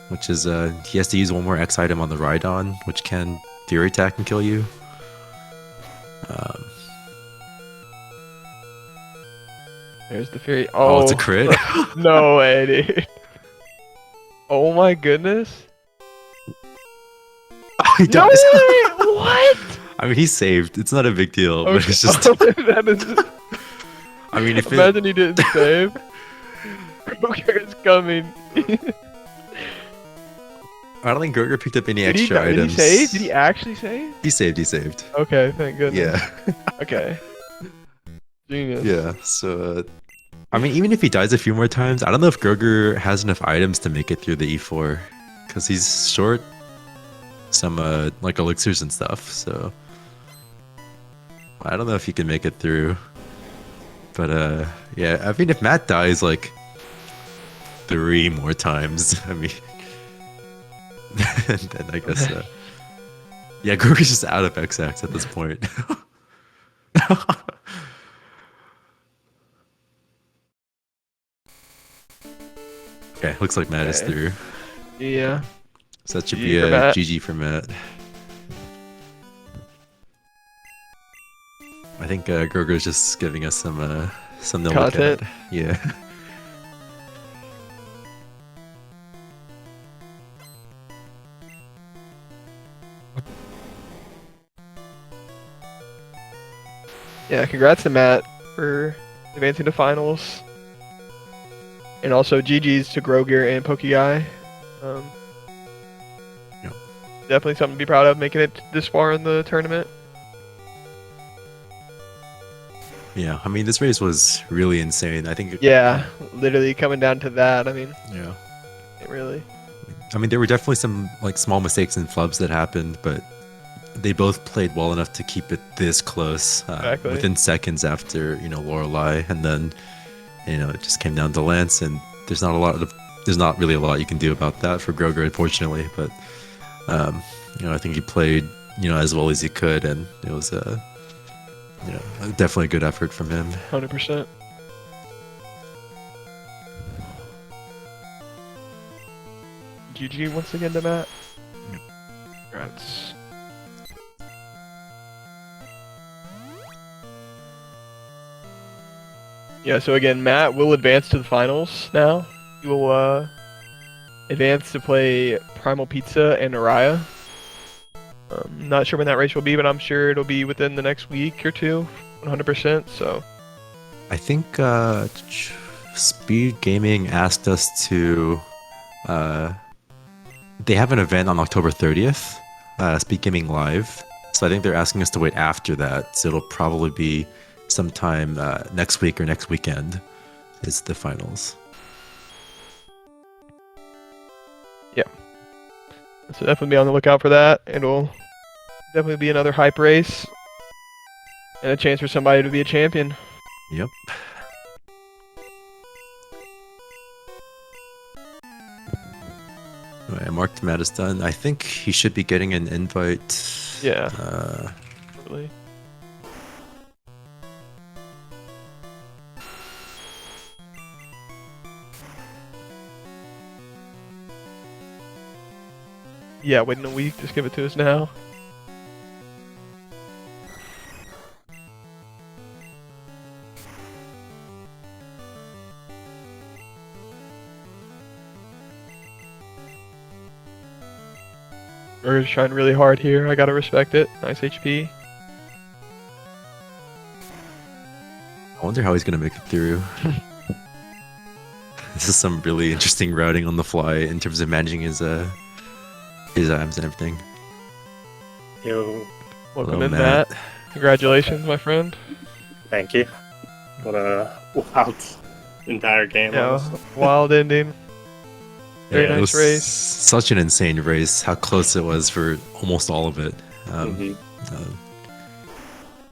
Speaker 2: which is he has to use one more X item on the Rhydon, which can Fury attack and kill you.
Speaker 1: There's the Fury.
Speaker 2: Oh,
Speaker 1: Oh,
Speaker 2: it's a crit.
Speaker 1: No way, dude. Oh my goodness.
Speaker 2: He
Speaker 1: No
Speaker 2: dies.
Speaker 1: way! What?
Speaker 2: I mean, he's saved. It's not a big deal, but
Speaker 1: Okay.
Speaker 2: it's just.
Speaker 1: That is.
Speaker 2: I mean, if it,
Speaker 1: Imagine he didn't save. Grogir is coming.
Speaker 2: I don't think Grogir picked up any
Speaker 1: Did he,
Speaker 2: extra
Speaker 1: did he
Speaker 2: items.
Speaker 1: save? Did he actually save?
Speaker 2: He saved. He saved.
Speaker 1: Okay, thank goodness.
Speaker 2: Yeah.
Speaker 1: Okay. Genius.
Speaker 2: Yeah. So, I mean, even if he dies a few more times, I don't know if Grogir has enough items to make it through the E4, because he's short some like elixirs and stuff. So, I don't know if he can make it through. But yeah, I mean, if Matt dies like 3 more times, I mean, then I guess yeah, Grogir's just out of XX at this point. Okay, looks like Matt is
Speaker 1: Okay.
Speaker 2: through.
Speaker 1: Yeah.
Speaker 2: So that should
Speaker 1: GG
Speaker 2: be
Speaker 1: for
Speaker 2: a
Speaker 1: Matt.
Speaker 2: GG for Matt. I think Grogir's just giving us some to look at.
Speaker 1: Content.
Speaker 2: Yeah.
Speaker 1: Yeah, congrats to Matt for advancing to finals. And also GG's to Grogir and pokeguy.
Speaker 2: Yep.
Speaker 1: Definitely something to be proud of, making it this far in the tournament.
Speaker 2: Yeah, I mean, this race was really insane. I think.
Speaker 1: Yeah, literally coming down to that. I mean,
Speaker 2: Yeah.
Speaker 1: it really.
Speaker 2: I mean, there were definitely some like small mistakes and flubs that happened, but they both played well enough to keep it this close
Speaker 1: Exactly.
Speaker 2: within seconds after Lorelei, and then it just came down to Lance, and there's not really a lot you can do about that for Grogir, unfortunately. But I think he played as well as he could, and it was definitely a good effort from him.
Speaker 1: 100%. GG once again to Matt. Congrats. Yeah, so again, Matt will advance to the finals now. He will advance to play Primal Pizza and Araya. Not sure when that race will be, but I'm sure it'll be within the next week or two, 100%. So
Speaker 2: I think SpeedGaming asked us to. They have an event on October 30th, SpeedGaming Live. So I think they're asking us to wait after that. So it'll probably be sometime next week or next weekend is the finals.
Speaker 1: Yeah. So definitely be on the lookout for that. It'll definitely be another hype race. And a chance for somebody to be a champion.
Speaker 2: Yep. Alright, marked Matt is done. I think he should be getting an invite.
Speaker 1: Yeah. Totally. Yeah, waiting a week. Just give it to us now. We're trying really hard here. I gotta respect it. Nice HP.
Speaker 2: I wonder how he's gonna make it through. This is some really interesting routing on the fly in terms of managing his items and everything.
Speaker 3: Yo,
Speaker 1: Welcome
Speaker 2: Hello,
Speaker 1: in,
Speaker 2: Matt.
Speaker 1: Matt. Congratulations, my friend.
Speaker 3: Thank you. What a wild entire game.
Speaker 1: Yeah,
Speaker 3: honestly.
Speaker 1: wild ending. Very
Speaker 2: It
Speaker 1: nice
Speaker 2: was
Speaker 1: race.
Speaker 2: such an insane race. How close it was for almost all of it.
Speaker 3: Mhm.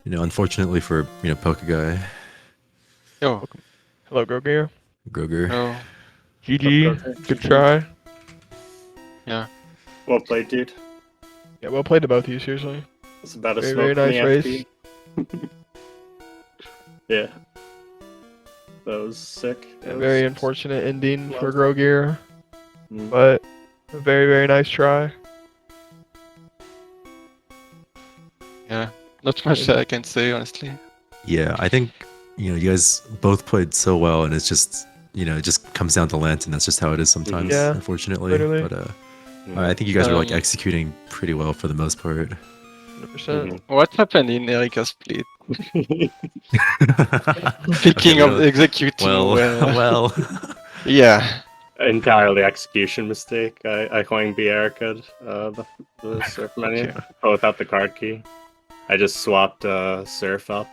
Speaker 2: Unfortunately for pokeguy,
Speaker 4: Yo,
Speaker 1: Hello, Grogir.
Speaker 2: Grogir.
Speaker 4: no.
Speaker 1: GG.
Speaker 3: Okay.
Speaker 1: Good try.
Speaker 4: Yeah.
Speaker 3: Well played, dude.
Speaker 1: Yeah, well played to both of you, seriously.
Speaker 3: It's about a
Speaker 1: Very,
Speaker 3: smoke
Speaker 1: very
Speaker 3: in the
Speaker 1: nice
Speaker 3: FP. Yeah. That was sick.
Speaker 1: A very unfortunate ending for
Speaker 3: Love.
Speaker 1: Grogir,
Speaker 3: Mm.
Speaker 1: but a very, very nice try.
Speaker 4: Yeah. Not much I can say, honestly.
Speaker 2: Yeah, I think you guys both played so well, and it's just it just comes down to Lantern. That's just how it is sometimes,
Speaker 1: Yeah,
Speaker 2: unfortunately.
Speaker 1: literally.
Speaker 2: But I think you guys were like
Speaker 4: Um,
Speaker 2: executing pretty well for the most part.
Speaker 1: 100%.
Speaker 4: What happened in Erika's split?
Speaker 3: Mhm.
Speaker 4: Speaking
Speaker 2: Okay,
Speaker 4: of executing
Speaker 2: well, well.
Speaker 4: yeah.
Speaker 3: Entirely execution mistake. I Huang B Erica the surf menu.
Speaker 4: Okay.
Speaker 3: Oh, without the card key. I just swapped surf up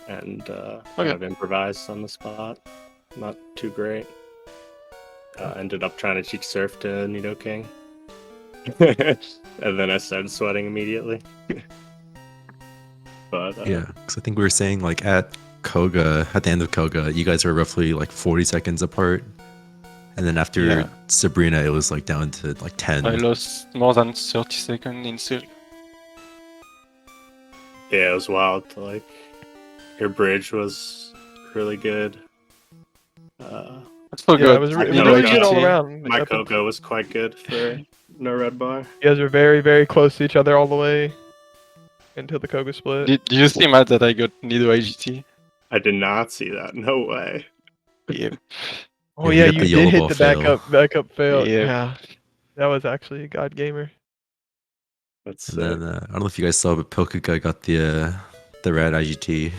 Speaker 3: and kind of improvised on the spot. Not too great. Ended up trying to cheat surf to Nidoking. And then I started sweating immediately. But
Speaker 2: Yeah, because I think we were saying like at the end of Koga, you guys were roughly like 40 seconds apart. And then after
Speaker 4: Yeah.
Speaker 2: Sabrina, it was like down to like 10.
Speaker 4: I lost more than 30 seconds in silk.
Speaker 3: yeah, it was wild. Like your bridge was really good.
Speaker 4: I forgot.
Speaker 1: Yeah, it was,
Speaker 3: I
Speaker 1: it was
Speaker 3: know
Speaker 1: really
Speaker 3: that.
Speaker 1: good all around.
Speaker 3: My
Speaker 1: Up until-
Speaker 3: Coco was quite good for no red bar.
Speaker 1: You guys are very, very close to each other all the way until the Koga split.
Speaker 4: Did you see, Matt, that I got Nido IGT?
Speaker 3: I did not see that. No way.
Speaker 4: Yeah.
Speaker 1: Oh
Speaker 2: Yeah,
Speaker 1: yeah,
Speaker 2: you got
Speaker 1: you
Speaker 2: the
Speaker 1: did
Speaker 2: yellow
Speaker 1: hit
Speaker 2: ball
Speaker 1: the
Speaker 2: fail.
Speaker 1: backup fail.
Speaker 4: Yeah.
Speaker 1: Yeah, that was actually a god gamer.
Speaker 3: That's
Speaker 2: And
Speaker 3: sick.
Speaker 2: then I don't know if you guys saw, but Pokeguy got the rad IGT.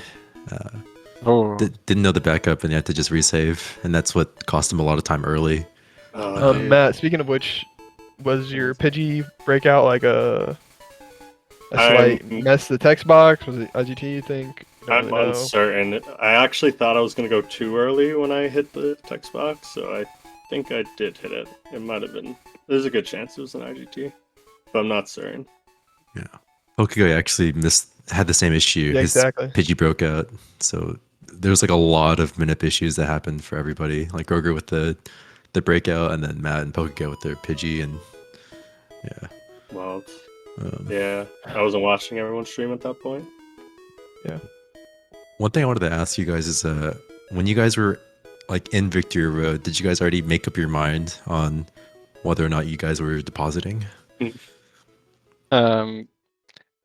Speaker 4: Oh.
Speaker 2: Didn't know the backup, and he had to just resave, and that's what cost him a lot of time early.
Speaker 3: Oh, dude.
Speaker 1: Matt, speaking of which, was your Pidgey breakout like a slight mess to the text box? Was it IGT, you think? You don't
Speaker 3: I'm
Speaker 1: really know.
Speaker 3: uncertain. I actually thought I was gonna go too early when I hit the text box, so I think I did hit it. It might have been. There's a good chance it was an IGT, but I'm not certain.
Speaker 2: Yeah, Pokeguy actually had the same issue.
Speaker 1: Yeah,
Speaker 2: His
Speaker 1: exactly.
Speaker 2: Pidgey broke out, so there's like a lot of manip issues that happened for everybody. Like Grogir with the breakout, and then Matt and Pokeguy with their Pidgey, and yeah.
Speaker 3: Well,
Speaker 2: Um,
Speaker 3: yeah, I wasn't watching everyone stream at that point.
Speaker 2: One thing I wanted to ask you guys is, when you guys were like in Victory Road, did you guys already make up your mind on whether or not you guys were depositing?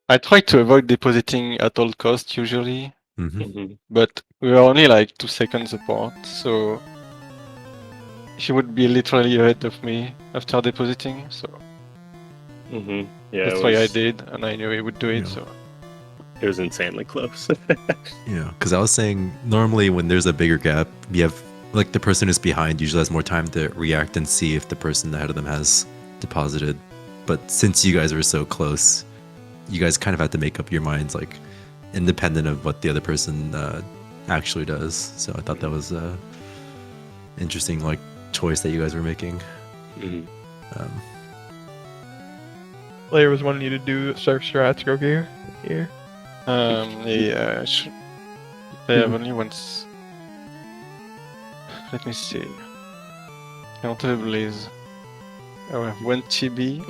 Speaker 4: I try to avoid depositing at all costs usually,
Speaker 2: Mm-hmm.
Speaker 3: Mm-hmm.
Speaker 4: but we were only like 2 seconds apart, so she would be literally ahead of me after depositing, so
Speaker 3: Mm-hmm. Yeah,
Speaker 4: that's
Speaker 3: it
Speaker 4: why I
Speaker 3: was,
Speaker 4: did, and I knew he would do it,
Speaker 2: Yeah.
Speaker 4: so
Speaker 3: it was insanely close.
Speaker 2: Yeah, because I was saying normally when there's a bigger gap, you have like the person who's behind usually has more time to react and see if the person ahead of them has deposited. But since you guys were so close, you guys kind of had to make up your minds like independent of what the other person actually does. So I thought that was interesting like choice that you guys were making.
Speaker 3: Mhm.
Speaker 1: Player was wanting you to do surf strats, Grogir here.
Speaker 4: yeah, they have only once. Let me see. Counter Blaze. I have 1 TB.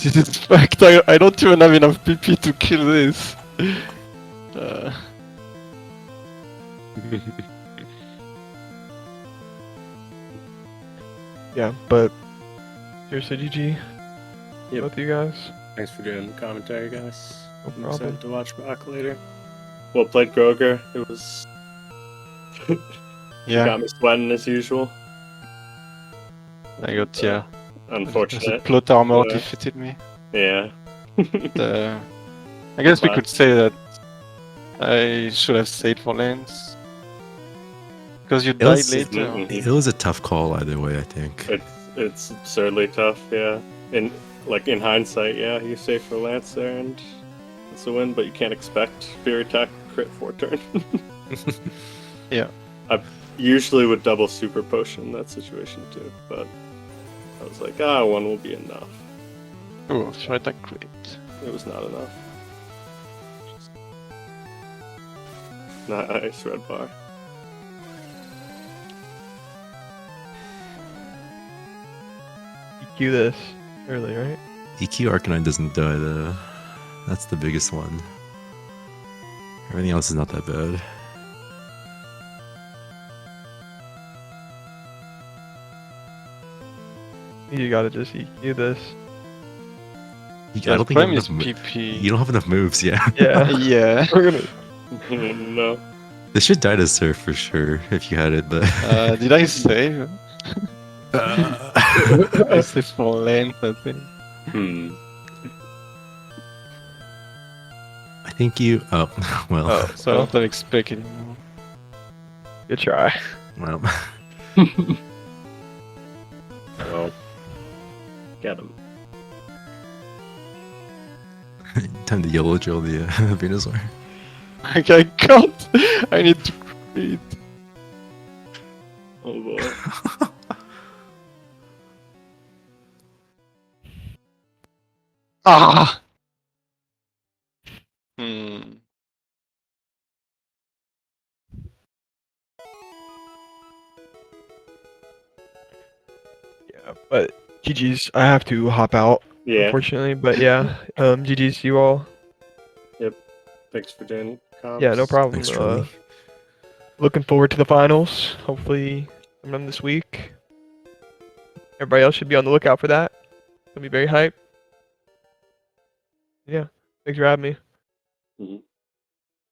Speaker 4: This is fucked. I don't even have enough PP to kill this.
Speaker 1: Yeah, but seriously, GG.
Speaker 3: Yep.
Speaker 1: Both of you guys.
Speaker 3: Thanks for doing the commentary, guys.
Speaker 1: No
Speaker 3: I'm
Speaker 1: problem.
Speaker 3: excited to watch back later. Well played, Grogir. It was.
Speaker 4: Yeah,
Speaker 3: Got me sweating as usual.
Speaker 4: I got, yeah. The
Speaker 3: Unfortunate.
Speaker 4: plot armor
Speaker 3: Yeah.
Speaker 4: defeated me.
Speaker 3: Yeah.
Speaker 4: I guess we could say that I should have stayed for lanes. Because you died
Speaker 2: was-
Speaker 4: later.
Speaker 3: Mhm.
Speaker 2: It was a tough call either way, I think.
Speaker 3: It's absurdly tough, yeah. And like in hindsight, yeah, you save for Lance there and it's a win, but you can't expect Fear Attack crit 4 turn.
Speaker 4: Yeah.
Speaker 3: I usually would double Super Potion in that situation too, but I was like, one will be enough.
Speaker 4: Oh, should attack crit.
Speaker 3: It was not enough. Nice, red bar.
Speaker 1: EQ this early, right?
Speaker 2: EQ Arcanine doesn't die though. That's the biggest one. Everything else is not that bad.
Speaker 1: You gotta just EQ this.
Speaker 2: I
Speaker 4: Yeah,
Speaker 2: don't
Speaker 4: the
Speaker 2: think you have
Speaker 4: problem is
Speaker 2: enough
Speaker 4: PP.
Speaker 2: you don't have enough moves, yeah.
Speaker 1: Yeah.
Speaker 4: Yeah.
Speaker 1: We're gonna.
Speaker 3: No.
Speaker 2: This should die to Surf for sure if you had it, but
Speaker 4: Did I save? I saved for length, I think.
Speaker 2: I think you. Oh, well.
Speaker 4: Oh, so I don't expect anymore.
Speaker 1: Good try.
Speaker 2: Well,
Speaker 3: Well, get him.
Speaker 2: time to yellow drill the Venusaur.
Speaker 4: I can't! I need to breathe.
Speaker 3: Oh boy.
Speaker 4: Ah! Hmm.
Speaker 1: Yeah, but GG's. I have to hop out,
Speaker 3: Yeah.
Speaker 1: unfortunately. But yeah, GG's to you all.
Speaker 3: Thanks for doing comps.
Speaker 1: Yeah, no problem.
Speaker 2: Thanks, Charlie.
Speaker 1: Looking forward to the finals. Hopefully, sometime this week. Everybody else should be on the lookout for that. It'll be very hype. Yeah, thanks for having me.
Speaker 3: Mhm.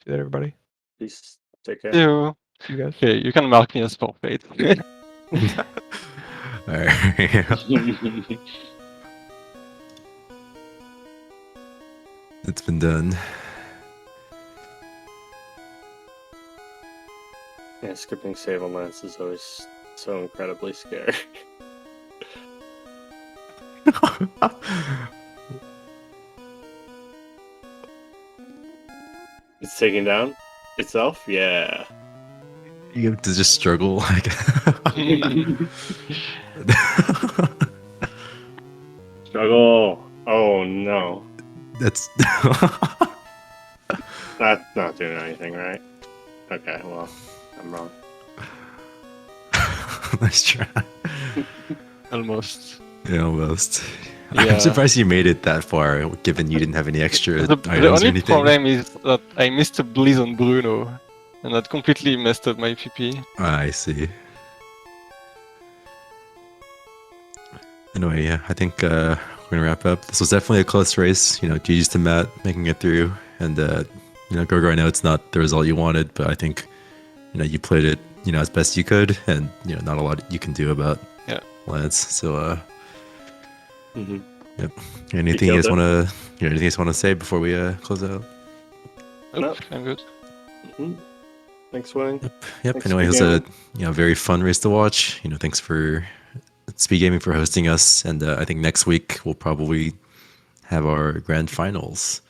Speaker 1: See that, everybody.
Speaker 3: Peace. Take care.
Speaker 4: You.
Speaker 1: See you guys.
Speaker 4: Okay, you can mark me as forfeit.
Speaker 2: Alright. It's been done.
Speaker 3: Yeah, skipping save on Lance is always so incredibly scary. It's taking down itself? Yeah.
Speaker 2: You have to just struggle like.
Speaker 3: Struggle. Oh no.
Speaker 2: That's.
Speaker 3: That's not doing anything, right? Okay, well, I'm wrong.
Speaker 2: Nice try.
Speaker 4: Almost.
Speaker 2: Yeah, almost.
Speaker 4: Yeah.
Speaker 2: I'm surprised you made it that far, given you didn't have any extra
Speaker 4: The
Speaker 2: items or
Speaker 4: only
Speaker 2: anything.
Speaker 4: problem is that I missed a Blizz on Bruno, and that completely messed up my PP.
Speaker 2: I see. Anyway, yeah, I think we're gonna wrap up. This was definitely a close race. You know, GG's to Matt making it through, and you know, Grogir, I know it's not the result you wanted, but I think you know you played it, you know, as best you could, and you know, not a lot you can do about Lance. So,
Speaker 3: Mm-hmm.
Speaker 2: yep. Anything you guys want to, anything you guys want to say before we close out?
Speaker 4: Nope, I'm good.
Speaker 3: Mm-hmm. Thanks for winning.
Speaker 2: Yep.
Speaker 3: Thanks
Speaker 2: Anyway, it
Speaker 3: for
Speaker 2: was a
Speaker 3: gaming.
Speaker 2: very fun race to watch. You know, thanks for SpeedGaming for hosting us, and I think next week we'll probably have our grand finals,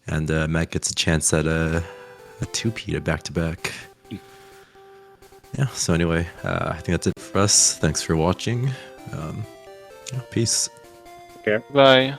Speaker 2: and Matt gets a chance at a two-peat, a back-to-back. Yeah. So anyway, I think that's it for us. Thanks for watching. Yeah, peace.
Speaker 3: Okay.
Speaker 4: Bye.